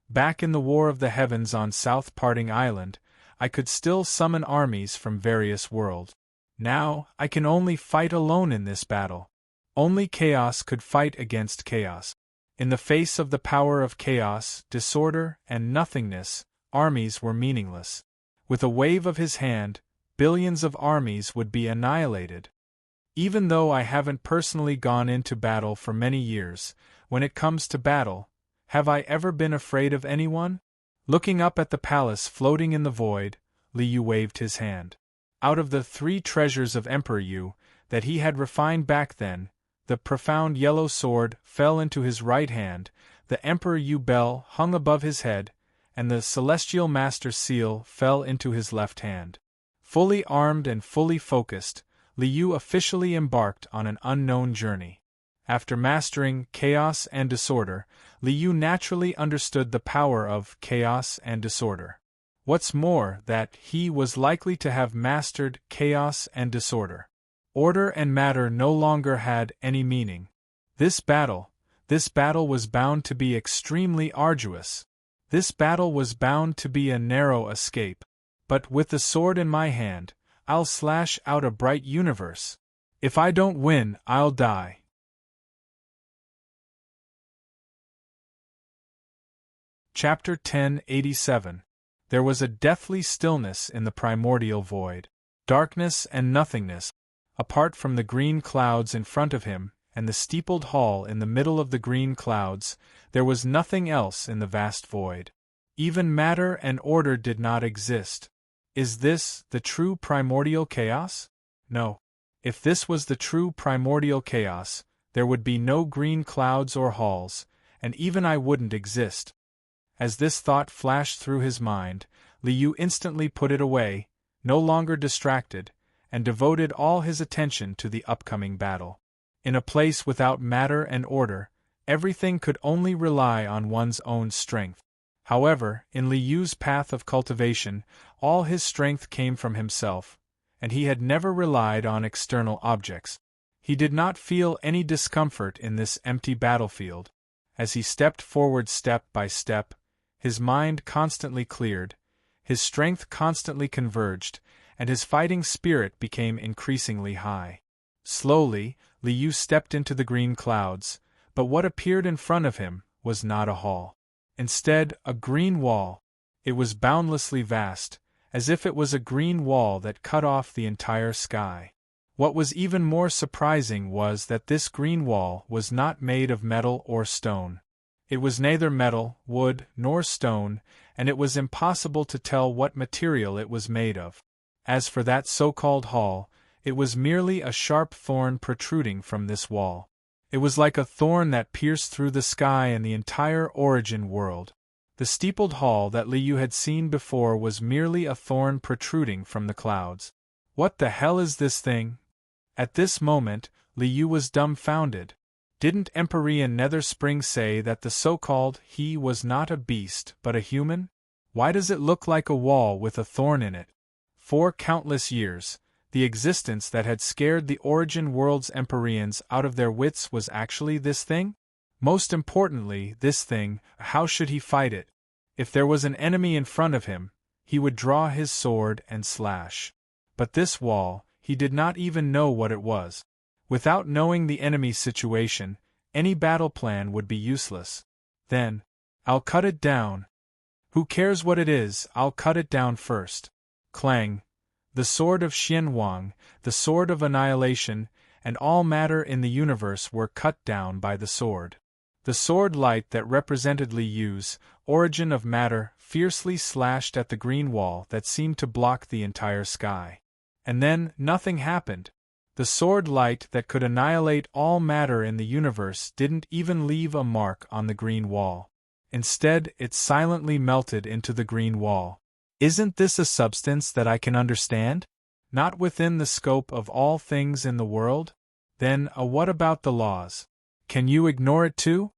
Back in the War of the Heavens on South Parting Island, I could still summon armies from various worlds. Now, I can only fight alone in this battle. Only chaos could fight against chaos. In the face of the power of chaos, disorder, and nothingness, armies were meaningless. With a wave of his hand, billions of armies would be annihilated. Even though I haven't personally gone into battle for many years, when it comes to battle, have I ever been afraid of anyone? Looking up at the palace floating in the void, Liu waved his hand. Out of the 3 treasures of Emperor Yu that he had refined back then, the profound yellow sword fell into his right hand, the Emperor Yu bell hung above his head, and the Celestial Master seal fell into his left hand. Fully armed and fully focused, Liu officially embarked on an unknown journey. After mastering chaos and disorder, Liu naturally understood the power of chaos and disorder. What's more, that he was likely to have mastered chaos and disorder. Order and matter no longer had any meaning. This battle was bound to be extremely arduous. This battle was bound to be a narrow escape. But with the sword in my hand, I'll slash out a bright universe. If I don't win, I'll die. Chapter 1087. There was a deathly stillness in the primordial void. Darkness and nothingness. Apart from the green clouds in front of him, and the steepled hall in the middle of the green clouds, there was nothing else in the vast void. Even matter and order did not exist. Is this the true primordial chaos? No. If this was the true primordial chaos, there would be no green clouds or halls, and even I wouldn't exist. As this thought flashed through his mind, Liu instantly put it away, no longer distracted, and devoted all his attention to the upcoming battle. In a place without matter and order, everything could only rely on one's own strength. However, in Liu's path of cultivation, all his strength came from himself, and he had never relied on external objects. He did not feel any discomfort in this empty battlefield. As he stepped forward step by step, his mind constantly cleared, his strength constantly converged, and his fighting spirit became increasingly high. Slowly, Liu stepped into the green clouds, but what appeared in front of him was not a hall. Instead, a green wall. It was boundlessly vast, as if it was a green wall that cut off the entire sky. What was even more surprising was that this green wall was not made of metal or stone. It was neither metal, wood, nor stone, and it was impossible to tell what material it was made of. As for that so-called hall, it was merely a sharp thorn protruding from this wall. It was like a thorn that pierced through the sky and the entire origin world. The steepled hall that Li Yu had seen before was merely a thorn protruding from the clouds. What the hell is this thing? At this moment, Li Yu was dumbfounded. Didn't Empyrean Nether Spring say that the so-called he was not a beast but a human? Why does it look like a wall with a thorn in it? For countless years, the existence that had scared the Origin World's Empyreans out of their wits was actually this thing? Most importantly, this thing, how should he fight it? If there was an enemy in front of him, he would draw his sword and slash. But this wall, he did not even know what it was. Without knowing the enemy's situation, any battle plan would be useless. Then, I'll cut it down. Who cares what it is, I'll cut it down first. Clang. The sword of Xian Wang, the sword of annihilation, and all matter in the universe were cut down by the sword. The sword light that represented Li Yu's origin of matter fiercely slashed at the green wall that seemed to block the entire sky. And then, nothing happened. The sword light that could annihilate all matter in the universe didn't even leave a mark on the green wall. Instead, it silently melted into the green wall. Isn't this a substance that I can understand? Not within the scope of all things in the world? Then, what about the laws? Can you ignore it too?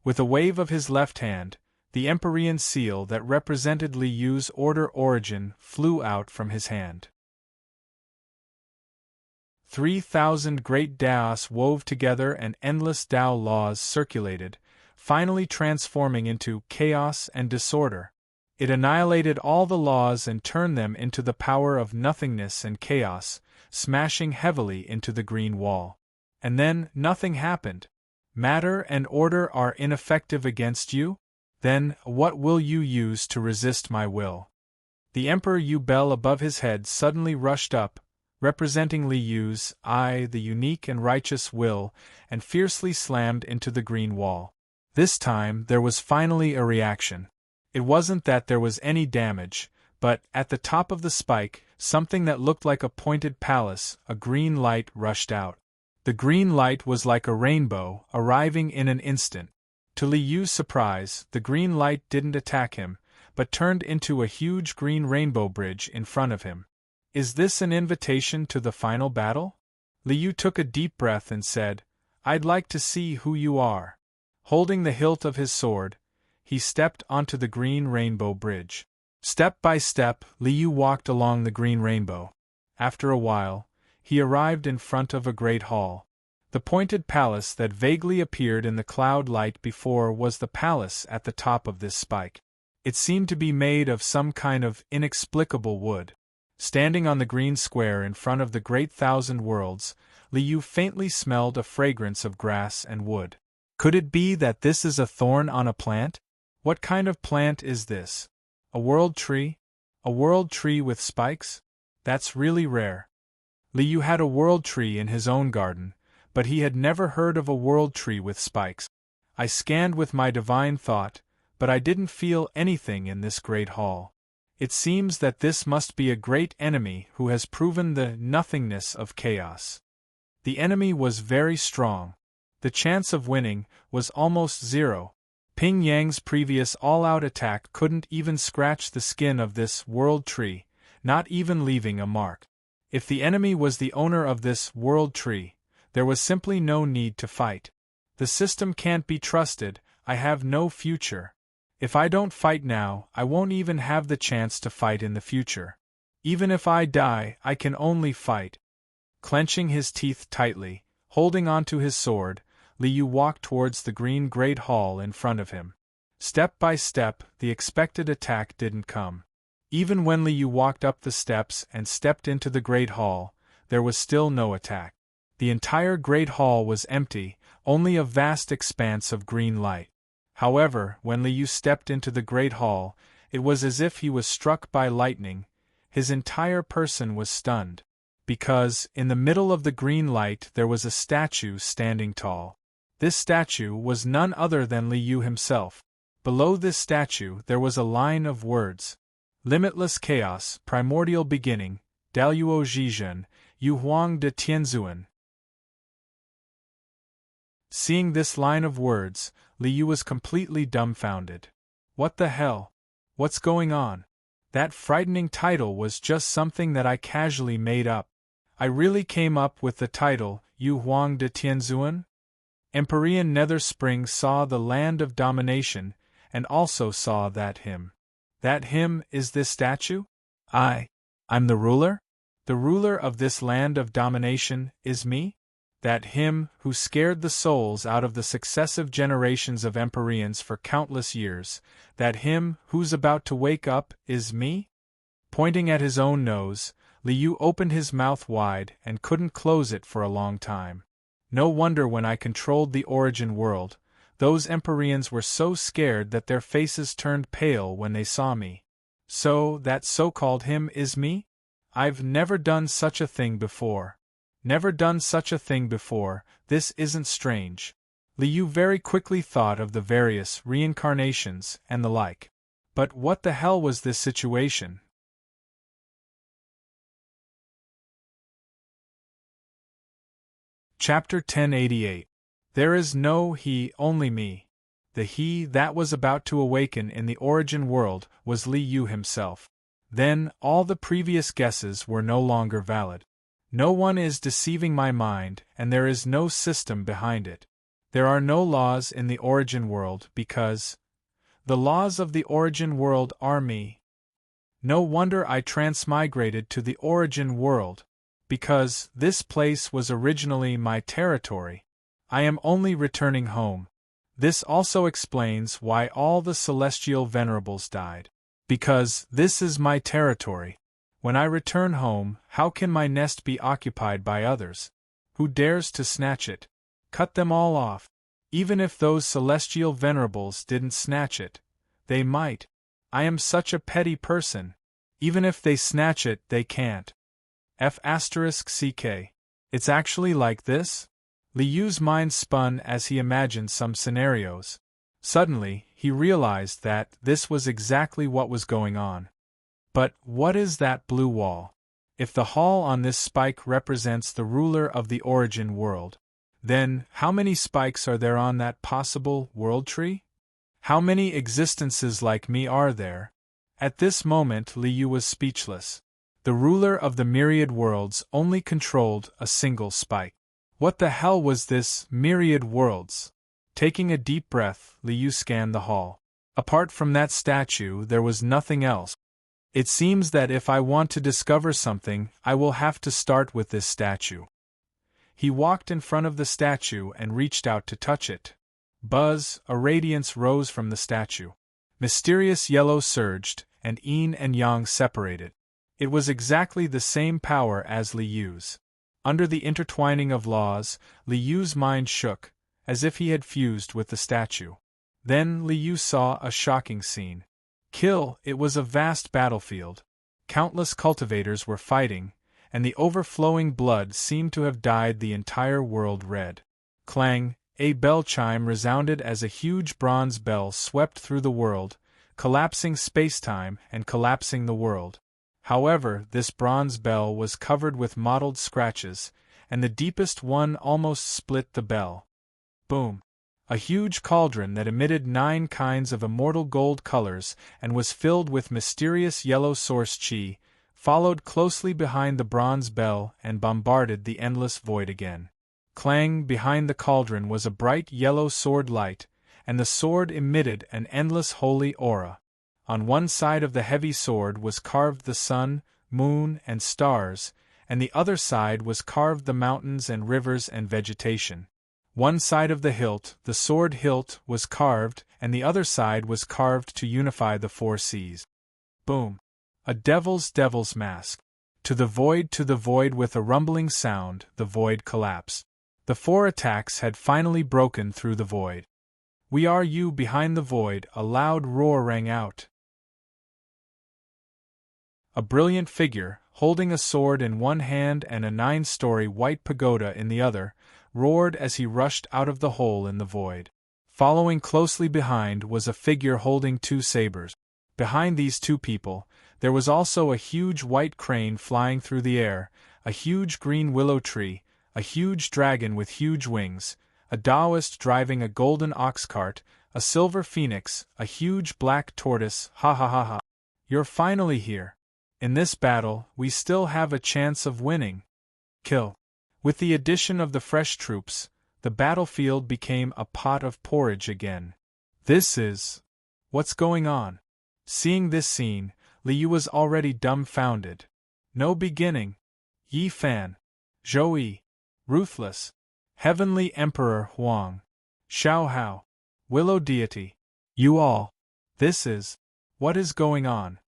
With a wave of his left hand, the Empyrean seal that represented Li Yu's origin flew out from his hand. 3,000 great Daos wove together and endless Tao laws circulated, finally transforming into chaos and disorder. It annihilated all the laws and turned them into the power of nothingness and chaos, smashing heavily into the green wall. And then, nothing happened. Matter and order are ineffective against you? Then, what will you use to resist my will? The Emperor Yu bell above his head suddenly rushed up, representing Li Yu's the unique and righteous will, and fiercely slammed into the green wall. This time, there was finally a reaction. It wasn't that there was any damage, but, at the top of the spike, something that looked like a pointed palace, a green light rushed out. The green light was like a rainbow, arriving in an instant. To Li Yu's surprise, the green light didn't attack him, but turned into a huge green rainbow bridge in front of him. Is this an invitation to the final battle? Li Yu took a deep breath and said, I'd like to see who you are. Holding the hilt of his sword, he stepped onto the green rainbow bridge. Step by step, Li Yu walked along the green rainbow. After a while, he arrived in front of a great hall. The pointed palace that vaguely appeared in the cloud light before was the palace at the top of this spike. It seemed to be made of some kind of inexplicable wood. Standing on the green square in front of the great thousand worlds, Li Yu faintly smelled a fragrance of grass and wood. Could it be that this is a thorn on a plant? What kind of plant is this? A world tree? A world tree with spikes? That's really rare. Li Yu had a world tree in his own garden, but he had never heard of a world tree with spikes. I scanned with my divine thought, but I didn't feel anything in this great hall. It seems that this must be a great enemy who has proven the nothingness of chaos. The enemy was very strong. The chance of winning was almost zero. Ping Yang's previous all-out attack couldn't even scratch the skin of this world tree, not even leaving a mark. If the enemy was the owner of this world tree, there was simply no need to fight. The system can't be trusted, I have no future. If I don't fight now, I won't even have the chance to fight in the future. Even if I die, I can only fight. Clenching his teeth tightly, holding onto his sword, Li Yu walked towards the green great hall in front of him. Step by step, the expected attack didn't come. Even when Li Yu walked up the steps and stepped into the great hall, there was still no attack. The entire great hall was empty, only a vast expanse of green light. However, when Li Yu stepped into the great hall, it was as if he was struck by lightning. His entire person was stunned. Because, in the middle of the green light there was a statue standing tall. This statue was none other than Li Yu himself. Below this statue there was a line of words. Limitless chaos, primordial beginning, Daluo Zhizhen, Yu Huang de Tianzuan. Seeing this line of words, Li Yu was completely dumbfounded. What the hell? What's going on? That frightening title was just something that I casually made up. I really came up with the title, Yu Huang de Tianzuan? Empyrean Nether Spring saw the land of domination, and also saw that him. That him is this statue? I'm the ruler? The ruler of this land of domination is me? That him who scared the souls out of the successive generations of Empyreans for countless years, that him who's about to wake up is me? Pointing at his own nose, Liu opened his mouth wide and couldn't close it for a long time. No wonder when I controlled the origin world, those Empyreans were so scared that their faces turned pale when they saw me. So, that so-called him is me? I've never done such a thing before. Never done such a thing before, this isn't strange. Liu very quickly thought of the various reincarnations and the like. But what the hell was this situation? Chapter 1088. There is no he, only me. The he that was about to awaken in the origin world was Liu himself. Then, all the previous guesses were no longer valid. No one is deceiving my mind, and there is no system behind it. There are no laws in the origin world because the laws of the origin world are me. No wonder I transmigrated to the origin world, because this place was originally my territory. I am only returning home. This also explains why all the celestial venerables died. Because this is my territory. When I return home, how can my nest be occupied by others? Who dares to snatch it? Cut them all off. Even if those celestial venerables didn't snatch it, they might. I am such a petty person. Even if they snatch it, they can't. F***ck. It's actually like this? Liu's mind spun as he imagined some scenarios. Suddenly, he realized that this was exactly what was going on. But what is that blue wall? If the hall on this spike represents the ruler of the origin world, then how many spikes are there on that possible world tree? How many existences like me are there? At this moment Liu was speechless. The ruler of the myriad worlds only controlled a single spike. What the hell was this myriad worlds? Taking a deep breath, Liu scanned the hall. Apart from that statue, there was nothing else. It seems that if I want to discover something, I will have to start with this statue. He walked in front of the statue and reached out to touch it. Buzz, a radiance rose from the statue. Mysterious yellow surged, and yin and yang separated. It was exactly the same power as Liu's. Under the intertwining of laws, Liu's mind shook, as if he had fused with the statue. Then Liu saw a shocking scene. It was a vast battlefield. Countless cultivators were fighting, and the overflowing blood seemed to have dyed the entire world red. Clang, a bell chime resounded as a huge bronze bell swept through the world, collapsing space-time and collapsing the world. However, this bronze bell was covered with mottled scratches, and the deepest one almost split the bell. Boom! A huge cauldron that emitted 9 kinds of immortal gold colors and was filled with mysterious yellow source chi, followed closely behind the bronze bell and bombarded the endless void again. Clang! Behind the cauldron was a bright yellow sword light, and the sword emitted an endless holy aura. On one side of the heavy sword was carved the sun, moon, and stars, and the other side was carved the mountains and rivers and vegetation. One side of the hilt, the sword hilt, was carved, and the other side was carved to unify the 4 seas. Boom! A devil's mask. To the void with a rumbling sound, the void collapsed. The 4 attacks had finally broken through the void. We are you behind the void, a loud roar rang out. A brilliant figure, holding a sword in one hand and a 9-story white pagoda in the other, roared as he rushed out of the hole in the void. Following closely behind was a figure holding 2 sabers. Behind these 2 people, there was also a huge white crane flying through the air, a huge green willow tree, a huge dragon with huge wings, a Taoist driving a golden ox cart, a silver phoenix, a huge black tortoise, ha ha ha ha. You're finally here. In this battle, we still have a chance of winning. Kill. With the addition of the fresh troops, the battlefield became a pot of porridge again. This is... what's going on? Seeing this scene, Liu was already dumbfounded. No beginning. Yi Fan. Zhou Yi. Ruthless. Heavenly Emperor Huang. Xiao Hao. Willow Deity. You all. This is... what is going on?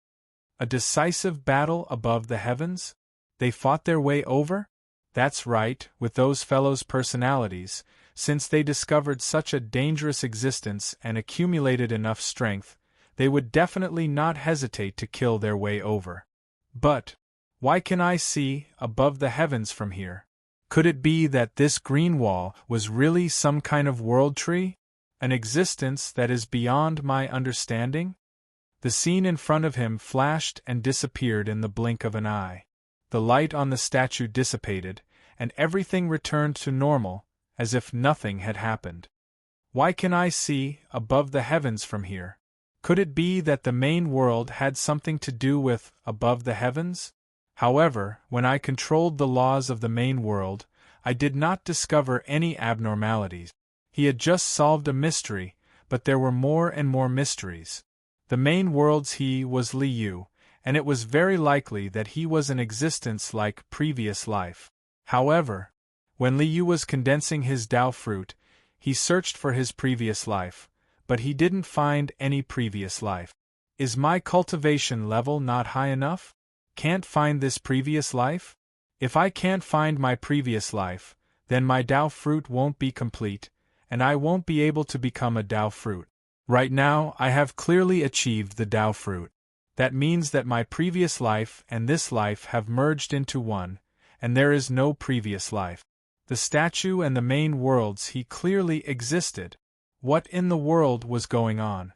A decisive battle above the heavens? They fought their way over? That's right, with those fellows' personalities, since they discovered such a dangerous existence and accumulated enough strength, they would definitely not hesitate to kill their way over. But, why can I see above the heavens from here? Could it be that this green wall was really some kind of world tree? An existence that is beyond my understanding? The scene in front of him flashed and disappeared in the blink of an eye. The light on the statue dissipated, and everything returned to normal, as if nothing had happened. Why can I see above the heavens from here? Could it be that the main world had something to do with above the heavens? However, when I controlled the laws of the main world, I did not discover any abnormalities. He had just solved a mystery, but there were more and more mysteries. The main world's he was Liu, and it was very likely that he was an existence like previous life. However, when Liu was condensing his Tao fruit, he searched for his previous life, but he didn't find any previous life. Is my cultivation level not high enough? Can't find this previous life? If I can't find my previous life, then my Tao fruit won't be complete, and I won't be able to become a Tao fruit. Right now, I have clearly achieved the Tao fruit. That means that my previous life and this life have merged into one, and there is no previous life. The statue and the main worlds he clearly existed. What in the world was going on?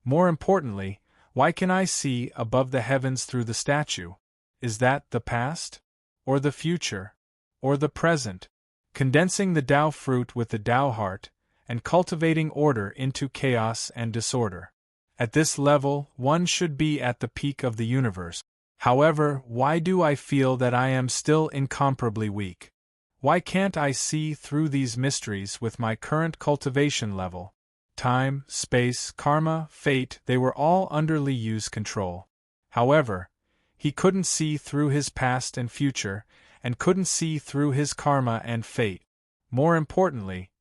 More importantly, why can I see above the heavens through the statue? Is that the past? Or the future? Or the present? Condensing the Tao fruit with the Tao heart, and cultivating order into chaos and disorder. At this level, one should be at the peak of the universe. However, why do I feel that I am still incomparably weak? Why can't I see through these mysteries with my current cultivation level? Time, space, karma, fate, they were all under Liu's control. However, he couldn't see through his past and future, and couldn't see through his karma and fate. More importantly,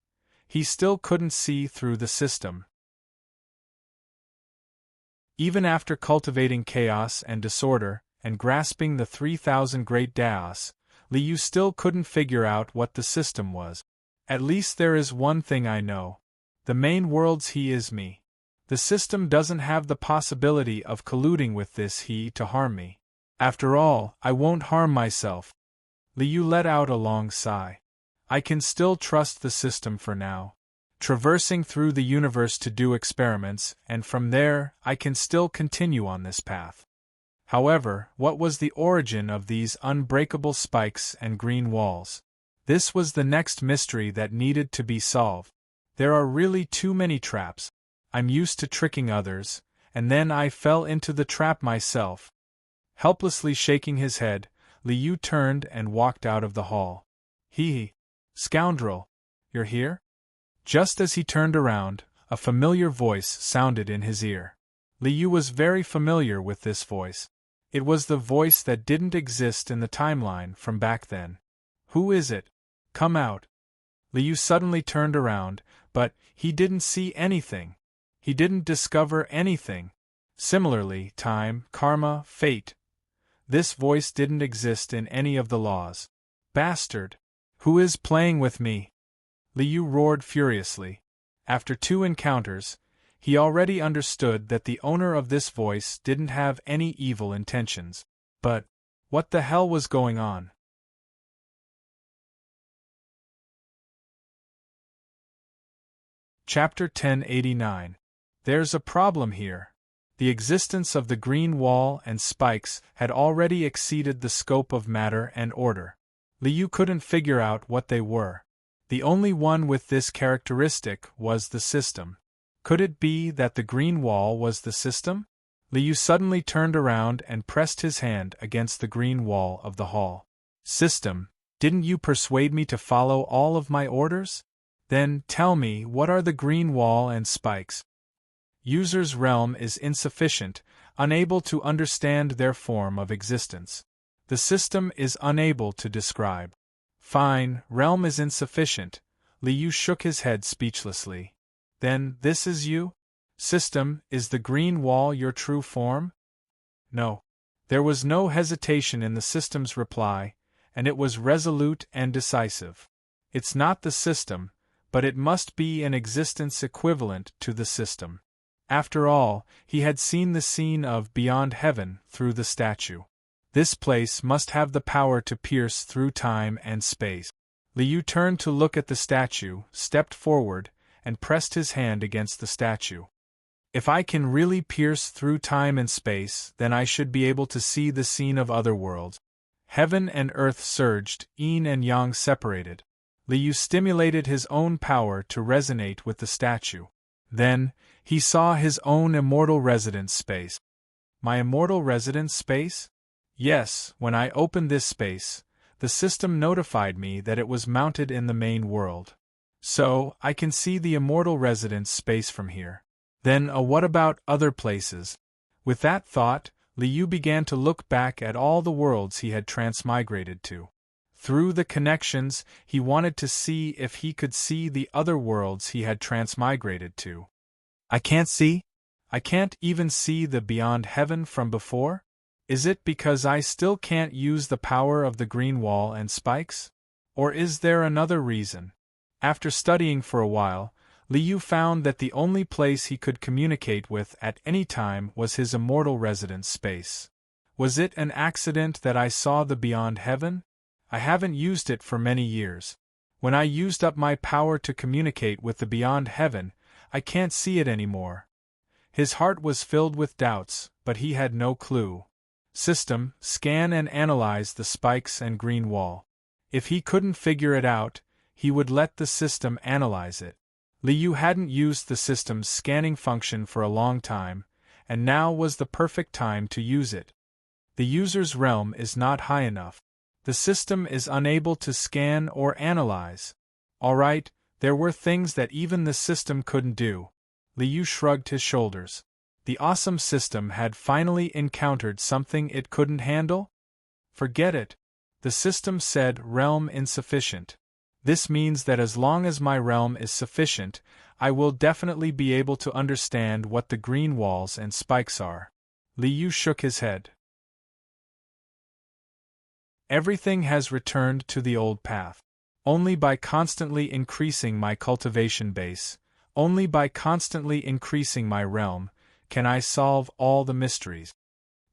he still couldn't see through the system. Even after cultivating chaos and disorder, and grasping the 3,000 great Taos, Liu still couldn't figure out what the system was. At least there is one thing I know. The main world's he is me. The system doesn't have the possibility of colluding with this he to harm me. After all, I won't harm myself. Liu let out a long sigh. I can still trust the system for now. Traversing through the universe to do experiments, and from there, I can still continue on this path. However, what was the origin of these unbreakable spikes and green walls? This was the next mystery that needed to be solved. There are really too many traps. I'm used to tricking others, and then I fell into the trap myself. Helplessly shaking his head, Liu turned and walked out of the hall. Hee. Scoundrel. You're here? Just as he turned around, a familiar voice sounded in his ear. Liu was very familiar with this voice. It was the voice that didn't exist in the timeline from back then. Who is it? Come out. Liu suddenly turned around, but he didn't see anything. He didn't discover anything. Similarly, time, karma, fate. This voice didn't exist in any of the laws. Bastard! Who is playing with me? Liu roared furiously. After 2 encounters, he already understood that the owner of this voice didn't have any evil intentions. But what the hell was going on? Chapter 1089. There's a problem here. The existence of the green wall and spikes had already exceeded the scope of matter and order. Liu couldn't figure out what they were. The only one with this characteristic was the system. Could it be that the green wall was the system? Liu suddenly turned around and pressed his hand against the green wall of the hall. System, didn't you persuade me to follow all of my orders? Then, tell me, what are the green wall and spikes? User's realm is insufficient, unable to understand their form of existence. The system is unable to describe. Fine, realm is insufficient. Liu shook his head speechlessly. Then, this is you? System, is the green wall your true form? No. There was no hesitation in the system's reply, and it was resolute and decisive. It's not the system, but it must be an existence equivalent to the system. After all, he had seen the scene of Beyond Heaven through the statue. This place must have the power to pierce through time and space. Liu turned to look at the statue, stepped forward, and pressed his hand against the statue. If I can really pierce through time and space, then I should be able to see the scene of other worlds. Heaven and earth surged, yin and yang separated. Liu stimulated his own power to resonate with the statue. Then, he saw his own immortal residence space. My immortal residence space? Yes, when I opened this space, the system notified me that it was mounted in the main world. So, I can see the immortal residence space from here. Then, what about other places? With that thought, Liu began to look back at all the worlds he had transmigrated to. Through the connections, he wanted to see if he could see the other worlds he had transmigrated to. I can't see? I can't even see the Beyond Heaven from before? Is it because I still can't use the power of the green wall and spikes? Or is there another reason? After studying for a while, Liu found that the only place he could communicate with at any time was his immortal residence space. Was it an accident that I saw the Beyond Heaven? I haven't used it for many years. When I used up my power to communicate with the Beyond Heaven, I can't see it anymore. His heart was filled with doubts, but he had no clue. System, scan and analyze the spikes and green wall. If he couldn't figure it out, he would let the system analyze it. Liu hadn't used the system's scanning function for a long time, and now was the perfect time to use it. The user's realm is not high enough. The system is unable to scan or analyze. Alright, there were things that even the system couldn't do. Liu shrugged his shoulders. The awesome system had finally encountered something it couldn't handle? Forget it. The system said realm insufficient. This means that as long as my realm is sufficient, I will definitely be able to understand what the green walls and spikes are. Liu shook his head. Everything has returned to the old path. Only by constantly increasing my cultivation base, only by constantly increasing my realm, can I solve all the mysteries.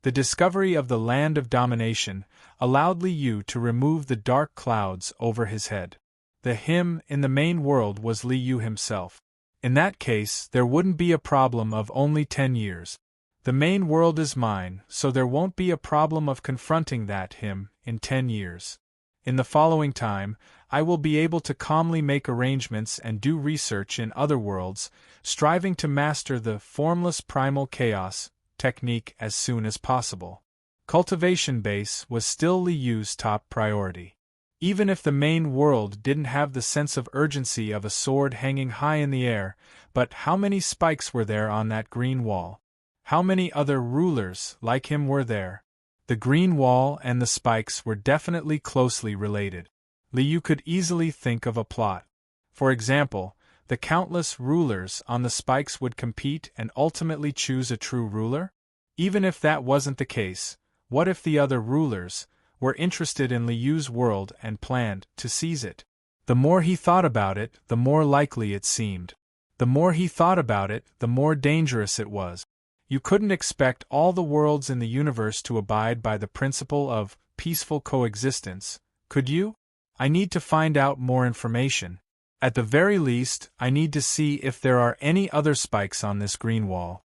The discovery of the land of domination allowed Liu to remove the dark clouds over his head. The him in the main world was Liu himself. In that case, there wouldn't be a problem of only 10 years. The main world is mine, so there won't be a problem of confronting that him in 10 years. In the following time, I will be able to calmly make arrangements and do research in other worlds, striving to master the formless primal chaos technique as soon as possible. Cultivation base was still Liu's top priority. Even if the main world didn't have the sense of urgency of a sword hanging high in the air, but how many spikes were there on that green wall? How many other rulers like him were there? The green wall and the spikes were definitely closely related. Liu could easily think of a plot. For example, the countless rulers on the spikes would compete and ultimately choose a true ruler? Even if that wasn't the case, what if the other rulers were interested in Liu's world and planned to seize it? The more he thought about it, the more likely it seemed. The more he thought about it, the more dangerous it was. You couldn't expect all the worlds in the universe to abide by the principle of peaceful coexistence, could you? I need to find out more information. At the very least, I need to see if there are any other spikes on this green wall.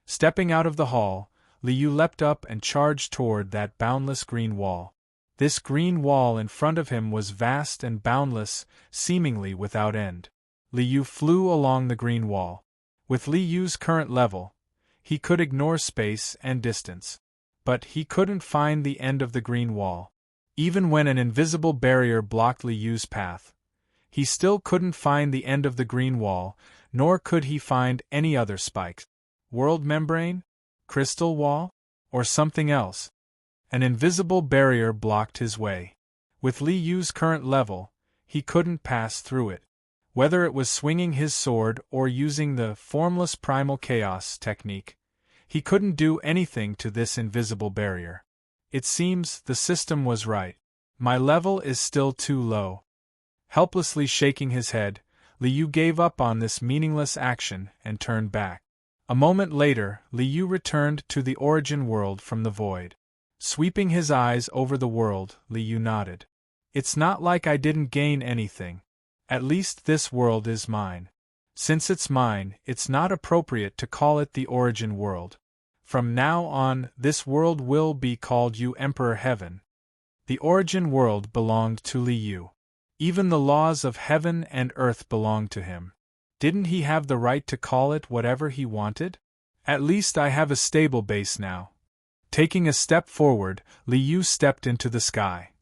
Stepping out of the hall, Liu leapt up and charged toward that boundless green wall. This green wall in front of him was vast and boundless, seemingly without end. Liu flew along the green wall. With Li Yu's current level, he could ignore space and distance. But he couldn't find the end of the green wall. Even when an invisible barrier blocked Li Yu's path, he still couldn't find the end of the green wall, nor could he find any other spikes. World membrane? Crystal wall? Or something else? An invisible barrier blocked his way. With Li Yu's current level, he couldn't pass through it. Whether it was swinging his sword or using the formless primal chaos technique, he couldn't do anything to this invisible barrier. It seems the system was right. My level is still too low. Helplessly shaking his head, Li Yu gave up on this meaningless action and turned back. A moment later, Li Yu returned to the origin world from the void. Sweeping his eyes over the world, Li Yu nodded. It's not like I didn't gain anything. At least this world is mine. Since it's mine, it's not appropriate to call it the origin world. From now on, this world will be called You Emperor Heaven. The origin world belonged to Li Yu. Even the laws of heaven and earth belonged to him. Didn't he have the right to call it whatever he wanted? At least I have a stable base now. Taking a step forward, Li Yu stepped into the sky.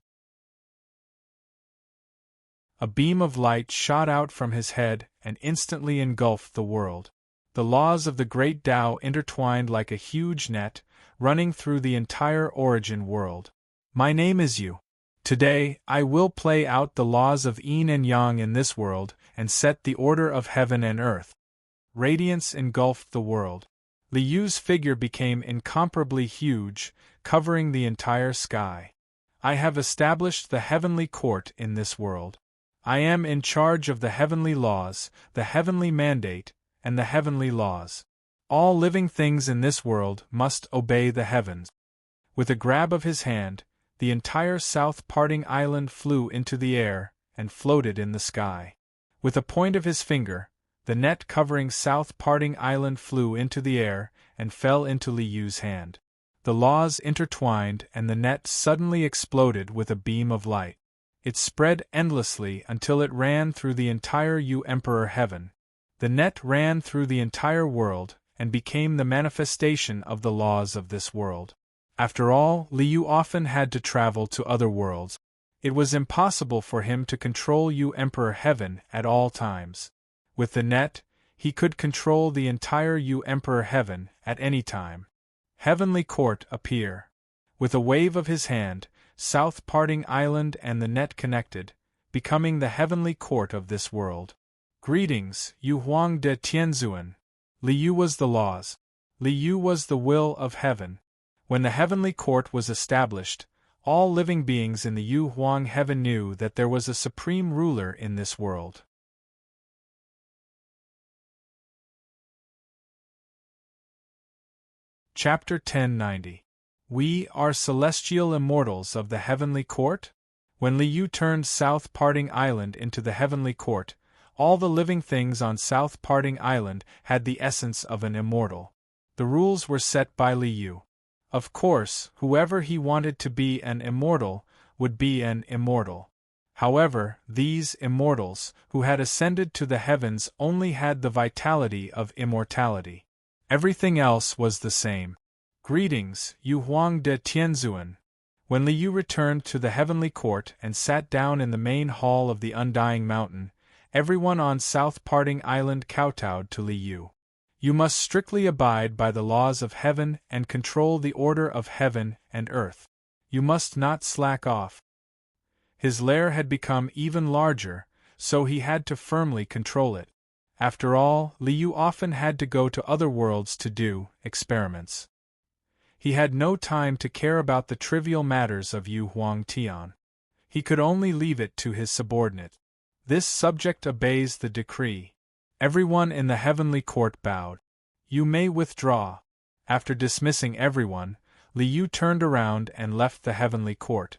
A beam of light shot out from his head and instantly engulfed the world. The laws of the great Tao intertwined like a huge net, running through the entire origin world. My name is Yu. Today, I will play out the laws of yin and yang in this world and set the order of heaven and earth. Radiance engulfed the world. Li Yu's figure became incomparably huge, covering the entire sky. I have established the heavenly court in this world. I am in charge of the heavenly laws, the heavenly mandate, and the heavenly laws. All living things in this world must obey the heavens. With a grab of his hand, the entire South Parting Island flew into the air and floated in the sky. With a point of his finger, the net covering South Parting Island flew into the air and fell into Li Yu's hand. The laws intertwined and the net suddenly exploded with a beam of light. It spread endlessly until it ran through the entire You Emperor Heaven. The net ran through the entire world and became the manifestation of the laws of this world. After all, Li Yu often had to travel to other worlds. It was impossible for him to control You Emperor Heaven at all times. With the net, he could control the entire You Emperor Heaven at any time. Heavenly Court appear. With a wave of his hand, South Parting Island and the net connected, becoming the heavenly court of this world. Greetings, Yu Huang de Tianzuan. Li Yu was the laws. Li Yu was the will of heaven. When the heavenly court was established, all living beings in the Yu Huang heaven knew that there was a supreme ruler in this world. Chapter 1090. We are celestial immortals of the heavenly court? When Li Yu turned South Parting Island into the heavenly court, all the living things on South Parting Island had the essence of an immortal. The rules were set by Li Yu. Of course, whoever he wanted to be an immortal would be an immortal. However, these immortals, who had ascended to the heavens, only had the vitality of immortality. Everything else was the same. Greetings, Yu Huang de Tianzuan. When Li Yu returned to the heavenly court and sat down in the main hall of the Undying Mountain, everyone on South Parting Island kowtowed to Li Yu. You must strictly abide by the laws of heaven and control the order of heaven and earth. You must not slack off. His lair had become even larger, so he had to firmly control it. After all, Li Yu often had to go to other worlds to do experiments. He had no time to care about the trivial matters of Yu Huang Tian. He could only leave it to his subordinate. This subject obeys the decree. Everyone in the heavenly court bowed. You may withdraw. After dismissing everyone, Li Yu turned around and left the heavenly court.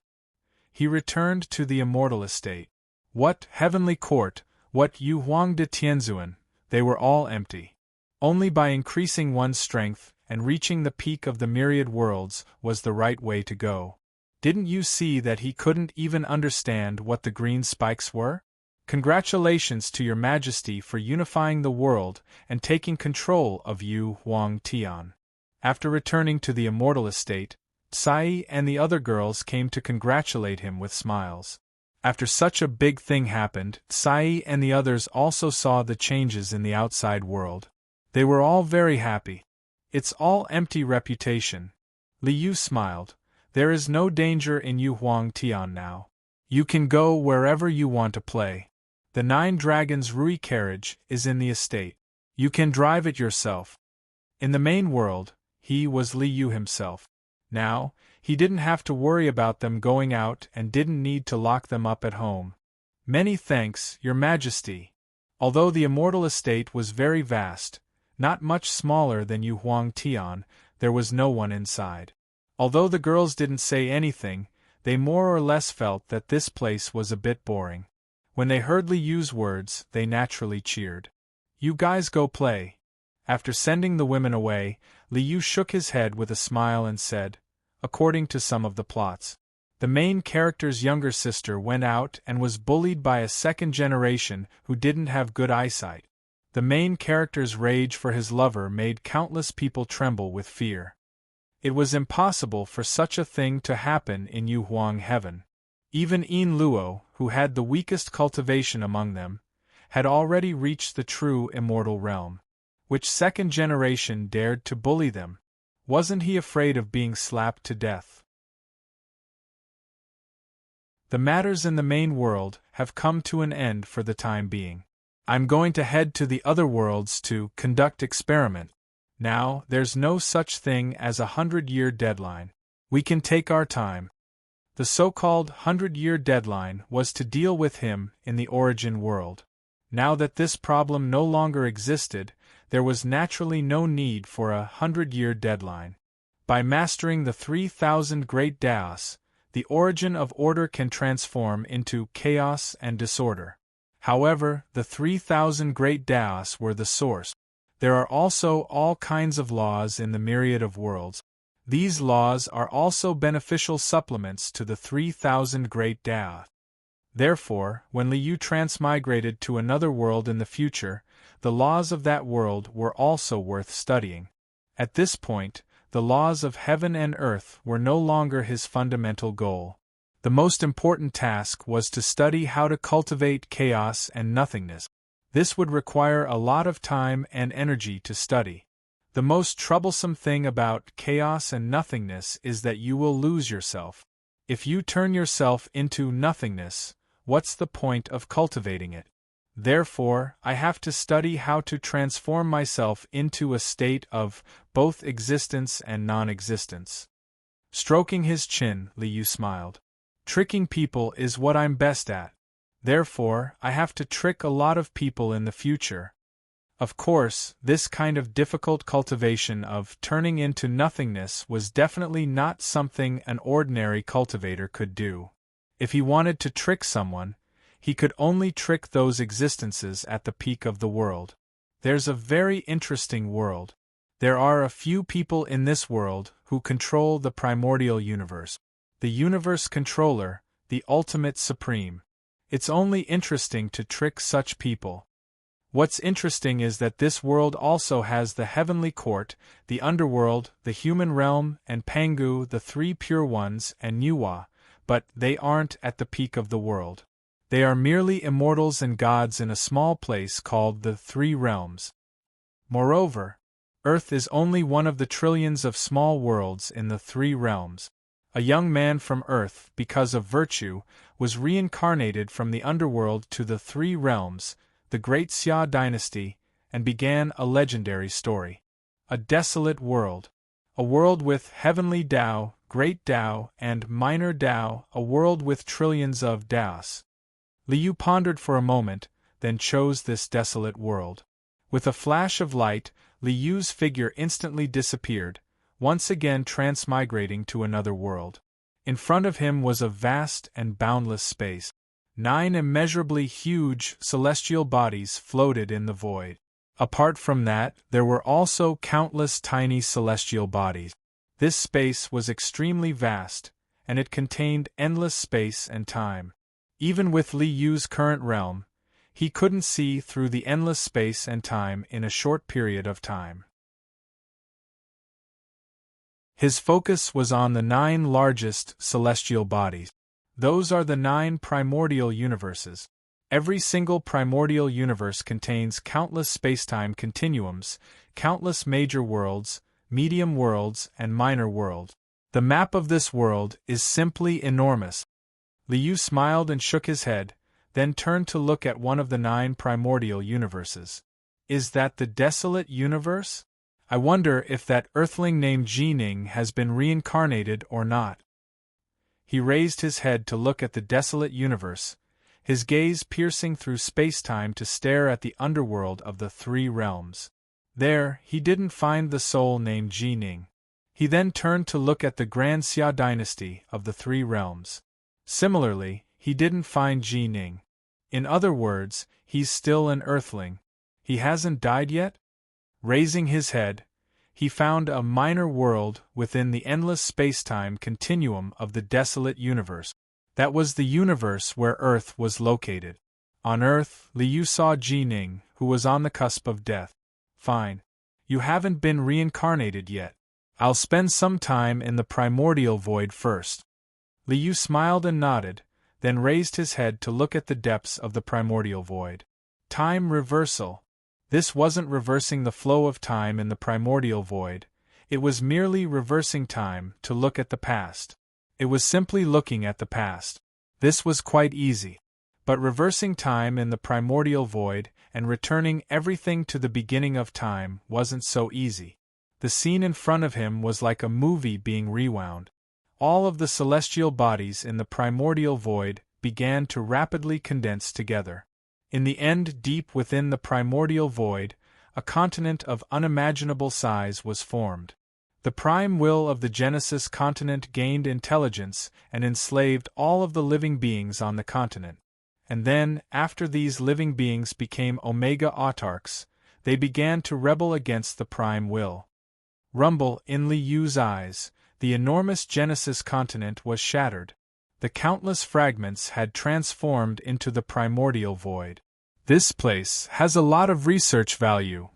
He returned to the immortal estate. What heavenly court, what Yu Huang de Tianzuan, they were all empty. Only by increasing one's strength and reaching the peak of the myriad worlds was the right way to go. Didn't you see that he couldn't even understand what the green spikes were? Congratulations to your majesty for unifying the world and taking control of Yu Huang Tian. After returning to the immortal estate, Tsai and the other girls came to congratulate him with smiles. After such a big thing happened, Tsai and the others also saw the changes in the outside world. They were all very happy. It's all empty reputation. Li Yu smiled. There is no danger in Yu Huang Tian now. You can go wherever you want to play. The 9 Dragons Rui carriage is in the estate. You can drive it yourself. In the main world, he was Li Yu himself. Now, he didn't have to worry about them going out and didn't need to lock them up at home. Many thanks, Your Majesty. Although the immortal estate was very vast, not much smaller than Yu Huang Tian, there was no one inside. Although the girls didn't say anything, they more or less felt that this place was a bit boring. When they heard Li Yu's words, they naturally cheered. You guys go play. After sending the women away, Li Yu shook his head with a smile and said, according to some of the plots, the main character's younger sister went out and was bullied by a second generation who didn't have good eyesight. The main character's rage for his lover made countless people tremble with fear. It was impossible for such a thing to happen in Yu Huang Heaven. Even Yin Luo, who had the weakest cultivation among them, had already reached the true immortal realm. Which second generation dared to bully them? Wasn't he afraid of being slapped to death? The matters in the main world have come to an end for the time being. I'm going to head to the other worlds to conduct experiment. Now, there's no such thing as a 100-year deadline. We can take our time. The so-called 100-year deadline was to deal with him in the origin world. Now that this problem no longer existed, there was naturally no need for a 100-year deadline. By mastering the 3,000 great Daos, the origin of order can transform into chaos and disorder. However, the 3,000 great Daos were the source. There are also all kinds of laws in the myriad of worlds. These laws are also beneficial supplements to the 3,000 great Daos. Therefore, when Li Yu transmigrated to another world in the future, the laws of that world were also worth studying. At this point, the laws of heaven and earth were no longer his fundamental goal. The most important task was to study how to cultivate chaos and nothingness. This would require a lot of time and energy to study. The most troublesome thing about chaos and nothingness is that you will lose yourself. If you turn yourself into nothingness, what's the point of cultivating it? Therefore, I have to study how to transform myself into a state of both existence and non-existence. Stroking his chin, Li Yu smiled. Tricking people is what I'm best at. Therefore, I have to trick a lot of people in the future. Of course, this kind of difficult cultivation of turning into nothingness was definitely not something an ordinary cultivator could do. If he wanted to trick someone, he could only trick those existences at the peak of the world. There's a very interesting world. There are a few people in this world who control the primordial universe. The universe controller, the ultimate supreme. It's only interesting to trick such people. What's interesting is that this world also has the heavenly court, the underworld, the human realm, and Pangu, the 3 pure ones, and Nuwa, but they aren't at the peak of the world. They are merely immortals and gods in a small place called the 3 realms. Moreover, Earth is only one of the trillions of small worlds in the 3 realms. A young man from Earth, because of virtue, was reincarnated from the underworld to the 3 realms, the Great Xia dynasty, and began a legendary story. A desolate world. A world with heavenly Tao, great Tao, and minor Tao, a world with trillions of Daos. Li Yu pondered for a moment, then chose this desolate world. With a flash of light, Li Yu's figure instantly disappeared, once again transmigrating to another world. In front of him was a vast and boundless space. 9 immeasurably huge celestial bodies floated in the void. Apart from that, there were also countless tiny celestial bodies. This space was extremely vast, and it contained endless space and time. Even with Li Yu's current realm, He couldn't see through the endless space and time in a short period of time. His focus was on the 9 largest celestial bodies. Those are the 9 primordial universes. Every single primordial universe contains countless spacetime continuums, countless major worlds, medium worlds, and minor worlds. The map of this world is simply enormous. Liu smiled and shook his head, then turned to look at one of the 9 primordial universes. Is that the desolate universe? I wonder if that earthling named Jining has been reincarnated or not. He raised his head to look at the desolate universe, his gaze piercing through space-time to stare at the underworld of the 3 realms. There, he didn't find the soul named Jining. He then turned to look at the Grand Xia dynasty of the 3 realms. Similarly, he didn't find Jining. In other words, he's still an earthling. He hasn't died yet? Raising his head, he found a minor world within the endless space-time continuum of the desolate universe. That was the universe where Earth was located. On Earth, Liu saw Jining, who was on the cusp of death. Fine. You haven't been reincarnated yet. I'll spend some time in the primordial void first. Liu smiled and nodded, then raised his head to look at the depths of the primordial void. Time reversal. This wasn't reversing the flow of time in the primordial void, it was merely reversing time to look at the past. It was simply looking at the past. This was quite easy. But reversing time in the primordial void and returning everything to the beginning of time wasn't so easy. The scene in front of him was like a movie being rewound. All of the celestial bodies in the primordial void began to rapidly condense together. In the end, deep within the primordial void, a continent of unimaginable size was formed. The prime will of the Genesis continent gained intelligence and enslaved all of the living beings on the continent. And then, after these living beings became Omega autarchs, they began to rebel against the prime will. Rumble in Liu's eyes, the enormous Genesis continent was shattered. The countless fragments had transformed into the primordial void. This place has a lot of research value.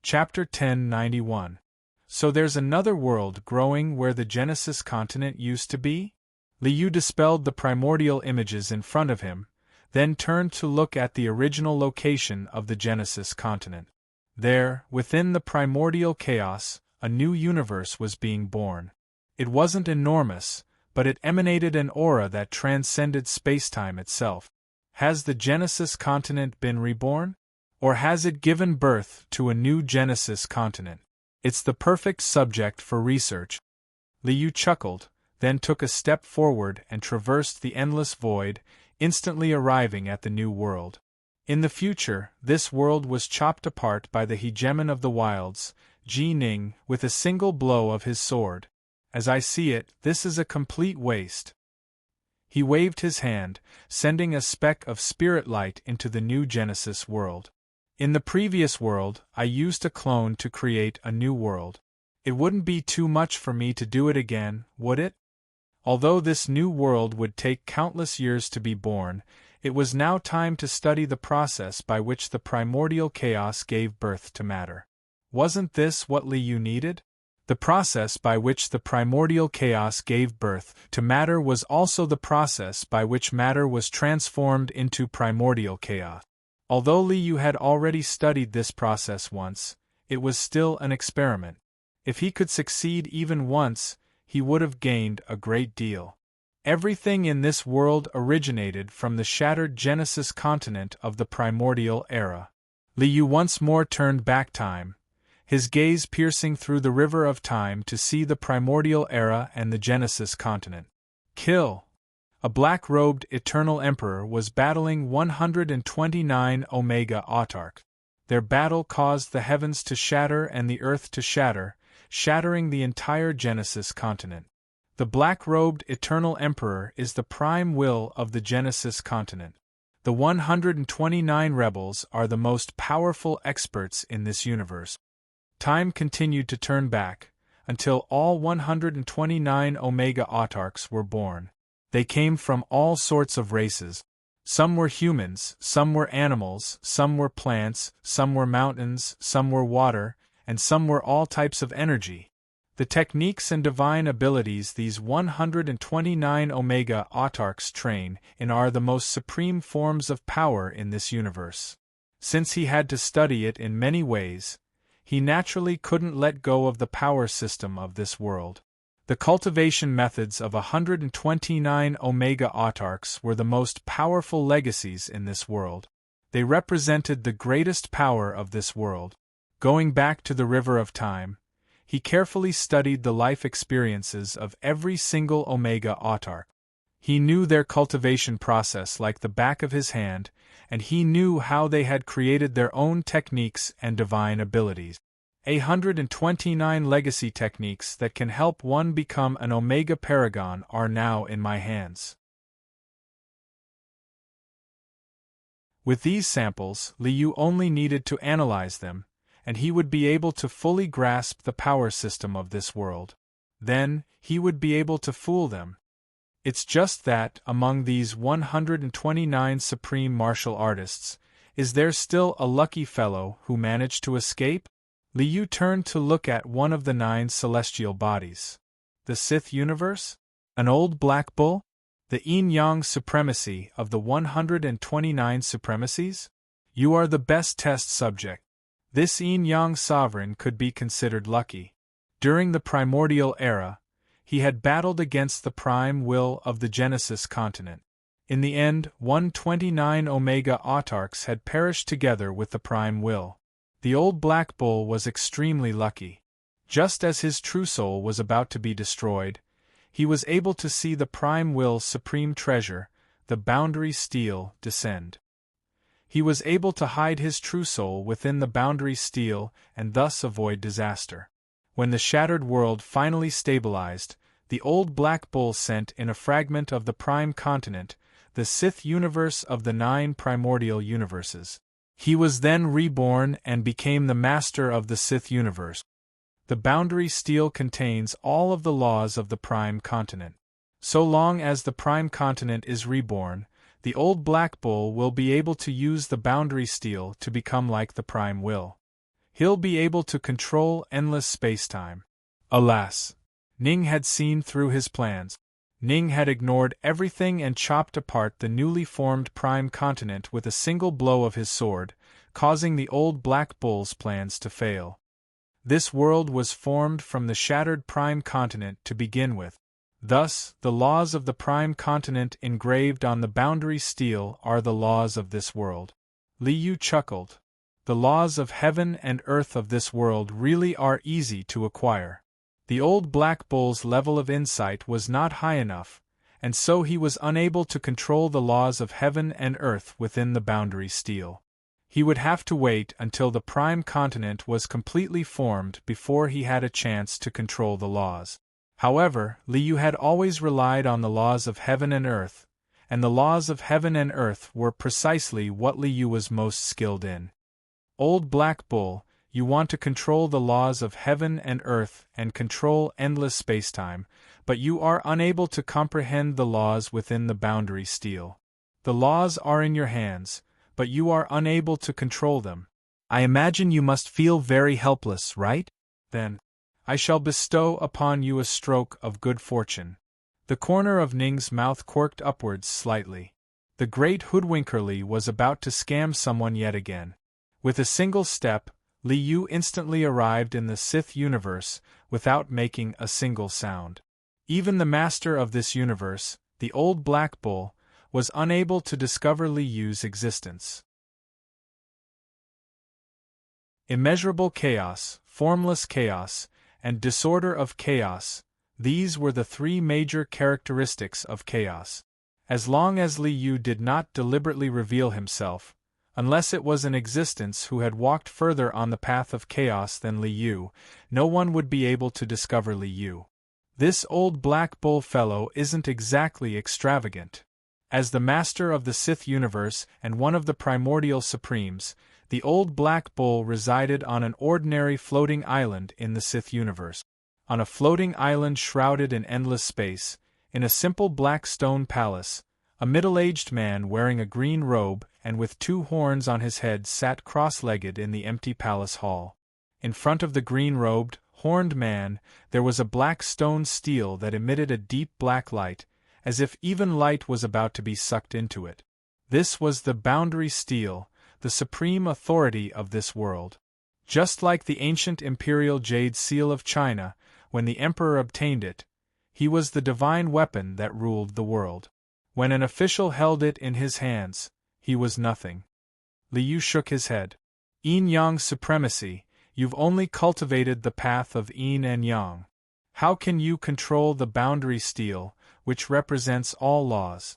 Chapter 1091. So there's another world growing where the Genesis continent used to be? Liu dispelled the primordial images in front of him, then turned to look at the original location of the Genesis continent. There, within the primordial chaos, a new universe was being born. It wasn't enormous, but it emanated an aura that transcended spacetime itself. Has the Genesis continent been reborn? Or has it given birth to a new Genesis continent? It's the perfect subject for research. Liu chuckled, then took a step forward and traversed the endless void, instantly arriving at the new world. In the future, this world was chopped apart by the hegemon of the wilds, Jining, with a single blow of his sword. As I see it, this is a complete waste. He waved his hand, sending a speck of spirit light into the new Genesis world. In the previous world, I used a clone to create a new world. It wouldn't be too much for me to do it again, would it? Although this new world would take countless years to be born, it was now time to study the process by which the primordial chaos gave birth to matter. Wasn't this what Liu needed? The process by which the primordial chaos gave birth to matter was also the process by which matter was transformed into primordial chaos. Although Liu had already studied this process once, it was still an experiment. If he could succeed even once, he would have gained a great deal. Everything in this world originated from the shattered Genesis continent of the primordial era. Liu once more turned back time, his gaze piercing through the river of time to see the primordial era and the Genesis continent. Kill! A black-robed eternal emperor was battling 129 Omega autarchs. Their battle caused the heavens to shatter and the earth to shatter, shattering the entire Genesis continent. The black-robed eternal emperor is the prime will of the Genesis continent. The 129 rebels are the most powerful experts in this universe. Time continued to turn back, until all 129 Omega autarchs were born. They came from all sorts of races. Some were humans, some were animals, some were plants, some were mountains, some were water, and some were all types of energy. The techniques and divine abilities these 129 Omega autarchs train in are the most supreme forms of power in this universe. Since he had to study it in many ways, he naturally couldn't let go of the power system of this world. The cultivation methods of 129 Omega autarchs were the most powerful legacies in this world. They represented the greatest power of this world. Going back to the river of time, he carefully studied the life experiences of every single Omega autarch. He knew their cultivation process like the back of his hand, and he knew how they had created their own techniques and divine abilities. 129 legacy techniques that can help one become an Omega Paragon are now in my hands. With these samples, Liu only needed to analyze them, and he would be able to fully grasp the power system of this world. Then, he would be able to fool them. It's just that, among these 129 supreme martial artists, is there still a lucky fellow who managed to escape? Liu turned to look at one of the 9 celestial bodies. The Sith universe? An old black bull? The yin-yang supremacy of the 129 supremacies? You are the best test subject. This yin-yang sovereign could be considered lucky. During the primordial era, he had battled against the prime will of the Genesis continent. In the end, 129 Omega autarchs had perished together with the prime will. The old black bull was extremely lucky. Just as his true soul was about to be destroyed, he was able to see the prime will's supreme treasure, the boundary steel, descend. He was able to hide his true soul within the boundary steel and thus avoid disaster. When the shattered world finally stabilized, the old black bull sent in a fragment of the prime continent, the Sith universe of the 9 primordial universes. He was then reborn and became the master of the Sith universe. The boundary steel contains all of the laws of the prime continent. So long as the prime continent is reborn, the old black bull will be able to use the boundary steel to become like the prime will. He'll be able to control endless spacetime. Alas! Ning had seen through his plans. Ning had ignored everything and chopped apart the newly formed prime continent with a single blow of his sword, causing the old black bull's plans to fail. This world was formed from the shattered prime continent to begin with. Thus, the laws of the prime continent engraved on the boundary steel are the laws of this world. Liu chuckled. The laws of heaven and earth of this world really are easy to acquire. The old black bull's level of insight was not high enough, and so he was unable to control the laws of heaven and earth within the boundary steel. He would have to wait until the prime continent was completely formed before he had a chance to control the laws. However, Liu had always relied on the laws of heaven and earth, and the laws of heaven and earth were precisely what Liu was most skilled in. Old Black Bull, you want to control the laws of heaven and earth and control endless spacetime, but you are unable to comprehend the laws within the boundary steel. The laws are in your hands, but you are unable to control them. I imagine you must feel very helpless, right? Then, I shall bestow upon you a stroke of good fortune. The corner of Ning's mouth quirked upwards slightly. The great hoodwinker was about to scam someone yet again. With a single step, Liu instantly arrived in the Sith universe without making a single sound. Even the master of this universe, the old Black Bull, was unable to discover Liu's existence. Immeasurable chaos, formless chaos, and disorder of chaos, these were the three major characteristics of chaos. As long as Liu did not deliberately reveal himself, unless it was an existence who had walked further on the path of chaos than Liu, no one would be able to discover Liu. This old Black Bull fellow isn't exactly extravagant. As the master of the Sith universe and one of the primordial supremes, the old Black Bull resided on an ordinary floating island in the Sith universe. on a floating island shrouded in endless space, in a simple black stone palace, a middle-aged man wearing a green robe and with 2 horns on his head sat cross-legged in the empty palace hall. In front of the green-robed, horned man, there was a black stone stele that emitted a deep black light, as if even light was about to be sucked into it. This was the boundary stele, the supreme authority of this world. Just like the ancient imperial jade seal of China, when the emperor obtained it, he was the divine weapon that ruled the world. When an official held it in his hands, he was nothing. Liu shook his head. Yin-yang supremacy, you've only cultivated the path of yin and yang. How can you control the boundary stele, which represents all laws?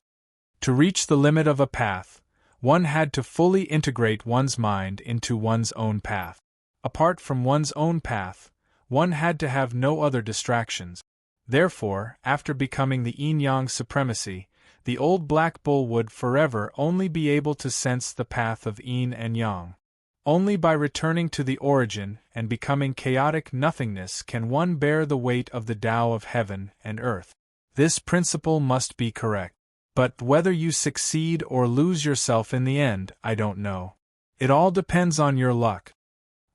To reach the limit of a path, one had to fully integrate one's mind into one's own path. Apart from one's own path, one had to have no other distractions. Therefore, after becoming the yin-yang supremacy, the old black bull would forever only be able to sense the path of yin and yang. Only by returning to the origin and becoming chaotic nothingness can one bear the weight of the Tao of heaven and earth. This principle must be correct. But whether you succeed or lose yourself in the end, I don't know. It all depends on your luck.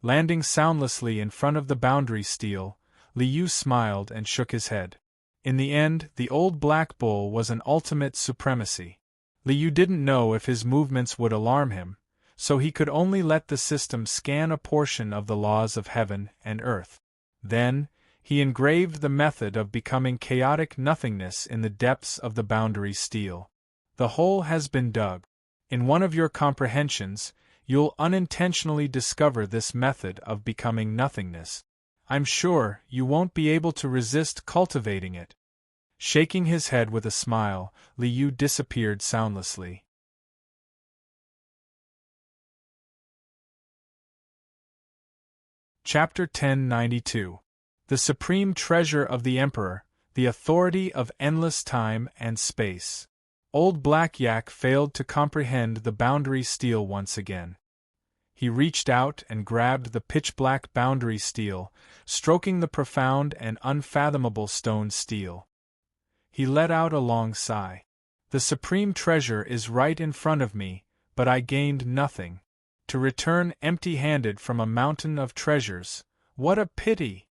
Landing soundlessly in front of the boundary stele, Liu smiled and shook his head. In the end, the old black bull was an ultimate supremacy. Liu didn't know if his movements would alarm him, so he could only let the system scan a portion of the laws of heaven and earth. Then, he engraved the method of becoming chaotic nothingness in the depths of the boundary stele. The hole has been dug. In one of your comprehensions, you'll unintentionally discover this method of becoming nothingness. I'm sure you won't be able to resist cultivating it. Shaking his head with a smile, Liu disappeared soundlessly. Chapter 1092. The Supreme Treasure of the Emperor, the Authority of Endless Time and Space. Old Black Yak failed to comprehend the boundary stele once again. He reached out and grabbed the pitch-black boundary stele, stroking the profound and unfathomable stone stele. He let out a long sigh. The supreme treasure is right in front of me, but I gained nothing. To return empty-handed from a mountain of treasures, what a pity!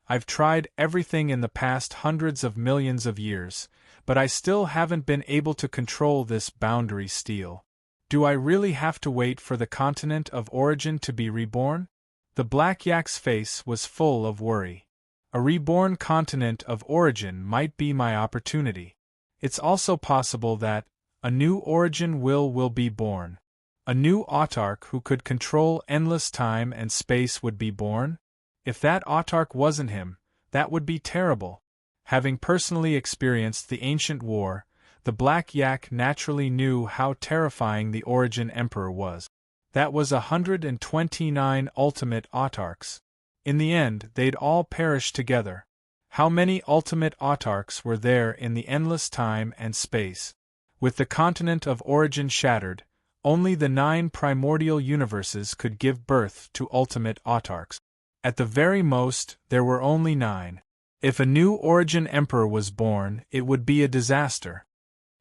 I've tried everything in the past hundreds of millions of years, but I still haven't been able to control this boundary stele. Do I really have to wait for the continent of origin to be reborn? The Black Yak's face was full of worry. A reborn continent of origin might be my opportunity. It's also possible that a new origin will be born. A new autarch who could control endless time and space would be born? If that autarch wasn't him, that would be terrible. Having personally experienced the ancient war, the Black Yak naturally knew how terrifying the Origin Emperor was. That was 129 ultimate autarchs. In the end, they'd all perish together. How many ultimate autarchs were there in the endless time and space? With the continent of origin shattered, only the 9 primordial universes could give birth to ultimate autarchs. At the very most, there were only 9. If a new Origin Emperor was born, it would be a disaster.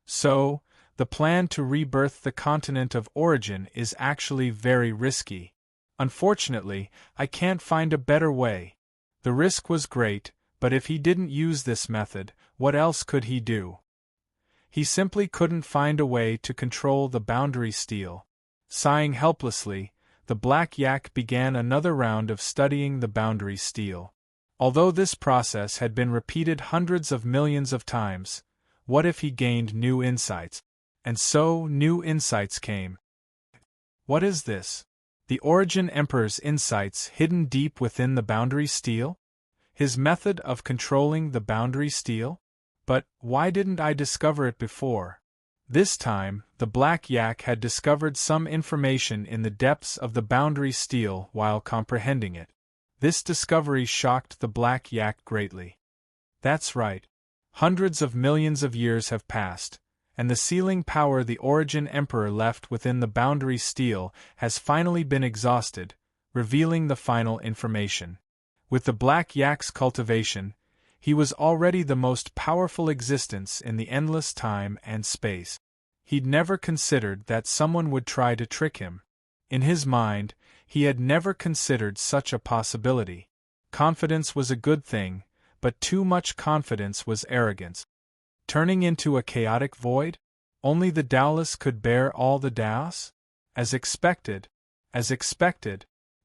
So, the plan to rebirth the continent of origin is actually very risky. Unfortunately, I can't find a better way. The risk was great, but if he didn't use this method, what else could he do? He simply couldn't find a way to control the boundary stele. Sighing helplessly, the Black Yak began another round of studying the boundary stele. Although this process had been repeated hundreds of millions of times, what if he gained new insights? And so, new insights came. What is this? The Origin Emperor's insights hidden deep within the boundary stele? His method of controlling the boundary stele? But why didn't I discover it before? This time, the Black Yak had discovered some information in the depths of the boundary stele while comprehending it. This discovery shocked the Black Yak greatly. That's right. Hundreds of millions of years have passed, and the sealing power the Origin Emperor left within the boundary stele has finally been exhausted, revealing the final information. With the black yak's cultivation, he was already the most powerful existence in the endless time and space. He'd never considered that someone would try to trick him. In his mind, he had never considered such a possibility. Confidence was a good thing, but too much confidence was arrogance. Turning into a chaotic void? Only the Taoists could bear all the Taos? As expected,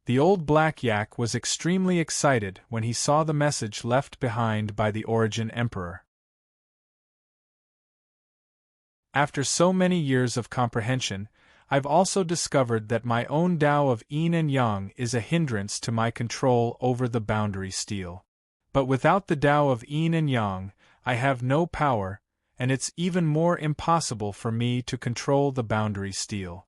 the old black yak was extremely excited when he saw the message left behind by the Origin Emperor. After so many years of comprehension, I've also discovered that my own Tao of Yin and Yang is a hindrance to my control over the boundary steel. But without the Tao of Yin and Yang, I have no power, and it's even more impossible for me to control the boundary steel.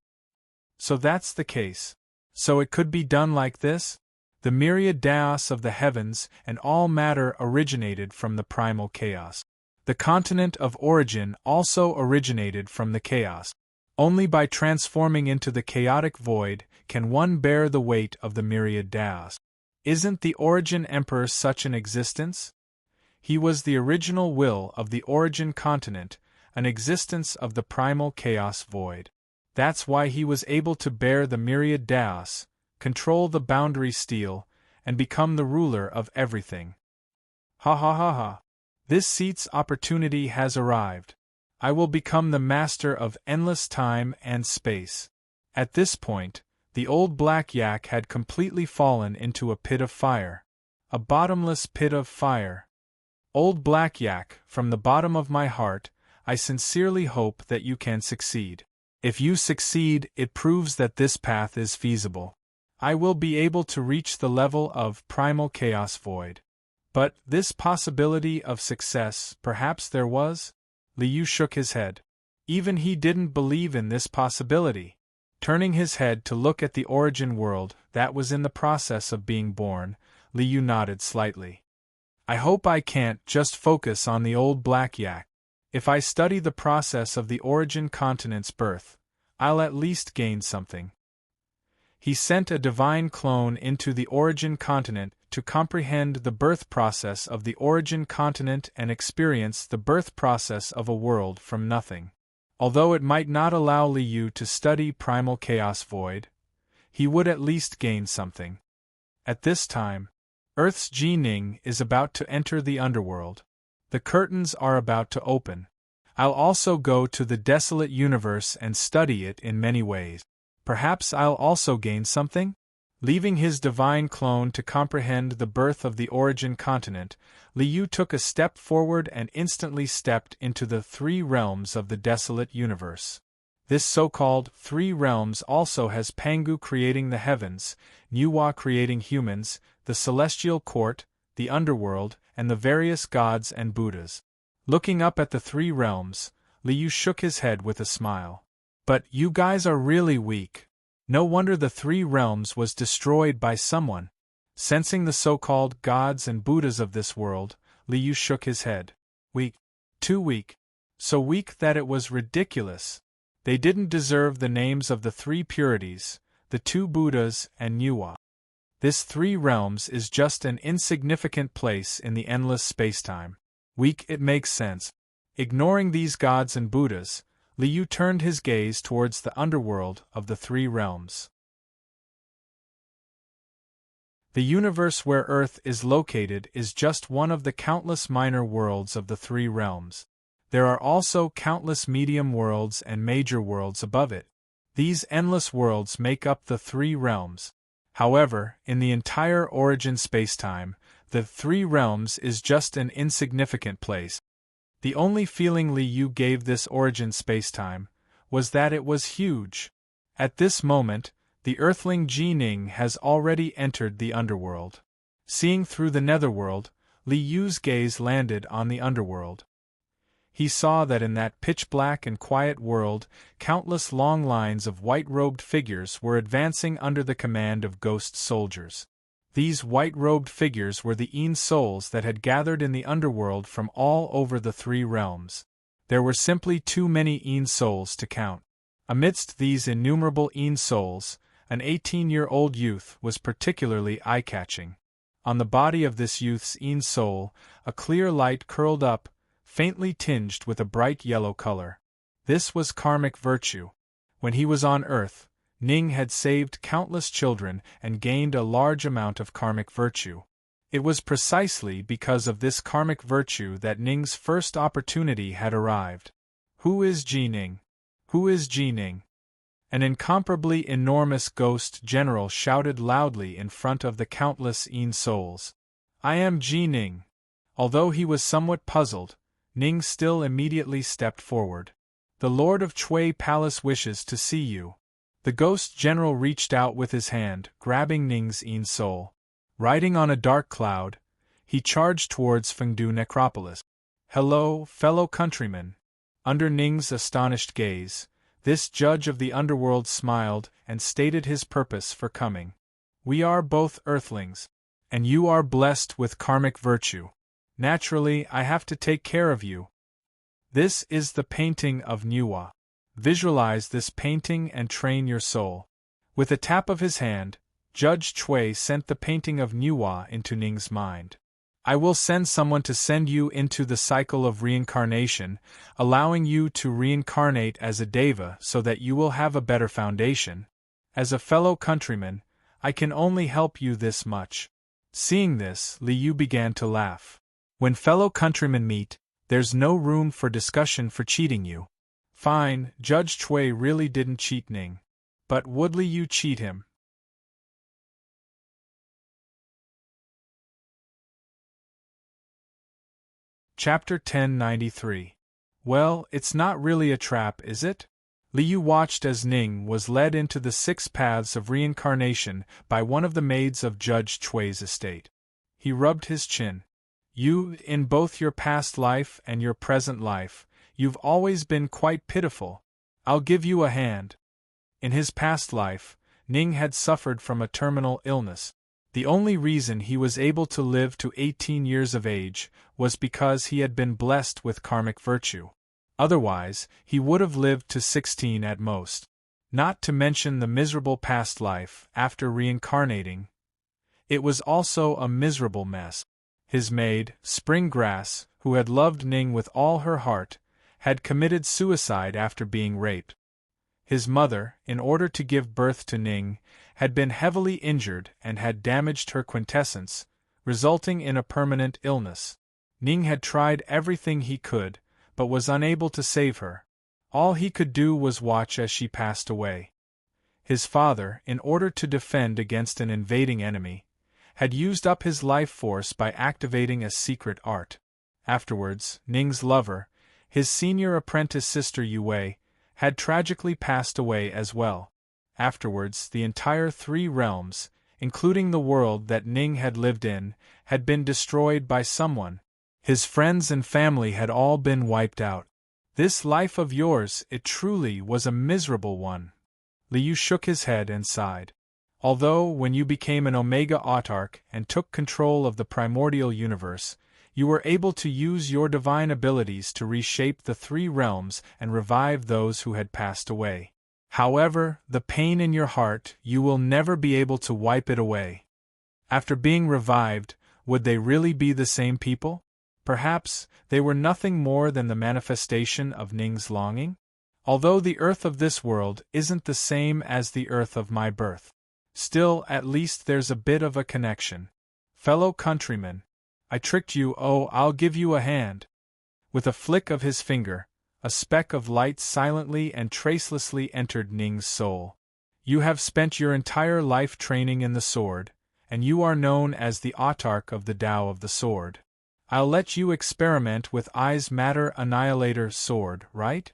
So that's the case. So it could be done like this? The myriad Taos of the heavens and all matter originated from the primal chaos. The continent of origin also originated from the chaos. Only by transforming into the chaotic void can one bear the weight of the myriad Taos. Isn't the Origin Emperor such an existence? He was the original will of the origin continent, an existence of the primal chaos void. That's why he was able to bear the myriad Taos, control the boundary steel, and become the ruler of everything. Ha ha ha ha. This seat's opportunity has arrived. I will become the master of endless time and space. At this point, the old black yak had completely fallen into a pit of fire. A bottomless pit of fire. Old black yak, from the bottom of my heart, I sincerely hope that you can succeed. If you succeed, it proves that this path is feasible. I will be able to reach the level of primal chaos void. But this possibility of success, perhaps there was? Liu shook his head. Even he didn't believe in this possibility. Turning his head to look at the origin world that was in the process of being born, Liu nodded slightly. I hope I can't just focus on the old black yak. If I study the process of the origin continent's birth, I'll at least gain something. He sent a divine clone into the origin continent to comprehend the birth process of the origin continent and experience the birth process of a world from nothing. Although it might not allow Liu to study primal chaos void, he would at least gain something. At this time, Earth's Jining is about to enter the underworld. The curtains are about to open. I'll also go to the desolate universe and study it in many ways. Perhaps I'll also gain something? Leaving his divine clone to comprehend the birth of the origin continent, Liu took a step forward and instantly stepped into the three realms of the desolate universe. This so-called three realms also has Pangu creating the heavens, Nuwa creating humans, the celestial court, the underworld, and the various gods and Buddhas. Looking up at the three realms, Liu shook his head with a smile. But you guys are really weak. No wonder the three realms was destroyed by someone. Sensing the so-called gods and Buddhas of this world, Liu shook his head. Weak. Too weak. So weak that it was ridiculous. They didn't deserve the names of the three purities, the two Buddhas and Nuwa. This three realms is just an insignificant place in the endless spacetime. Weak, it makes sense. Ignoring these gods and Buddhas, Liu turned his gaze towards the underworld of the three realms. The universe where Earth is located is just one of the countless minor worlds of the three realms. There are also countless medium worlds and major worlds above it. These endless worlds make up the three realms. However, in the entire origin spacetime, the three realms is just an insignificant place. The only feeling Liu gave this origin spacetime was that it was huge. At this moment, the Earthling Jining has already entered the underworld. Seeing through the netherworld, Liu's gaze landed on the underworld. He saw that in that pitch-black and quiet world, countless long lines of white-robed figures were advancing under the command of ghost soldiers. These white-robed figures were the Yin souls that had gathered in the underworld from all over the three realms. There were simply too many Yin souls to count. Amidst these innumerable Yin souls, an 18-year-old youth was particularly eye-catching. On the body of this youth's soul, a clear light curled up, faintly tinged with a bright yellow color. This was karmic virtue. When he was on Earth, Ning had saved countless children and gained a large amount of karmic virtue. It was precisely because of this karmic virtue that Ning's first opportunity had arrived. Who is Ji Ning? Who is Ji Ning? An incomparably enormous ghost general shouted loudly in front of the countless souls. I am Ji Ning. Although he was somewhat puzzled, Ning still immediately stepped forward. The Lord of Chui Palace wishes to see you. The ghost general reached out with his hand, grabbing Ning's soul. Riding on a dark cloud, he charged towards Fengdu Necropolis. Hello, fellow countrymen. Under Ning's astonished gaze, this judge of the underworld smiled and stated his purpose for coming. We are both earthlings, and you are blessed with karmic virtue. Naturally, I have to take care of you. This is the painting of Nuwa. Visualize this painting and train your soul. With a tap of his hand, Judge Chui sent the painting of Nuwa into Ning's mind. I will send someone to send you into the cycle of reincarnation, allowing you to reincarnate as a deva so that you will have a better foundation. As a fellow countryman, I can only help you this much. Seeing this, Liu began to laugh. When fellow countrymen meet, there's no room for discussion for cheating you. Fine, Judge Chui really didn't cheat Ning. But would Liu cheat him? Chapter 1093. Well, it's not really a trap, is it? Liu watched as Ning was led into the 6 paths of reincarnation by one of the maids of Judge Chui's estate. He rubbed his chin. You, in both your past life and your present life, you've always been quite pitiful. I'll give you a hand. In his past life, Ning had suffered from a terminal illness. The only reason he was able to live to 18 years of age was because he had been blessed with karmic virtue. Otherwise, he would have lived to 16 at most. Not to mention the miserable past life after reincarnating. It was also a miserable mess. His maid, Spring Grass, who had loved Ning with all her heart, had committed suicide after being raped. His mother, in order to give birth to Ning, had been heavily injured and had damaged her quintessence, resulting in a permanent illness. Ning had tried everything he could, but was unable to save her. All he could do was watch as she passed away. His father, in order to defend against an invading enemy, had used up his life force by activating a secret art. Afterwards, Ning's lover, his senior apprentice sister Yue, had tragically passed away as well. Afterwards, the entire 3 realms, including the world that Ning had lived in, had been destroyed by someone. His friends and family had all been wiped out. This life of yours, it truly was a miserable one. Liu shook his head and sighed. Although, when you became an Omega Autarch and took control of the primordial universe, you were able to use your divine abilities to reshape the 3 realms and revive those who had passed away. However, the pain in your heart, you will never be able to wipe it away. After being revived, would they really be the same people? Perhaps, they were nothing more than the manifestation of Ning's longing? Although the earth of this world isn't the same as the earth of my birth. Still, at least there's a bit of a connection. Fellow countrymen, I tricked you, oh, I'll give you a hand. With a flick of his finger, a speck of light silently and tracelessly entered Ning's soul. You have spent your entire life training in the sword, and you are known as the Autarch of the Tao of the Sword. I'll let you experiment with Eyes Matter Annihilator sword, right?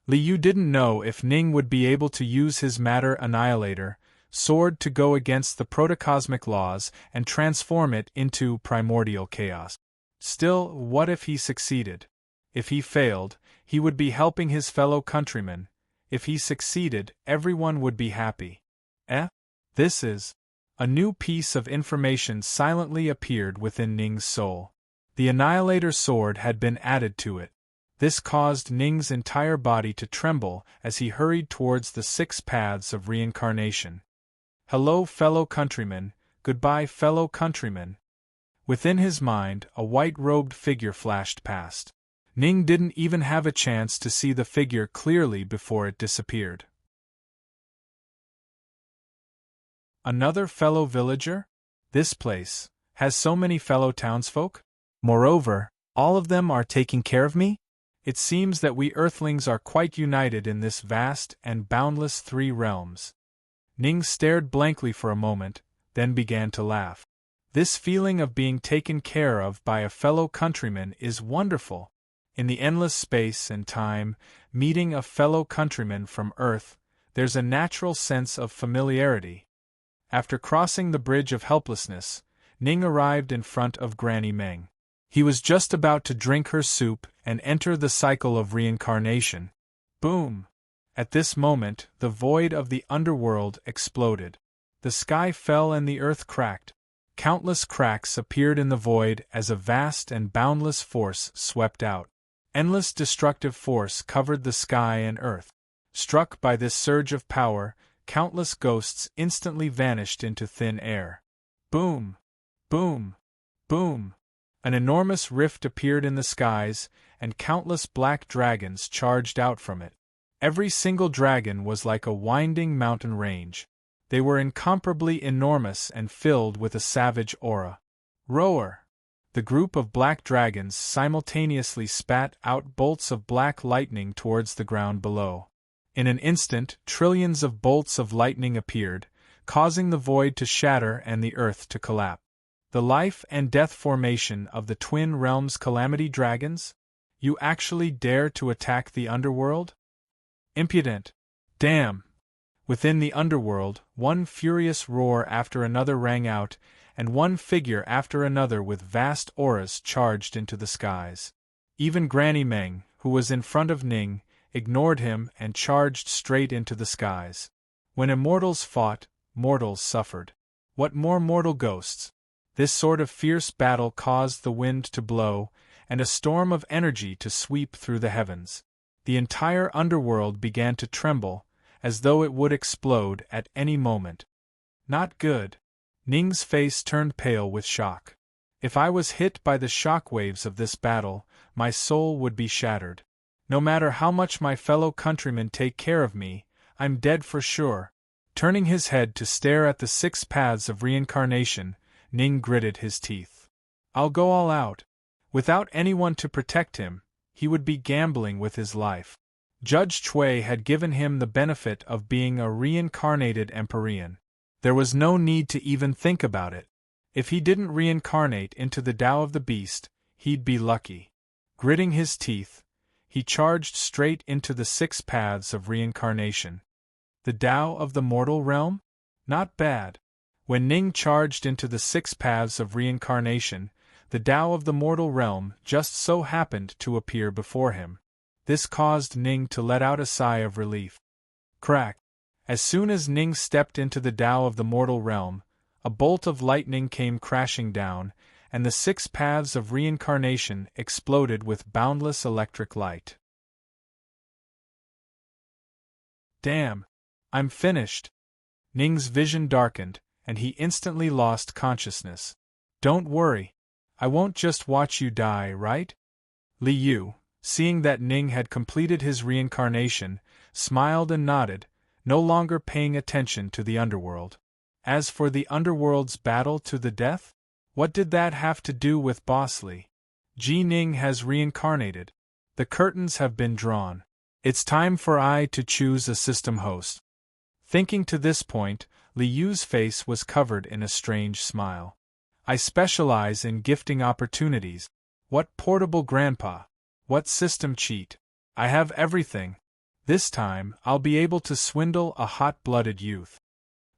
Liu didn't know if Ning would be able to use his Matter Annihilator sword to go against the protocosmic laws and transform it into primordial chaos. Still, what if he succeeded? If he failed, he would be helping his fellow countrymen. If he succeeded, everyone would be happy. This is... A new piece of information silently appeared within Ning's soul. The Annihilator sword had been added to it. This caused Ning's entire body to tremble as he hurried towards the 6 paths of reincarnation. Hello, fellow countrymen, goodbye, fellow countrymen, Within his mind, a white-robed figure flashed past. Ning didn't even have a chance to see the figure clearly before it disappeared. Another fellow villager? This place has so many fellow townsfolk? Moreover, all of them are taking care of me? It seems that we Earthlings are quite united in this vast and boundless three realms. Ning stared blankly for a moment, then began to laugh. This feeling of being taken care of by a fellow countryman is wonderful. In the endless space and time, meeting a fellow countryman from Earth, there's a natural sense of familiarity. After crossing the bridge of helplessness, Ning arrived in front of Granny Meng. He was just about to drink her soup and enter the cycle of reincarnation. Boom! At this moment, the void of the underworld exploded. The sky fell and the earth cracked. Countless cracks appeared in the void as a vast and boundless force swept out. Endless destructive force covered the sky and earth. Struck by this surge of power, countless ghosts instantly vanished into thin air. Boom! Boom! Boom! An enormous rift appeared in the skies, and countless black dragons charged out from it. Every single dragon was like a winding mountain range. They were incomparably enormous and filled with a savage aura. Roar! The group of black dragons simultaneously spat out bolts of black lightning towards the ground below. In an instant, trillions of bolts of lightning appeared, causing the void to shatter and the earth to collapse. The life and death formation of the Twin Realms Calamity Dragons? You actually dare to attack the underworld? Impudent! Damn! Within the underworld, one furious roar after another rang out, and one figure after another with vast auras charged into the skies. Even Granny Meng, who was in front of Ning, ignored him and charged straight into the skies. When immortals fought, mortals suffered. What more mortal ghosts? This sort of fierce battle caused the wind to blow, and a storm of energy to sweep through the heavens. The entire underworld began to tremble, as though it would explode at any moment. Not good. Ning's face turned pale with shock. If I was hit by the shock waves of this battle, my soul would be shattered. No matter how much my fellow countrymen take care of me, I'm dead for sure. Turning his head to stare at the 6 paths of reincarnation, Ning gritted his teeth. I'll go all out. Without anyone to protect him, he would be gambling with his life. Judge Chui had given him the benefit of being a reincarnated Empyrean. There was no need to even think about it. If he didn't reincarnate into the Tao of the Beast, he'd be lucky. Gritting his teeth, he charged straight into the 6 paths of reincarnation. The Tao of the mortal realm? Not bad. When Ning charged into the 6 paths of reincarnation, the Tao of the mortal realm just so happened to appear before him. This caused Ning to let out a sigh of relief. Crack! As soon as Ning stepped into the Tao of the mortal realm, a bolt of lightning came crashing down, and the 6 paths of reincarnation exploded with boundless electric light. Damn! I'm finished! Ning's vision darkened, and he instantly lost consciousness. Don't worry. I won't just watch you die, right? Li Yu, seeing that Ning had completed his reincarnation, smiled and nodded, no longer paying attention to the underworld. As for the underworld's battle to the death? What did that have to do with Boss Li? Ji Ning has reincarnated. The curtains have been drawn. It's time for I to choose a system host. Thinking to this point, Li Yu's face was covered in a strange smile. I specialize in gifting opportunities. What portable grandpa? What system cheat? I have everything. This time, I'll be able to swindle a hot-blooded youth.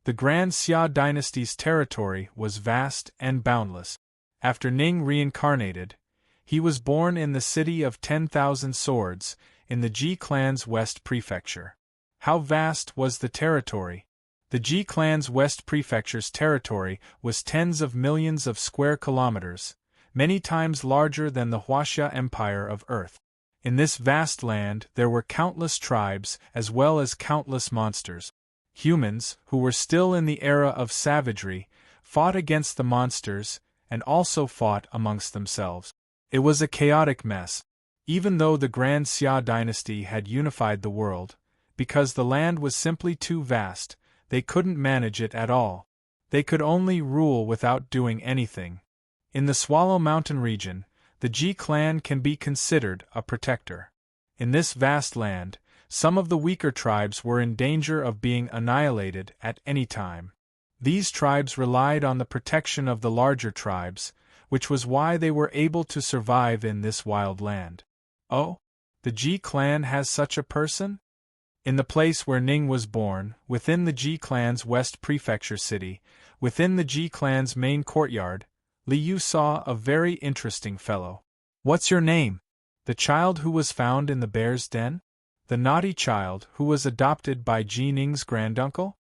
The Grand Xia dynasty's territory was vast and boundless. After Ning reincarnated, he was born in the city of 10,000 swords, in the Ji clan's West Prefecture. How vast was the territory? The Ji clan's West Prefecture's territory was tens of millions of square kilometers, many times larger than the Huaxia Empire of Earth. In this vast land there were countless tribes as well as countless monsters. Humans, who were still in the era of savagery, fought against the monsters, and also fought amongst themselves. It was a chaotic mess. Even though the Grand Xia dynasty had unified the world, because the land was simply too vast, they couldn't manage it at all. They could only rule without doing anything. In the Swallow Mountain region, the Ji clan can be considered a protector. In this vast land, some of the weaker tribes were in danger of being annihilated at any time. These tribes relied on the protection of the larger tribes, which was why they were able to survive in this wild land. Oh? The Ji clan has such a person? In the place where Ning was born, within the Ji clan's West Prefecture city, within the Ji clan's main courtyard, Li Yu saw a very interesting fellow. What's your name? The child who was found in the bear's den? The naughty child who was adopted by Ji Ning's granduncle?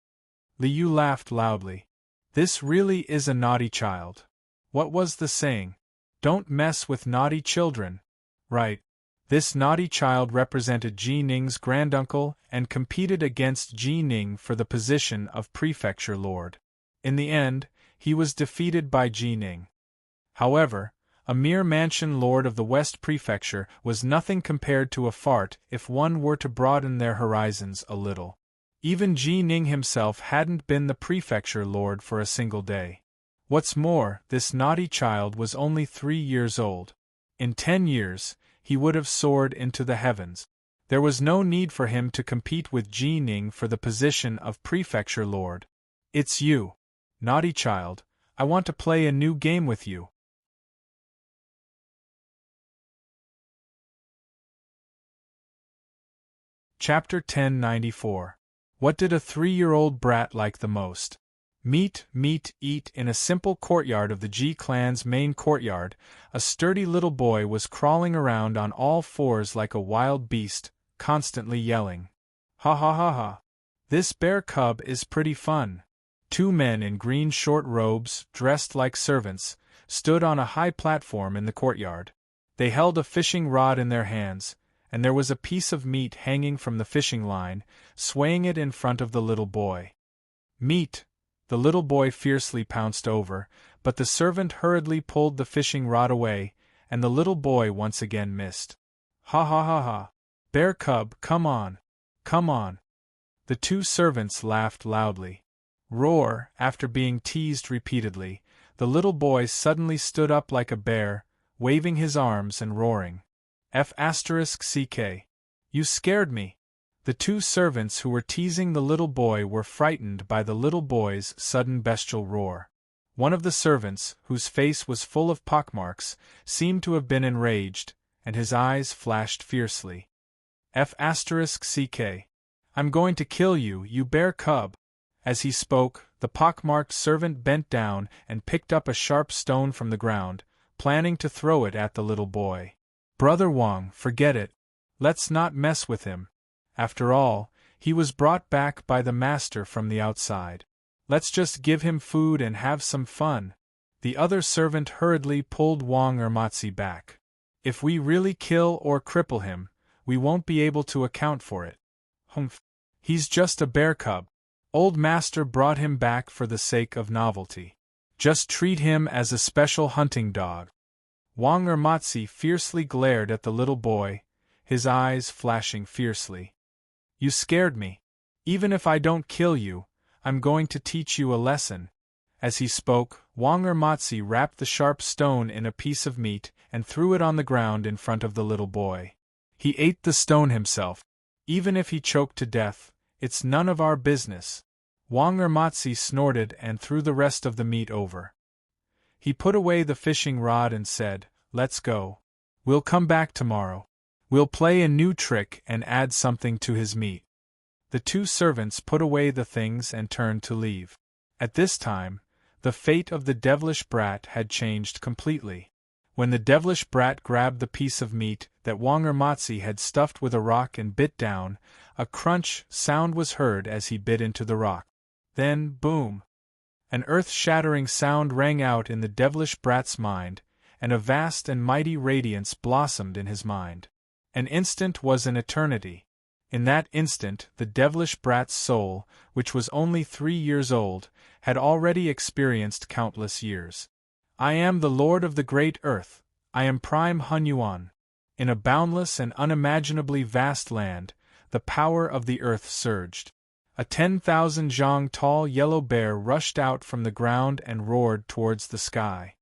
Li Yu laughed loudly. This really is a naughty child. What was the saying? Don't mess with naughty children. Right. This naughty child represented Ji Ning's granduncle and competed against Ji Ning for the position of prefecture lord. In the end, he was defeated by Ji Ning. However, a mere mansion lord of the West Prefecture was nothing compared to a fart if one were to broaden their horizons a little. Even Ji Ning himself hadn't been the prefecture lord for a single day. What's more, this naughty child was only 3 years old. In 10 years, he would have soared into the heavens. There was no need for him to compete with Ji Ning for the position of prefecture lord. It's you. Naughty child, I want to play a new game with you. Chapter 1094. What did a 3-year-old brat like the most? Meet, eat. In a simple courtyard of the Ji clan's main courtyard, a sturdy little boy was crawling around on all fours like a wild beast, constantly yelling. Ha ha ha ha. This bear cub is pretty fun. 2 men in green short robes, dressed like servants, stood on a high platform in the courtyard. They held a fishing rod in their hands, and there was a piece of meat hanging from the fishing line, swaying it in front of the little boy. Meat! The little boy fiercely pounced over, but the servant hurriedly pulled the fishing rod away, and the little boy once again missed. Ha ha ha ha! Bear cub, come on! Come on! The 2 servants laughed loudly. Roar! After being teased repeatedly, the little boy suddenly stood up like a bear, waving his arms and roaring. F***ck. You scared me. The 2 servants who were teasing the little boy were frightened by the little boy's sudden bestial roar. One of the servants, whose face was full of pockmarks, seemed to have been enraged, and his eyes flashed fiercely. F***ck. I'm going to kill you, you bear cub. As he spoke, the pockmarked servant bent down and picked up a sharp stone from the ground, planning to throw it at the little boy. Brother Wang, forget it. Let's not mess with him. After all, he was brought back by the master from the outside. Let's just give him food and have some fun. The other servant hurriedly pulled Wang Ermatsi back. If we really kill or cripple him, we won't be able to account for it. Humph. He's just a bear cub. Old master brought him back for the sake of novelty. Just treat him as a special hunting dog. Wang Ermatsi fiercely glared at the little boy, his eyes flashing fiercely. You scared me. Even if I don't kill you, I'm going to teach you a lesson. As he spoke, Wang Ermatsi wrapped the sharp stone in a piece of meat and threw it on the ground in front of the little boy. He ate the stone himself. Even if he choked to death, it's none of our business. Wang Ermatsi snorted and threw the rest of the meat over. He put away the fishing rod and said, Let's go. We'll come back tomorrow. We'll play a new trick and add something to his meat. The 2 servants put away the things and turned to leave. At this time, the fate of the devilish brat had changed completely. When the devilish brat grabbed the piece of meat that Wang Ermatsi had stuffed with a rock and bit down, a crunch sound was heard as he bit into the rock. Then, boom! An earth-shattering sound rang out in the devilish brat's mind, and a vast and mighty radiance blossomed in his mind. An instant was an eternity. In that instant the devilish brat's soul, which was only 3 years old, had already experienced countless years. I am the Lord of the Great Earth, I am Prime Hun Yuan. In a boundless and unimaginably vast land, the power of the earth surged. A 10,000 zhang tall yellow bear rushed out from the ground and roared towards the sky.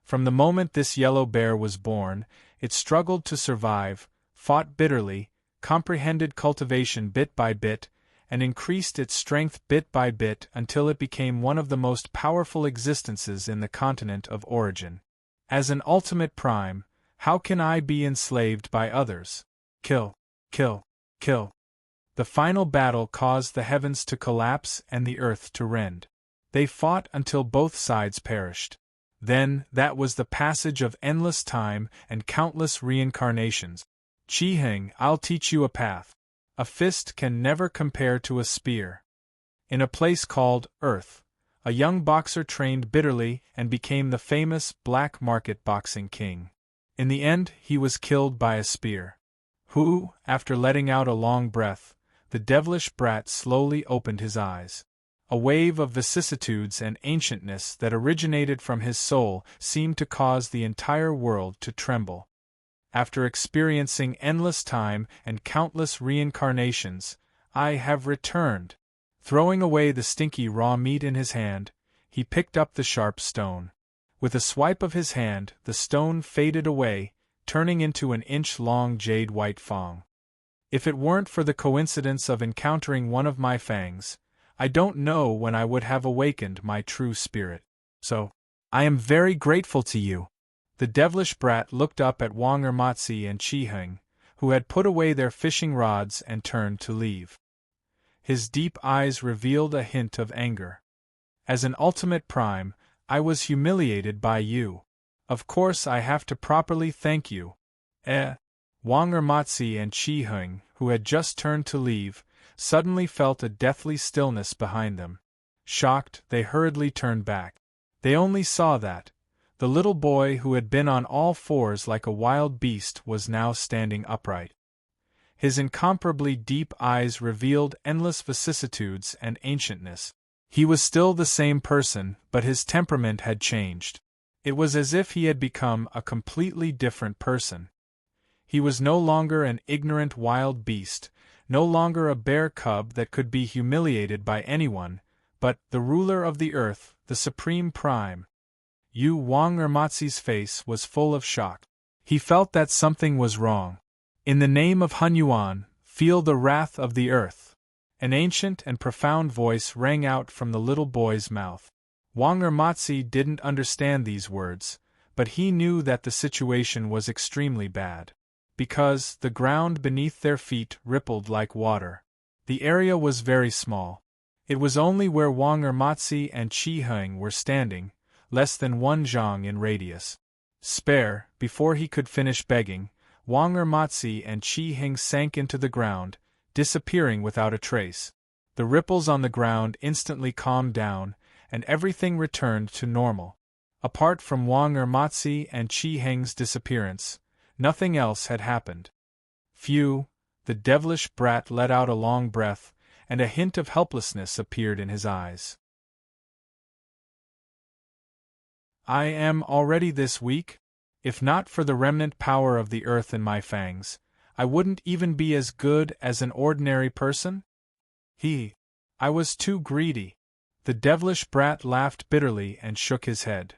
From the moment this yellow bear was born, it struggled to survive, fought bitterly, comprehended cultivation bit by bit, and increased its strength bit by bit until it became one of the most powerful existences in the continent of origin. As an ultimate prime, how can I be enslaved by others? Kill, kill, kill. The final battle caused the heavens to collapse and the earth to rend. They fought until both sides perished. Then, that was the passage of endless time and countless reincarnations. Qi Heng, I'll teach you a path. A fist can never compare to a spear. In a place called Earth, a young boxer trained bitterly and became the famous black market boxing king. In the end, he was killed by a spear. Who, after letting out a long breath, the devilish brat slowly opened his eyes. A wave of vicissitudes and ancientness that originated from his soul seemed to cause the entire world to tremble. After experiencing endless time and countless reincarnations, I have returned. Throwing away the stinky raw meat in his hand, he picked up the sharp stone. With a swipe of his hand, the stone faded away, turning into an inch-long jade-white fang. If it weren't for the coincidence of encountering one of my fangs, I don't know when I would have awakened my true spirit. So, I am very grateful to you. The devilish brat looked up at Wang Ermatzi and Qi Heng, who had put away their fishing rods and turned to leave. His deep eyes revealed a hint of anger. As an ultimate prime, I was humiliated by you. Of course I have to properly thank you. Wang Ermatzi and Qi Heng, who had just turned to leave, suddenly felt a deathly stillness behind them. Shocked, they hurriedly turned back. They only saw that the little boy who had been on all fours like a wild beast was now standing upright. His incomparably deep eyes revealed endless vicissitudes and ancientness. He was still the same person, but his temperament had changed. It was as if he had become a completely different person. He was no longer an ignorant wild beast, no longer a bear cub that could be humiliated by anyone, but the ruler of the earth, the supreme prime. Wang Ermatzi's face was full of shock. He felt that something was wrong. In the name of Hun Yuan, feel the wrath of the earth. An ancient and profound voice rang out from the little boy's mouth. Wang Ermatzi didn't understand these words, but he knew that the situation was extremely bad. Because the ground beneath their feet rippled like water. The area was very small. It was only where Wang Ermatzi and Qi Heng were standing, less than 1 zhang in radius. Spare, before he could finish begging, Wang Ermatzi and Qi Heng sank into the ground, disappearing without a trace. The ripples on the ground instantly calmed down, and everything returned to normal. Apart from Wang Ermatzi and Qi Heng's disappearance, nothing else had happened. Phew, the devilish brat let out a long breath, and a hint of helplessness appeared in his eyes. I am already this weak? If not for the remnant power of the earth in my fangs, I wouldn't even be as good as an ordinary person? I was too greedy. The devilish brat laughed bitterly and shook his head.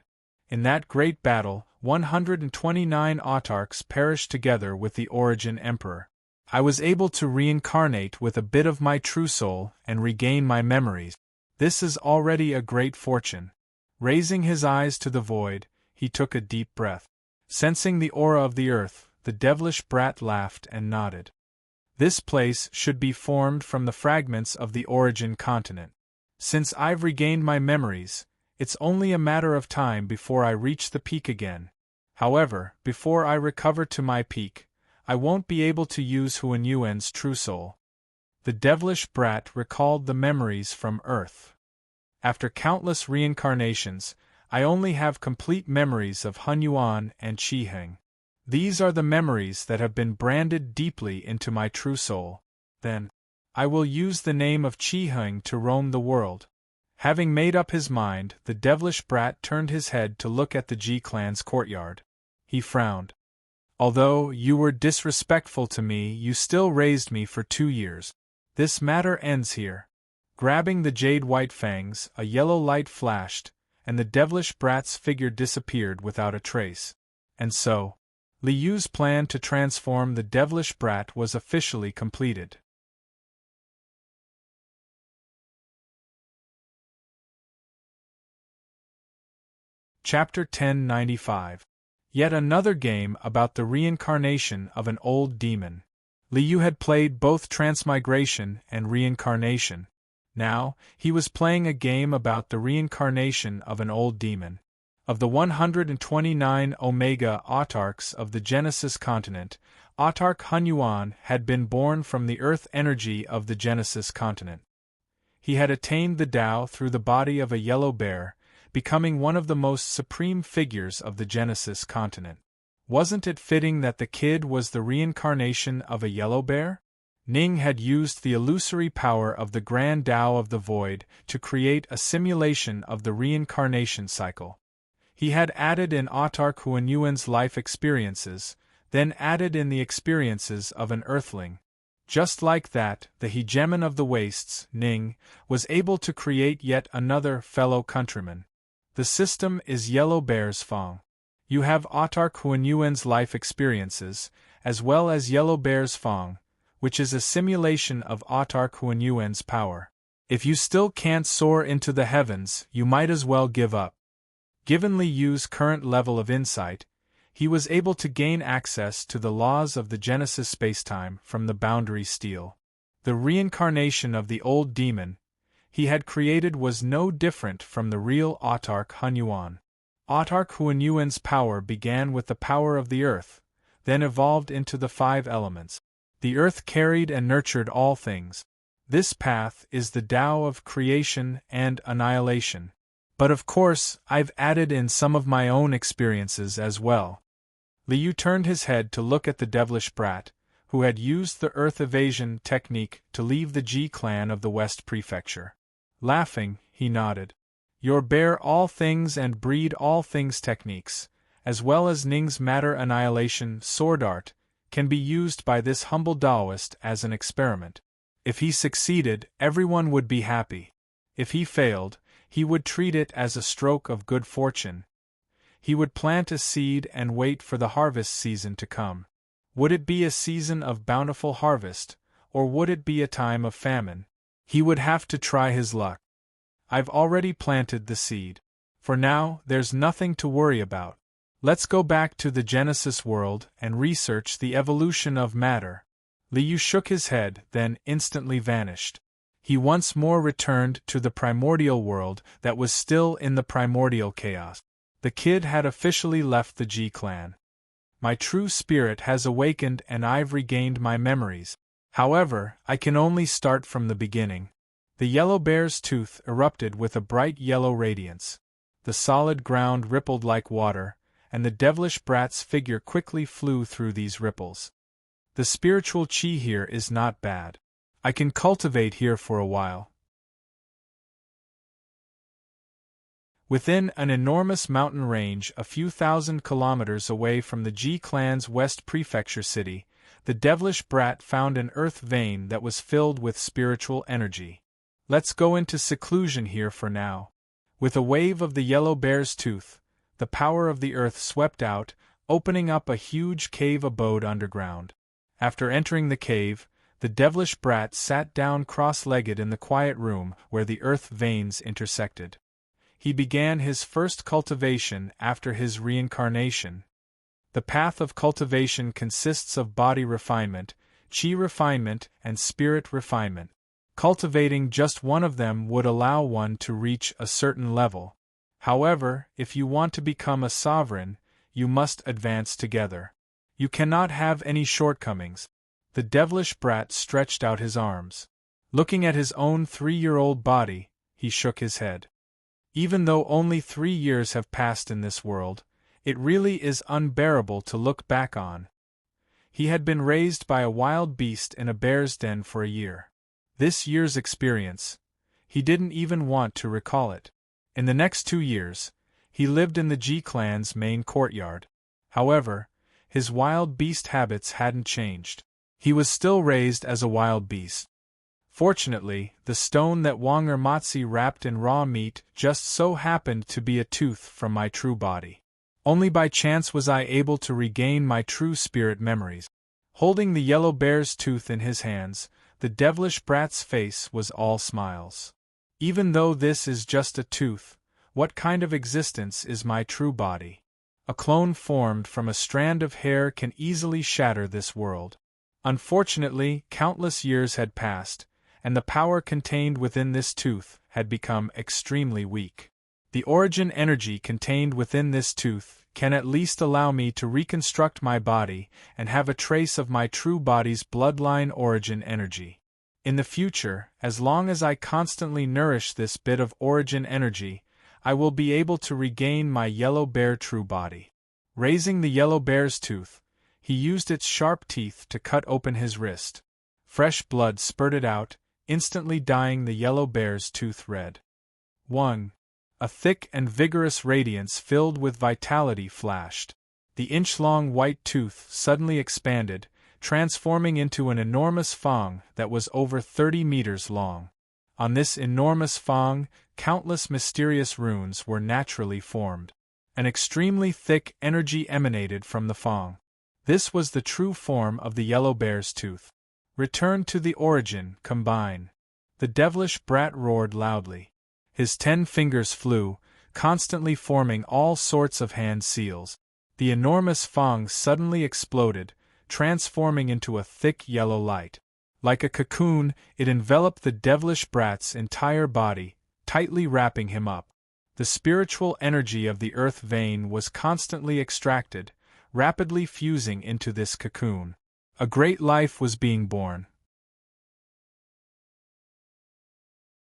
In that great battle, 129 autarchs perished together with the Origin Emperor. I was able to reincarnate with a bit of my true soul and regain my memories. This is already a great fortune. Raising his eyes to the void, he took a deep breath. Sensing the aura of the earth, the devilish brat laughed and nodded. This place should be formed from the fragments of the Origin continent. Since I've regained my memories, it's only a matter of time before I reach the peak again. However, before I recover to my peak, I won't be able to use Huan Yuan's true soul. The devilish brat recalled the memories from Earth. After countless reincarnations, I only have complete memories of Hun Yuan and Qi Heng. These are the memories that have been branded deeply into my true soul. Then, I will use the name of Qi Heng to roam the world. Having made up his mind, the devilish brat turned his head to look at the G-clan's courtyard. He frowned. Although you were disrespectful to me, you still raised me for 2 years. This matter ends here. Grabbing the jade white fangs, a yellow light flashed, and the devilish brat's figure disappeared without a trace. And so, Li Yu's plan to transform the devilish brat was officially completed. Chapter 1095. Yet another game about the reincarnation of an old demon. Li Yu had played both transmigration and reincarnation. Now, he was playing a game about the reincarnation of an old demon. Of the 129 Omega Autarchs of the Genesis continent, Autarch Hunyuan had been born from the earth energy of the Genesis continent. He had attained the Tao through the body of a yellow bear, becoming one of the most supreme figures of the Genesis continent. Wasn't it fitting that the kid was the reincarnation of a yellow bear? Ning had used the illusory power of the Grand Tao of the Void to create a simulation of the reincarnation cycle. He had added in Autarch Huanyuan's life experiences, then added in the experiences of an earthling. Just like that, the hegemon of the wastes, Ning, was able to create yet another fellow countryman. The system is Yellow Bear's Fong. You have Autarch Huanyuan's life experiences, as well as Yellow Bear's Fong, which is a simulation of Autarch Huanyuan's power. If you still can't soar into the heavens, you might as well give up. Given Li Yu's current level of insight, he was able to gain access to the laws of the Genesis spacetime from the boundary steel. The reincarnation of the old demon he had created was no different from the real Autarch Huanyuan. Autarch Huanyuan's power began with the power of the earth, then evolved into the 5 elements. The earth carried and nurtured all things. This path is the Tao of creation and annihilation. But of course, I've added in some of my own experiences as well. Li Yu turned his head to look at the devilish brat, who had used the earth evasion technique to leave the G-clan of the West Prefecture. Laughing, he nodded. Your bear all things and breed all things techniques, as well as Ning's matter annihilation sword art, can be used by this humble Taoist as an experiment. If he succeeded, everyone would be happy. If he failed, he would treat it as a stroke of good fortune. He would plant a seed and wait for the harvest season to come. Would it be a season of bountiful harvest, or would it be a time of famine? He would have to try his luck. I've already planted the seed. For now, there's nothing to worry about. Let's go back to the Genesis world and research the evolution of matter. Li Yu shook his head, then instantly vanished. He once more returned to the primordial world that was still in the primordial chaos. The kid had officially left the G-clan. My true spirit has awakened and I've regained my memories. However, I can only start from the beginning. The yellow bear's tooth erupted with a bright yellow radiance. The solid ground rippled like water, and the devilish brat's figure quickly flew through these ripples. The spiritual chi here is not bad. I can cultivate here for a while. Within an enormous mountain range a few thousand kilometers away from the G-clan's West Prefecture city, the devilish brat found an earth vein that was filled with spiritual energy. Let's go into seclusion here for now. With a wave of the yellow bear's tooth, the power of the earth swept out, opening up a huge cave abode underground. After entering the cave, the devilish brat sat down cross-legged in the quiet room where the earth veins intersected. He began his first cultivation after his reincarnation. The path of cultivation consists of body refinement, chi refinement, and spirit refinement. Cultivating just one of them would allow one to reach a certain level. However, if you want to become a sovereign, you must advance together. You cannot have any shortcomings. The devilish brat stretched out his arms. Looking at his own 3-year-old body, he shook his head. Even though only 3 years have passed in this world, it really is unbearable to look back on. He had been raised by a wild beast in a bear's den for a year. This year's experience, He didn't even want to recall it. In the next 2 years, he lived in the Ji clan's main courtyard. However, his wild beast habits hadn't changed. He was still raised as a wild beast. Fortunately, the stone that Wang Ermatsi wrapped in raw meat just so happened to be a tooth from my true body. Only by chance was I able to regain my true spirit memories. Holding the yellow bear's tooth in his hands, the devilish brat's face was all smiles. Even though this is just a tooth, what kind of existence is my true body? A clone formed from a strand of hair can easily shatter this world. Unfortunately, countless years had passed, and the power contained within this tooth had become extremely weak. The origin energy contained within this tooth can at least allow me to reconstruct my body and have a trace of my true body's bloodline origin energy. In the future, as long as I constantly nourish this bit of origin energy, I will be able to regain my yellow bear true body. Raising the yellow bear's tooth, he used its sharp teeth to cut open his wrist. Fresh blood spurted out, instantly dyeing the yellow bear's tooth red. 1. A thick and vigorous radiance filled with vitality flashed. The inch-long white tooth suddenly expanded, transforming into an enormous fang that was over 30 meters long. On this enormous fang, countless mysterious runes were naturally formed. An extremely thick energy emanated from the fang. This was the true form of the yellow bear's tooth. Return to the origin, combine. The devilish brat roared loudly. His 10 fingers flew, constantly forming all sorts of hand seals. The enormous fang suddenly exploded, transforming into a thick yellow light. Like a cocoon, it enveloped the devilish brat's entire body, tightly wrapping him up. The spiritual energy of the earth vein was constantly extracted, rapidly fusing into this cocoon. A great life was being born.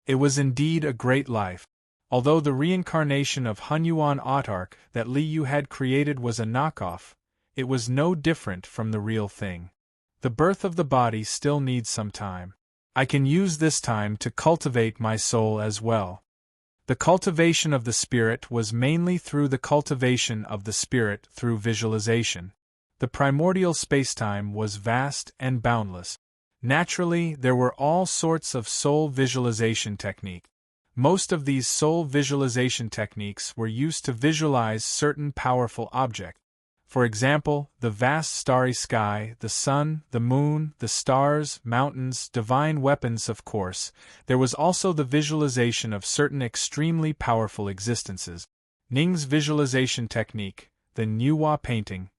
It was indeed a great life. Although the reincarnation of Hunyuan Autark that Li Yu had created was a knockoff, it was no different from the real thing. The birth of the body still needs some time. I can use this time to cultivate my soul as well. The cultivation of the spirit was mainly through the cultivation of the spirit through visualization. The primordial spacetime was vast and boundless. Naturally, there were all sorts of soul visualization techniques. Most of these soul visualization techniques were used to visualize certain powerful objects. For example, the vast starry sky, the sun, the moon, the stars, mountains, divine weapons, of course. There was also the visualization of certain extremely powerful existences. Ning's visualization technique, the Nuwa painting,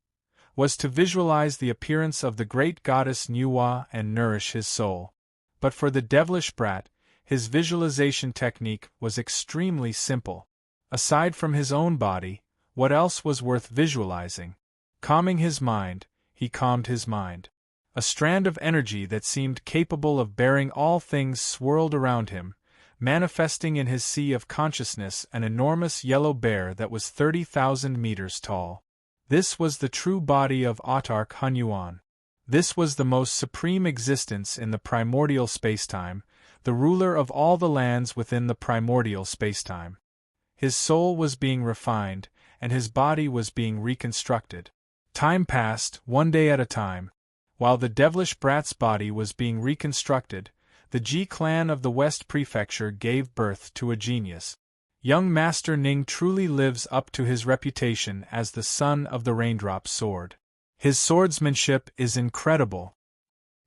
was to visualize the appearance of the great goddess Nuwa and nourish his soul. But for the devilish brat, his visualization technique was extremely simple. Aside from his own body, what else was worth visualizing? Calming his mind, he calmed his mind. A strand of energy that seemed capable of bearing all things swirled around him, manifesting in his sea of consciousness an enormous yellow bear that was 30,000 meters tall. This was the true body of Autark Hunyuan. This was the most supreme existence in the primordial spacetime, the ruler of all the lands within the primordial spacetime. His soul was being refined, and his body was being reconstructed. Time passed, one day at a time. While the devilish brat's body was being reconstructed, the Ji clan of the West Prefecture gave birth to a genius. Young Master Ning truly lives up to his reputation as the son of the raindrop sword. His swordsmanship is incredible.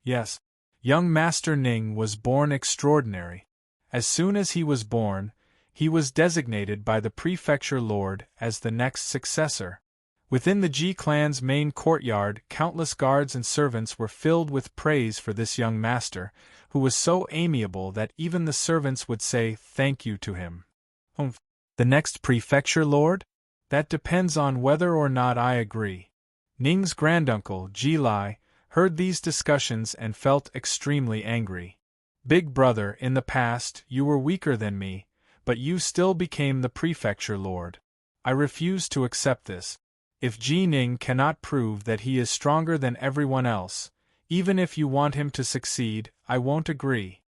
Yes, young Master Ning was born extraordinary. As soon as he was born, he was designated by the prefecture lord as the next successor. Within the Ji clan's main courtyard, countless guards and servants were filled with praise for this young master, who was so amiable that even the servants would say thank you to him. The next prefecture lord? That depends on whether or not I agree. Ning's granduncle, Ji Lai, heard these discussions and felt extremely angry. Big brother, in the past, you were weaker than me, but you still became the prefecture lord. I refuse to accept this. If Ji Ning cannot prove that he is stronger than everyone else, even if you want him to succeed, I won't agree.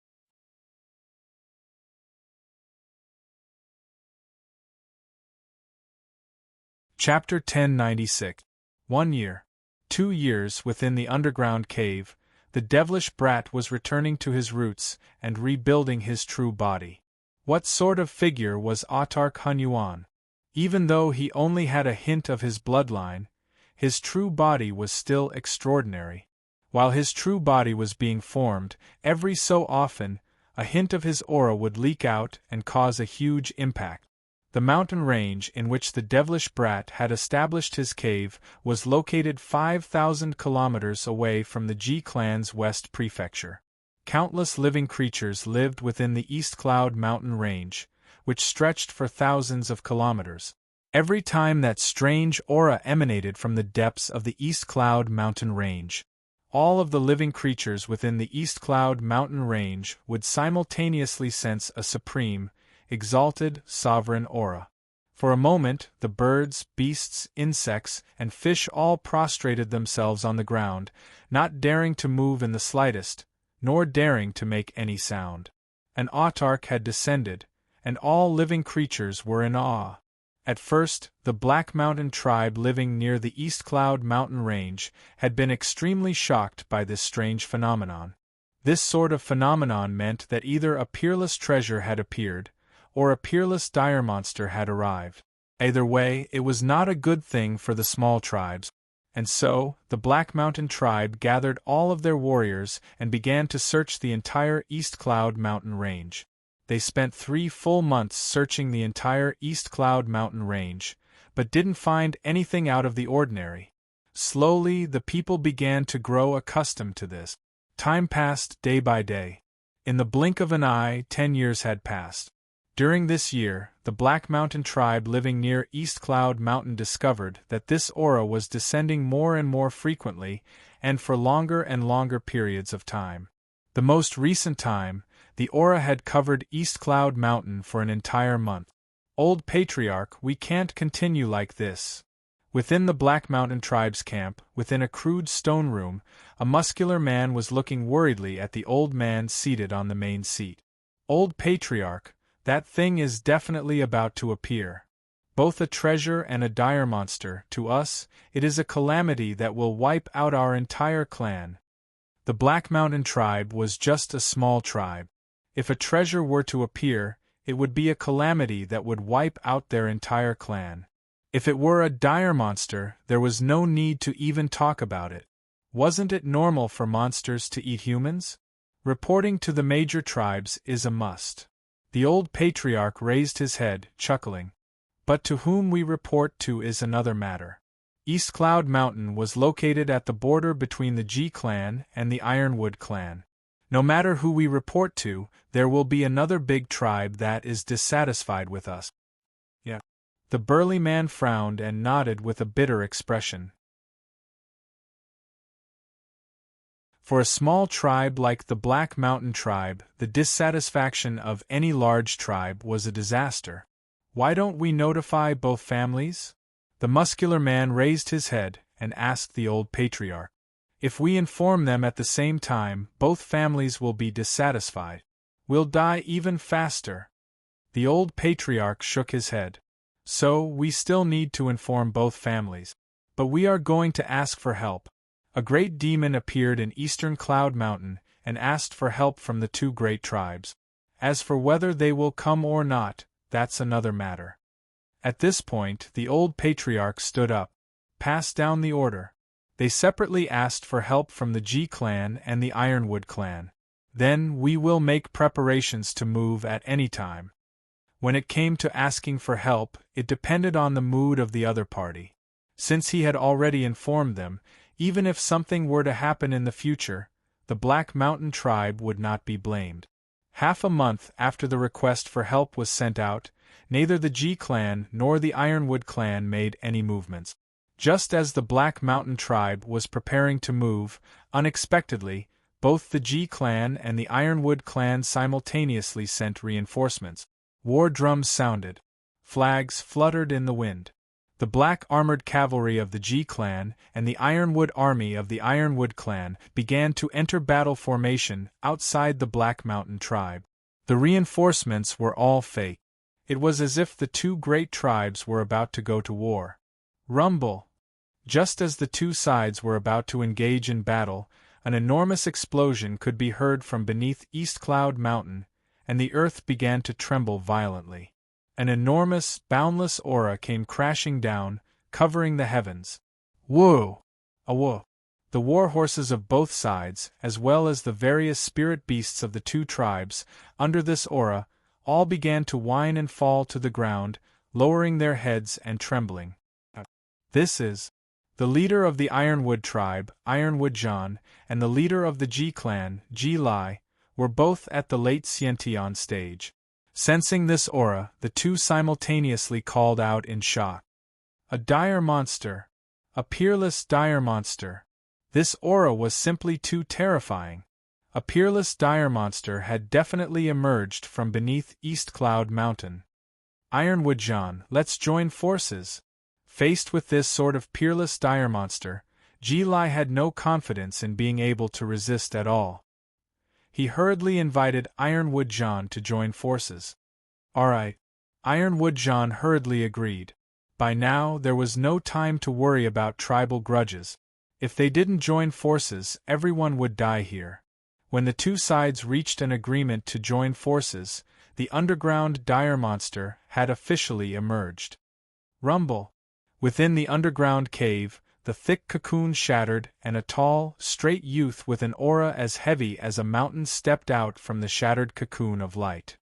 Chapter 1096. 1 year. 2 years within the underground cave, the devilish brat was returning to his roots and rebuilding his true body. What sort of figure was Autark Hunyuan? Even though he only had a hint of his bloodline, his true body was still extraordinary. While his true body was being formed, every so often, a hint of his aura would leak out and cause a huge impact. The mountain range in which the devilish brat had established his cave was located 5,000 kilometers away from the G clan's west prefecture. Countless living creatures lived within the East Cloud mountain range, which stretched for thousands of kilometers. Every time that strange aura emanated from the depths of the East Cloud mountain range, all of the living creatures within the East Cloud mountain range would simultaneously sense a supreme, exalted, sovereign aura. For a moment, the birds, beasts, insects, and fish all prostrated themselves on the ground, not daring to move in the slightest, nor daring to make any sound. An autarch had descended, and all living creatures were in awe. At first, the Black Mountain tribe living near the East Cloud mountain range had been extremely shocked by this strange phenomenon. This sort of phenomenon meant that either a peerless treasure had appeared, or a peerless dire monster had arrived. Either way, it was not a good thing for the small tribes, and so, the Black Mountain tribe gathered all of their warriors and began to search the entire East Cloud mountain range. They spent 3 full months searching the entire East Cloud mountain range, but didn't find anything out of the ordinary. Slowly, the people began to grow accustomed to this. Time passed day by day. In the blink of an eye, 10 years had passed. During this year, the Black Mountain tribe living near East Cloud Mountain discovered that this aura was descending more and more frequently and for longer and longer periods of time. The most recent time, the aura had covered East Cloud Mountain for an entire month. Old Patriarch, we can't continue like this. Within the Black Mountain tribe's camp, within a crude stone room, a muscular man was looking worriedly at the old man seated on the main seat. Old Patriarch, that thing is definitely about to appear. Both a treasure and a dire monster, to us, it is a calamity that will wipe out our entire clan. The Black Mountain tribe was just a small tribe. If a treasure were to appear, it would be a calamity that would wipe out their entire clan. If it were a dire monster, there was no need to even talk about it. Wasn't it normal for monsters to eat humans? Reporting to the major tribes is a must. The old patriarch raised his head, chuckling. But to whom we report to is another matter. East Cloud Mountain was located at the border between the G clan and the Ironwood clan. No matter who we report to, there will be another big tribe that is dissatisfied with us. Yeah. The burly man frowned and nodded with a bitter expression. For a small tribe like the Black Mountain tribe, the dissatisfaction of any large tribe was a disaster. Why don't we notify both families? The muscular man raised his head and asked the old patriarch. If we inform them at the same time, both families will be dissatisfied. We'll die even faster. The old patriarch shook his head. So, we still need to inform both families. But we are going to ask for help. A great demon appeared in Eastern Cloud Mountain and asked for help from the 2 great tribes. As for whether they will come or not, that's another matter. At this point, the old patriarch stood up, passed down the order. They separately asked for help from the G clan and the Ironwood clan. Then we will make preparations to move at any time. When it came to asking for help, it depended on the mood of the other party. Since he had already informed them, even if something were to happen in the future, the Black Mountain tribe would not be blamed. Half a month after the request for help was sent out, neither the G clan nor the Ironwood clan made any movements. Just as the Black Mountain tribe was preparing to move, unexpectedly, both the G clan and the Ironwood clan simultaneously sent reinforcements. War drums sounded. Flags fluttered in the wind. The black armored cavalry of the G clan and the Ironwood army of the Ironwood clan began to enter battle formation outside the Black Mountain tribe. The reinforcements were all fake. It was as if the 2 great tribes were about to go to war. Rumble! Just as the two sides were about to engage in battle, an enormous explosion could be heard from beneath East Cloud Mountain, and the earth began to tremble violently. An enormous, boundless aura came crashing down, covering the heavens. Woo! Awoo! The war horses of both sides, as well as the various spirit beasts of the two tribes, under this aura, all began to whine and fall to the ground, lowering their heads and trembling. This is the leader of the Ironwood tribe, Ironwood John, and the leader of the G clan, G Lai, were both at the late Xiantian stage. Sensing this aura, the two simultaneously called out in shock. A dire monster! A peerless dire monster! This aura was simply too terrifying. A peerless dire monster had definitely emerged from beneath East Cloud Mountain. Ironwood John, let's join forces. Faced with this sort of peerless dire monster, Ji Lai had no confidence in being able to resist at all. He hurriedly invited Ironwood John to join forces. Alright. Ironwood John hurriedly agreed. By now, there was no time to worry about tribal grudges. If they didn't join forces, everyone would die here. When the two sides reached an agreement to join forces, the underground dire monster had officially emerged. Rumble! Within the underground cave, the thick cocoon shattered, and a tall, straight youth with an aura as heavy as a mountain stepped out from the shattered cocoon of light.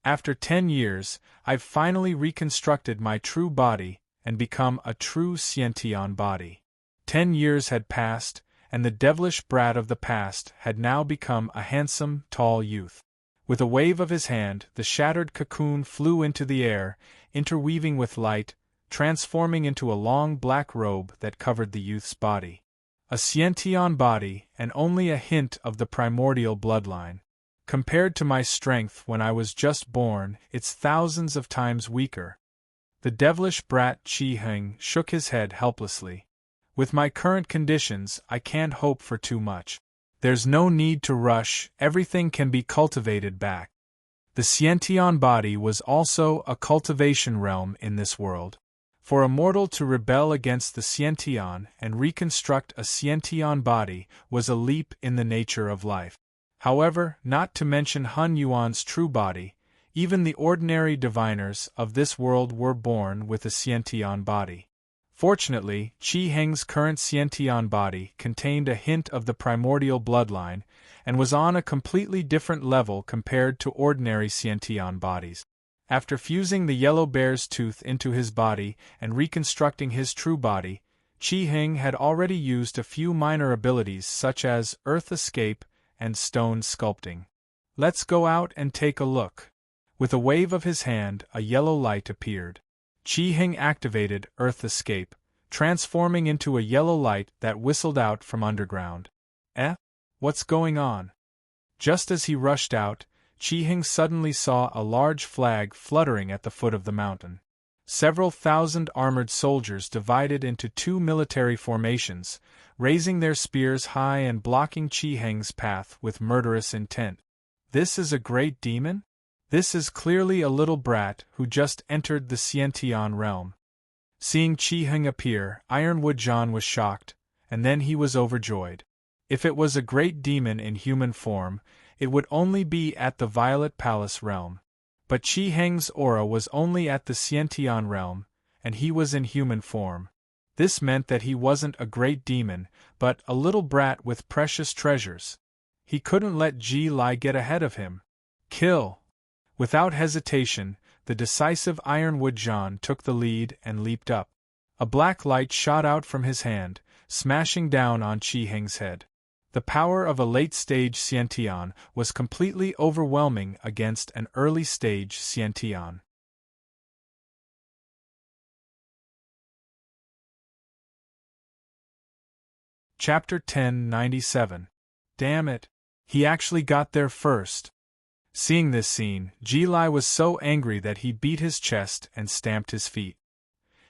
After 10 years, I've finally reconstructed my true body and become a true Xiantian body. 10 years had passed, and the devilish brat of the past had now become a handsome, tall youth. With a wave of his hand, the shattered cocoon flew into the air, interweaving with light, transforming into a long black robe that covered the youth's body. A Xiantian body, and only a hint of the primordial bloodline. Compared to my strength when I was just born, it's thousands of times weaker. The devilish brat Qi Heng shook his head helplessly. With my current conditions, I can't hope for too much. There's no need to rush, everything can be cultivated back. The Xiantian body was also a cultivation realm in this world. For a mortal to rebel against the Xiantian and reconstruct a Xiantian body was a leap in the nature of life. However, not to mention Hun Yuan's true body, even the ordinary diviners of this world were born with a Xiantian body. Fortunately, Qi Heng's current Xiantian body contained a hint of the primordial bloodline, and was on a completely different level compared to ordinary Xiantian bodies. After fusing the yellow bear's tooth into his body and reconstructing his true body, Qi Heng had already used a few minor abilities such as earth escape and stone sculpting. Let's go out and take a look. With a wave of his hand, a yellow light appeared. Qi Heng activated Earth Escape, transforming into a yellow light that whistled out from underground. What's going on? Just as he rushed out, Qi Heng suddenly saw a large flag fluttering at the foot of the mountain. Several thousand armored soldiers divided into two military formations, raising their spears high and blocking Qi Heng's path with murderous intent. This is a great demon? This is clearly a little brat who just entered the Xiantian realm. Seeing Qi Heng appear, Ironwood John was shocked, and then he was overjoyed. If it was a great demon in human form, it would only be at the Violet Palace realm. But Qi Heng's aura was only at the Xiantian realm, and he was in human form. This meant that he wasn't a great demon, but a little brat with precious treasures. He couldn't let Ji Lai get ahead of him. Kill! Without hesitation, the decisive Ironwood John took the lead and leaped up. A black light shot out from his hand, smashing down on Qi Heng's head. The power of a late-stage Xiantian was completely overwhelming against an early-stage Xiantian. Chapter 1097. Damn it! He actually got there first. Seeing this scene, Ji Lai was so angry that he beat his chest and stamped his feet.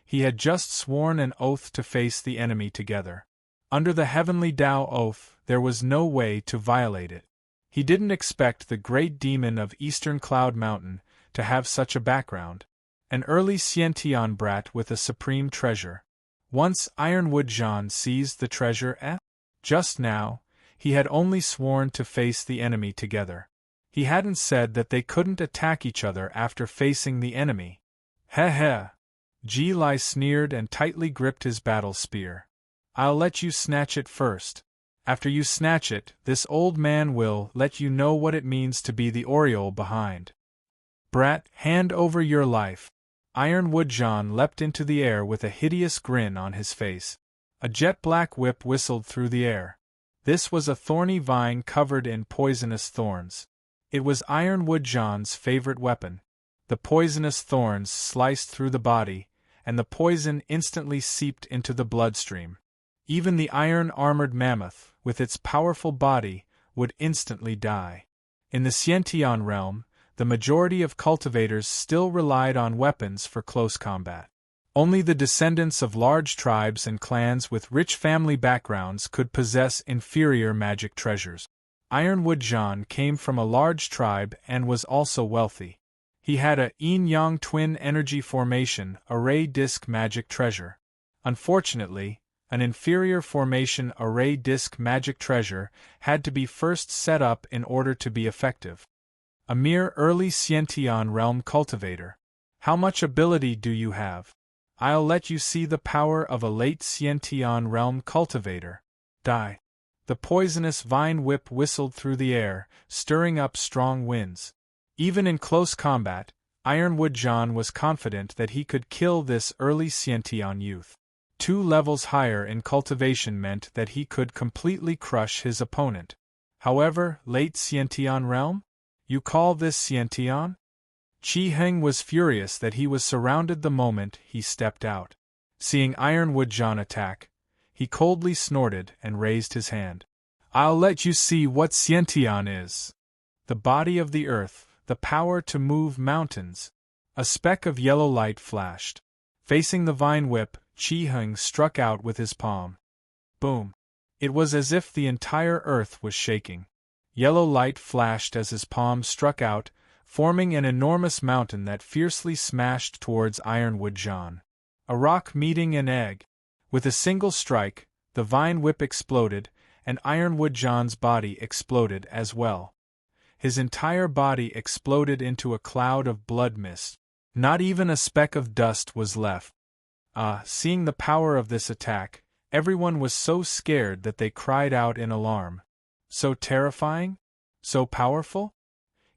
He had just sworn an oath to face the enemy together. Under the heavenly Tao oath, there was no way to violate it. He didn't expect the great demon of Eastern Cloud Mountain to have such a background. An early Xiantian brat with a supreme treasure. Once Ironwood Jean seized the treasure, just now, he had only sworn to face the enemy together. He hadn't said that they couldn't attack each other after facing the enemy. Heh heh. Ji Lai sneered and tightly gripped his battle spear. I'll let you snatch it first. After you snatch it, this old man will let you know what it means to be the Oriole behind. Brat, hand over your life. Ironwood Jean leapt into the air with a hideous grin on his face. A jet-black whip whistled through the air. This was a thorny vine covered in poisonous thorns. It was Ironwood Jean's favorite weapon. The poisonous thorns sliced through the body, and the poison instantly seeped into the bloodstream. Even the iron-armored mammoth, with its powerful body, would instantly die. In the Xiantian realm, the majority of cultivators still relied on weapons for close combat. Only the descendants of large tribes and clans with rich family backgrounds could possess inferior magic treasures. Ironwood Jean came from a large tribe and was also wealthy. He had a yin-yang twin energy formation array disk magic treasure. Unfortunately, an inferior formation array disk magic treasure had to be first set up in order to be effective. A mere early Xiantian realm cultivator. How much ability do you have? I'll let you see the power of a late Xiantian realm cultivator. Die. The poisonous vine whip whistled through the air, stirring up strong winds. Even in close combat, Ironwood Jean was confident that he could kill this early Xiantian youth. 2 levels higher in cultivation meant that he could completely crush his opponent. However, late Xiantian realm? You call this Xiantian? Qi Heng was furious that he was surrounded the moment he stepped out. Seeing Ironwood Jean attack, he coldly snorted and raised his hand. I'll let you see what Xiantian is. The body of the earth, the power to move mountains. A speck of yellow light flashed. Facing the vine whip, Qi Heng struck out with his palm. Boom! It was as if the entire earth was shaking. Yellow light flashed as his palm struck out, forming an enormous mountain that fiercely smashed towards Ironwood Jean. A rock meeting an egg. With a single strike, the vine whip exploded, and Ironwood Jean's body exploded as well. His entire body exploded into a cloud of blood mist. Not even a speck of dust was left. Seeing the power of this attack, everyone was so scared that they cried out in alarm. So terrifying? So powerful?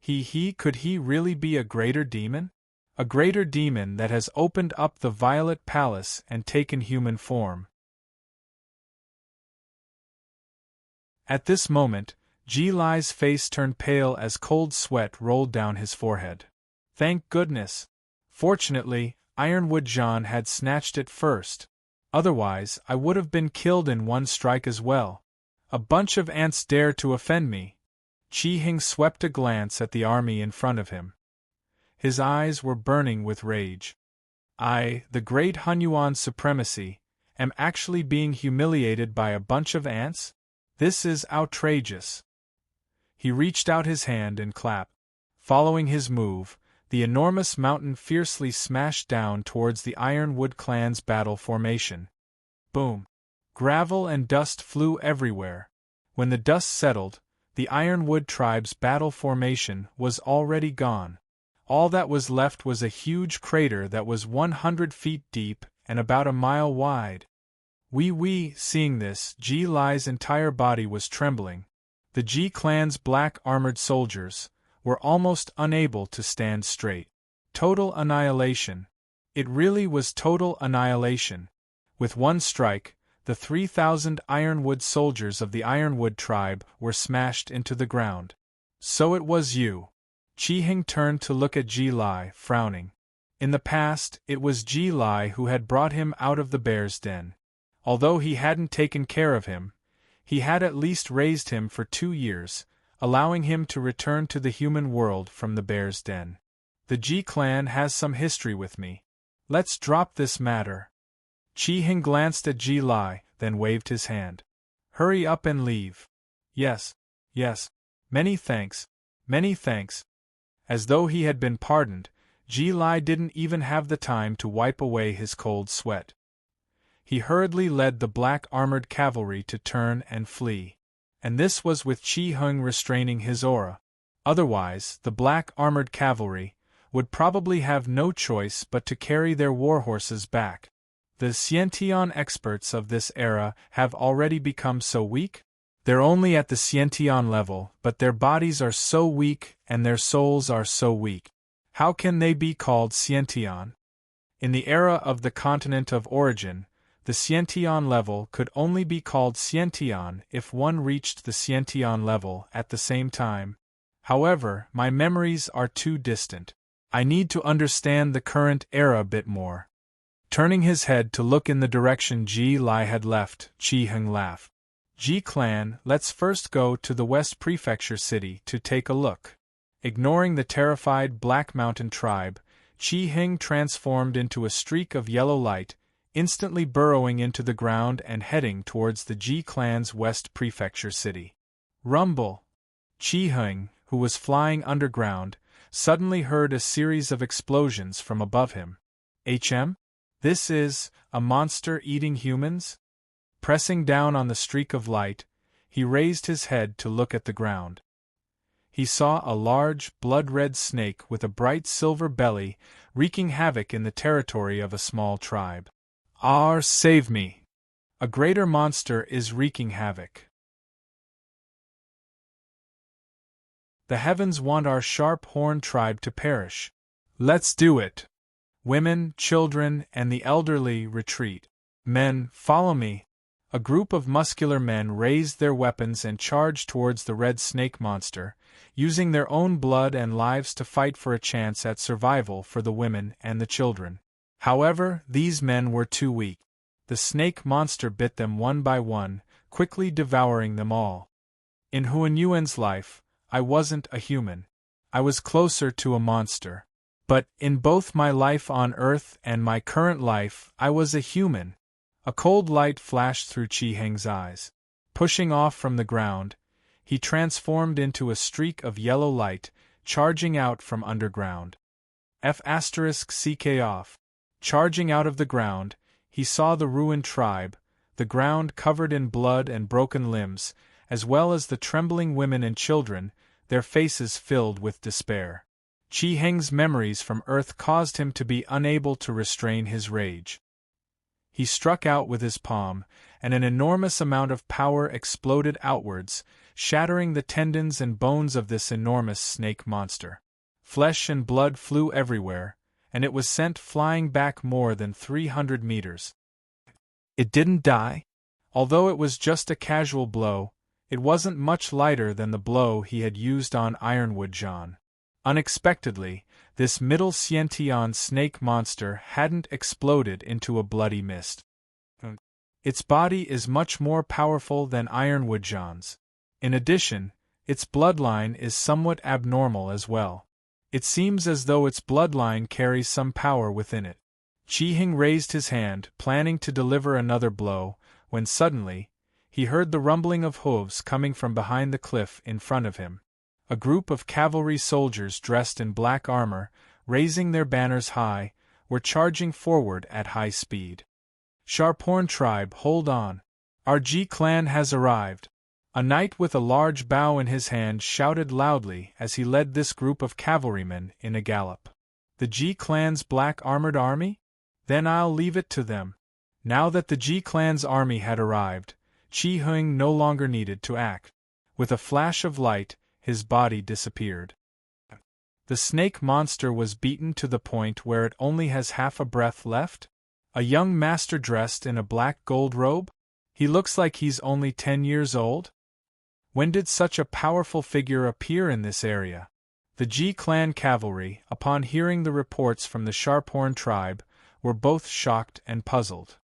Could he really be a greater demon? A greater demon that has opened up the Violet Palace and taken human form. At this moment, Ji Lai's face turned pale as cold sweat rolled down his forehead. Thank goodness! Fortunately, Ironwood Jean had snatched it first. Otherwise, I would have been killed in one strike as well. A bunch of ants dare to offend me. Qi Heng swept a glance at the army in front of him. His eyes were burning with rage. I, the great Hunyuan supremacy, am actually being humiliated by a bunch of ants? This is outrageous. He reached out his hand and clapped. Following his move, the enormous mountain fiercely smashed down towards the Ironwood clan's battle formation. Boom! Gravel and dust flew everywhere. When the dust settled, the Ironwood tribe's battle formation was already gone. All that was left was a huge crater that was 100 feet deep and about a mile wide. Seeing this, Ji Lai's entire body was trembling. The Ji clan's black armored soldiers were almost unable to stand straight. Total annihilation. It really was total annihilation. With one strike, the 3,000 Ironwood soldiers of the Ironwood tribe were smashed into the ground. So it was you. Qi Heng turned to look at Ji Lai, frowning. In the past, it was Ji Lai who had brought him out of the bear's den. Although he hadn't taken care of him, he had at least raised him for 2 years, allowing him to return to the human world from the bear's den. The Ji clan has some history with me. Let's drop this matter. Qi Heng glanced at Ji Lai, then waved his hand. Hurry up and leave. Yes. Many thanks. As though he had been pardoned, Ji Lai didn't even have the time to wipe away his cold sweat. He hurriedly led the black-armored cavalry to turn and flee. And this was with Qi Heng restraining his aura. Otherwise, the black-armored cavalry would probably have no choice but to carry their warhorses back. The Xiantian experts of this era have already become so weak? They're only at the Xiantian level, but their bodies are so weak and their souls are so weak. How can they be called Xiantian? In the era of the continent of origin, the Xiantian level could only be called Xiantian if one reached the Xiantian level at the same time. However, my memories are too distant. I need to understand the current era a bit more. Turning his head to look in the direction Ji Lai had left, Qi Heng laughed. Ji clan, let's first go to the West Prefecture city to take a look. Ignoring the terrified Black Mountain tribe, Qi Heng transformed into a streak of yellow light, instantly burrowing into the ground and heading towards the Ji clan's West Prefecture city. Rumble! Qi Heng, who was flying underground, suddenly heard a series of explosions from above him. This is a monster eating humans? Pressing down on the streak of light, he raised his head to look at the ground. He saw a large, blood-red snake with a bright silver belly wreaking havoc in the territory of a small tribe. Save me! A greater monster is wreaking havoc. The heavens want our sharp-horned tribe to perish. Let's do it! Women, children, and the elderly retreat. Men, follow me! A group of muscular men raised their weapons and charged towards the red snake monster, using their own blood and lives to fight for a chance at survival for the women and the children. However, these men were too weak. The snake monster bit them one by one, quickly devouring them all. In Huanyuan's life, I wasn't a human. I was closer to a monster. But, in both my life on Earth and my current life, I was a human. A cold light flashed through Qi Heng's eyes. Pushing off from the ground, he transformed into a streak of yellow light, charging out from underground. CK off. Charging out of the ground, he saw the ruined tribe, the ground covered in blood and broken limbs, as well as the trembling women and children, their faces filled with despair. Qi Heng's memories from Earth caused him to be unable to restrain his rage. He struck out with his palm, and an enormous amount of power exploded outwards, shattering the tendons and bones of this enormous snake monster. Flesh and blood flew everywhere, and it was sent flying back more than 300 meters. It didn't die? Although it was just a casual blow, it wasn't much lighter than the blow he had used on Ironwood John. Unexpectedly, this middle Xiantian snake monster hadn't exploded into a bloody mist. Its body is much more powerful than Ironwood John's. In addition, its bloodline is somewhat abnormal as well. It seems as though its bloodline carries some power within it. Qi Heng raised his hand, planning to deliver another blow, when suddenly, he heard the rumbling of hooves coming from behind the cliff in front of him. A group of cavalry soldiers dressed in black armor, raising their banners high, were charging forward at high speed. Sharphorn tribe, hold on! Our Ji clan has arrived! A knight with a large bow in his hand shouted loudly as he led this group of cavalrymen in a gallop. The Ji clan's black-armored army? Then I'll leave it to them. Now that the Ji clan's army had arrived, Qi Heng no longer needed to act. With a flash of light, his body disappeared. The snake monster was beaten to the point where it only has half a breath left? A young master dressed in a black gold robe? He looks like he's only 10 years old? When did such a powerful figure appear in this area? The Ji clan cavalry, upon hearing the reports from the Sharphorn tribe, were both shocked and puzzled.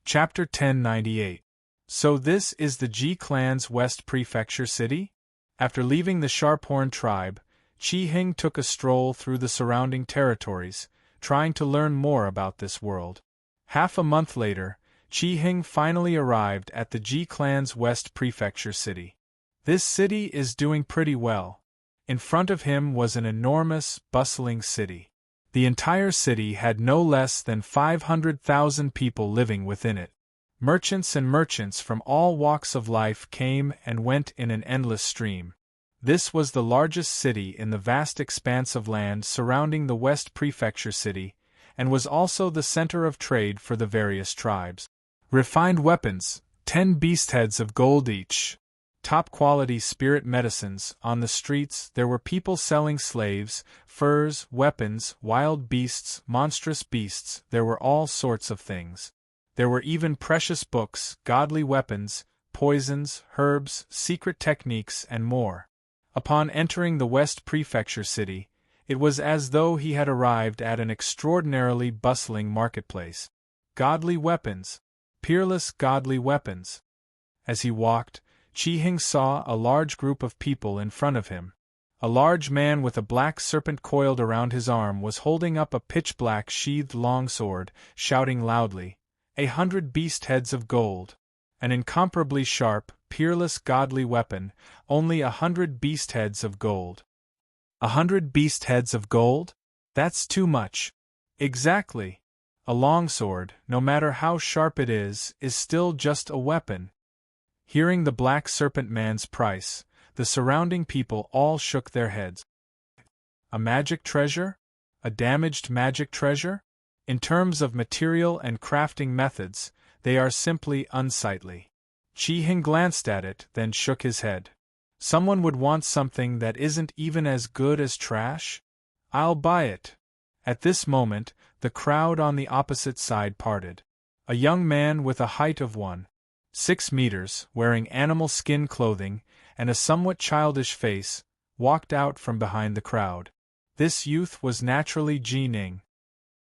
Chapter 1098. So this is the Ji clan's West Prefecture city? After leaving the Sharphorn tribe, Qi Heng took a stroll through the surrounding territories, trying to learn more about this world. Half a month later, Qi Hing finally arrived at the Ji clan's West Prefecture city. This city is doing pretty well. In front of him was an enormous, bustling city. The entire city had no less than 500,000 people living within it. Merchants and merchants from all walks of life came and went in an endless stream. This was the largest city in the vast expanse of land surrounding the West Prefecture city, and was also the center of trade for the various tribes. Refined weapons, 10 beast heads of gold each. Top-quality spirit medicines. On the streets there were people selling slaves, furs, weapons, wild beasts, monstrous beasts. There were all sorts of things. There were even precious books, godly weapons, poisons, herbs, secret techniques, and more. Upon entering the West Prefecture city, it was as though he had arrived at an extraordinarily bustling marketplace. Godly weapons. Peerless godly weapons. As he walked, Qi Hing saw a large group of people in front of him. A large man with a black serpent coiled around his arm was holding up a pitch-black sheathed longsword, shouting loudly, 100 beast heads of gold. An incomparably sharp, peerless godly weapon, only 100 beast heads of gold. 100 beast heads of gold? That's too much. Exactly. A longsword, no matter how sharp it is still just a weapon. Hearing the black serpent man's price, the surrounding people all shook their heads. A magic treasure? A damaged magic treasure? In terms of material and crafting methods, they are simply unsightly. Qi Hing glanced at it, then shook his head. Someone would want something that isn't even as good as trash? I'll buy it. At this moment, the crowd on the opposite side parted. A young man with a height of 1.6 meters, wearing animal skin clothing, and a somewhat childish face, walked out from behind the crowd. This youth was naturally Ji Ning.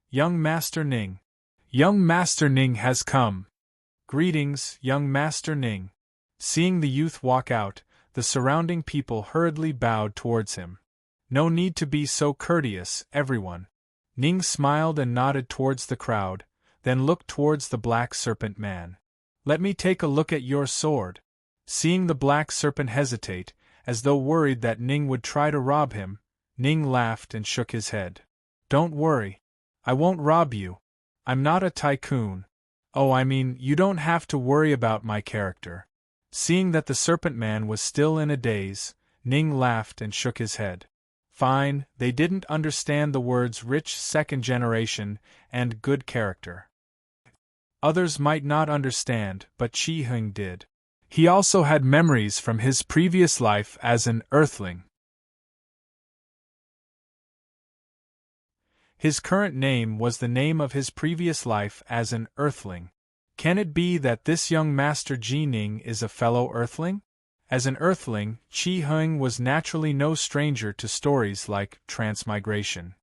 Young Master Ning. Young Master Ning has come. Greetings, young Master Ning. Seeing the youth walk out, the surrounding people hurriedly bowed towards him. No need to be so courteous, everyone. Ning smiled and nodded towards the crowd, then looked towards the black serpent man. Let me take a look at your sword. Seeing the black serpent hesitate, as though worried that Ning would try to rob him, Ning laughed and shook his head. Don't worry. I won't rob you. I'm not a tycoon. Oh, I mean, you don't have to worry about my character. Seeing that the serpent man was still in a daze, Ning laughed and shook his head. Fine, they didn't understand the words rich second generation and good character. Others might not understand, but Qi Hing did. He also had memories from his previous life as an earthling. His current name was the name of his previous life as an earthling. Can it be that this young Master Ji Ning is a fellow earthling? As an earthling, Qi Hing was naturally no stranger to stories like transmigration.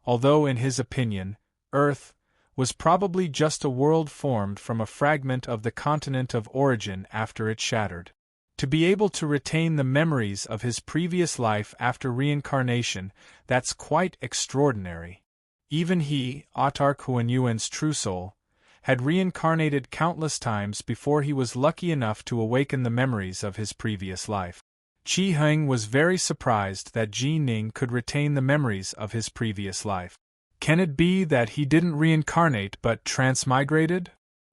Although in his opinion, Earth was probably just a world formed from a fragment of the continent of origin after it shattered. To be able to retain the memories of his previous life after reincarnation, that's quite extraordinary. Even he, Autark Huanyuan's true soul, had reincarnated countless times before he was lucky enough to awaken the memories of his previous life. Qi Hing was very surprised that Ji Ning could retain the memories of his previous life. Can it be that he didn't reincarnate but transmigrated?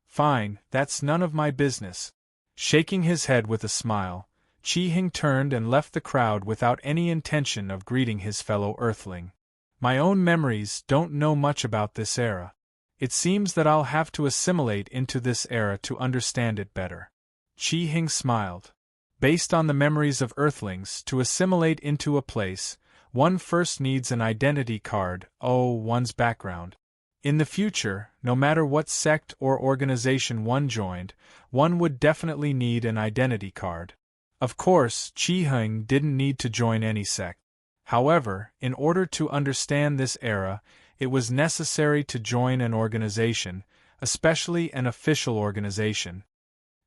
Fine, that's none of my business. Shaking his head with a smile, Qi Hing turned and left the crowd without any intention of greeting his fellow earthling. My own memories don't know much about this era. It seems that I'll have to assimilate into this era to understand it better. Qi Hing smiled. Based on the memories of earthlings, to assimilate into a place, one first needs an identity card, one's background. In the future, no matter what sect or organization one joined, one would definitely need an identity card. Of course, Qi Hing didn't need to join any sect. However, in order to understand this era, it was necessary to join an organization, especially an official organization.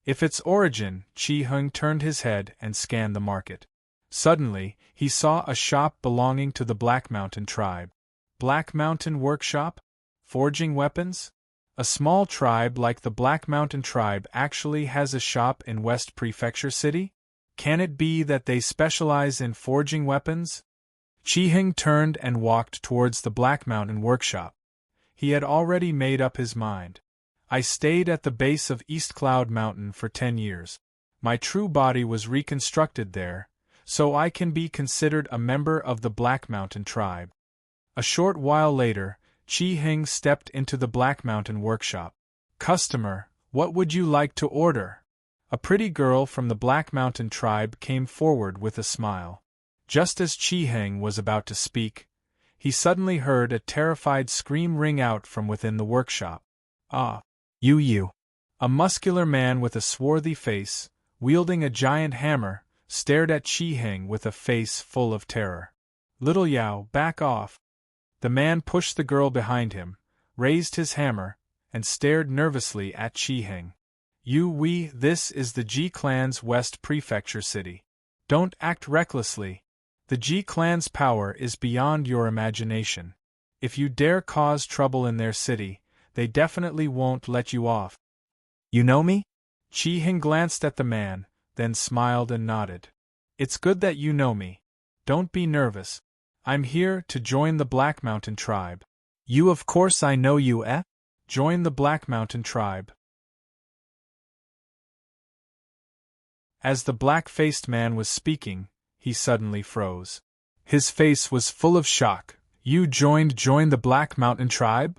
If its origin, Qi Hing turned his head and scanned the market. Suddenly, he saw a shop belonging to the Black Mountain tribe. Black Mountain Workshop? Forging weapons? A small tribe like the Black Mountain tribe actually has a shop in West Prefecture City? Can it be that they specialize in forging weapons? Chi-Hing turned and walked towards the Black Mountain workshop. He had already made up his mind. I stayed at the base of East Cloud Mountain for 10 years. My true body was reconstructed there, so I can be considered a member of the Black Mountain tribe. A short while later, Chi-Hing stepped into the Black Mountain workshop. Customer, what would you like to order? A pretty girl from the Black Mountain tribe came forward with a smile. Just as Chi-Hing was about to speak, he suddenly heard a terrified scream ring out from within the workshop. Ah! You! A muscular man with a swarthy face, wielding a giant hammer, stared at Chi-Hing with a face full of terror. Little Yao, back off! The man pushed the girl behind him, raised his hammer, and stared nervously at Chi-Hing. This is the Ji clan's West Prefecture City. Don't act recklessly. The Ji clan's power is beyond your imagination. If you dare cause trouble in their city, they definitely won't let you off. You know me? Chi-Hing glanced at the man, then smiled and nodded. It's good that you know me. Don't be nervous. I'm here to join the Black Mountain tribe. Of course I know you, eh? Join the Black Mountain tribe. As the black-faced man was speaking, he suddenly froze. His face was full of shock. You join the Black Mountain tribe?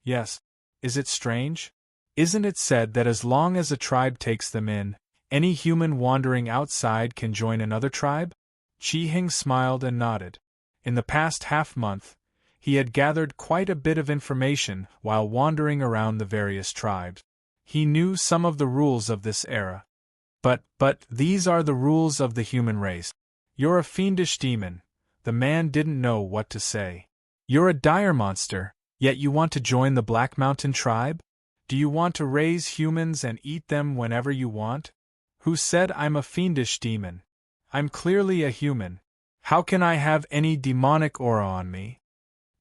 Yes. Is it strange? Isn't it said that as long as a tribe takes them in, any human wandering outside can join another tribe? Chi-Hing smiled and nodded. In the past half-month, he had gathered quite a bit of information while wandering around the various tribes. He knew some of the rules of this era. But these are the rules of the human race. You're a fiendish demon. The man didn't know what to say. You're a dire monster, yet you want to join the Black Mountain tribe? Do you want to raise humans and eat them whenever you want? Who said I'm a fiendish demon? I'm clearly a human. How can I have any demonic aura on me?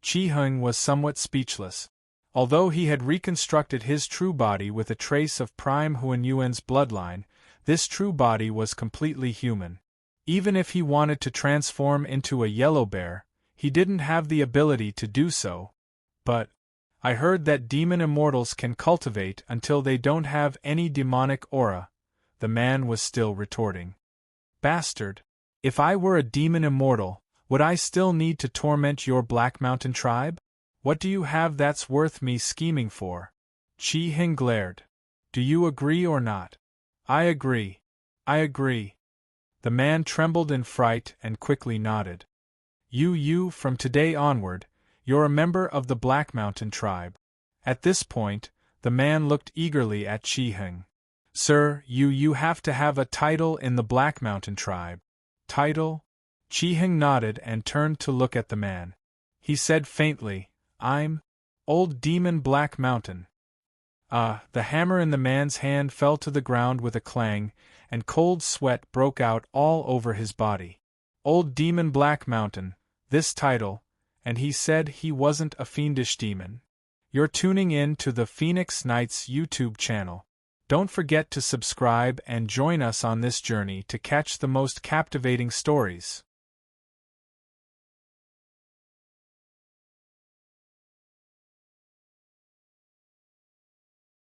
Chi-Hing was somewhat speechless. Although he had reconstructed his true body with a trace of Prime Huanyuan's bloodline, this true body was completely human. Even if he wanted to transform into a yellow bear, he didn't have the ability to do so. But I heard that demon immortals can cultivate until they don't have any demonic aura. The man was still retorting. Bastard! If I were a demon immortal, would I still need to torment your Black Mountain tribe? What do you have that's worth me scheming for? Chi-Hing glared. Do you agree or not? I agree. I agree. The man trembled in fright and quickly nodded. From today onward, you're a member of the Black Mountain tribe. At this point, the man looked eagerly at Chi-Hing. Sir, you have to have a title in the Black Mountain tribe. Title? Chi-Hing nodded and turned to look at the man. He said faintly, I'm Old Demon Black Mountain. The hammer in the man's hand fell to the ground with a clang, and cold sweat broke out all over his body. Old Demon Black Mountain, this title, and he said he wasn't a fiendish demon. You're tuning in to the Phoenix Knights YouTube channel. Don't forget to subscribe and join us on this journey to catch the most captivating stories.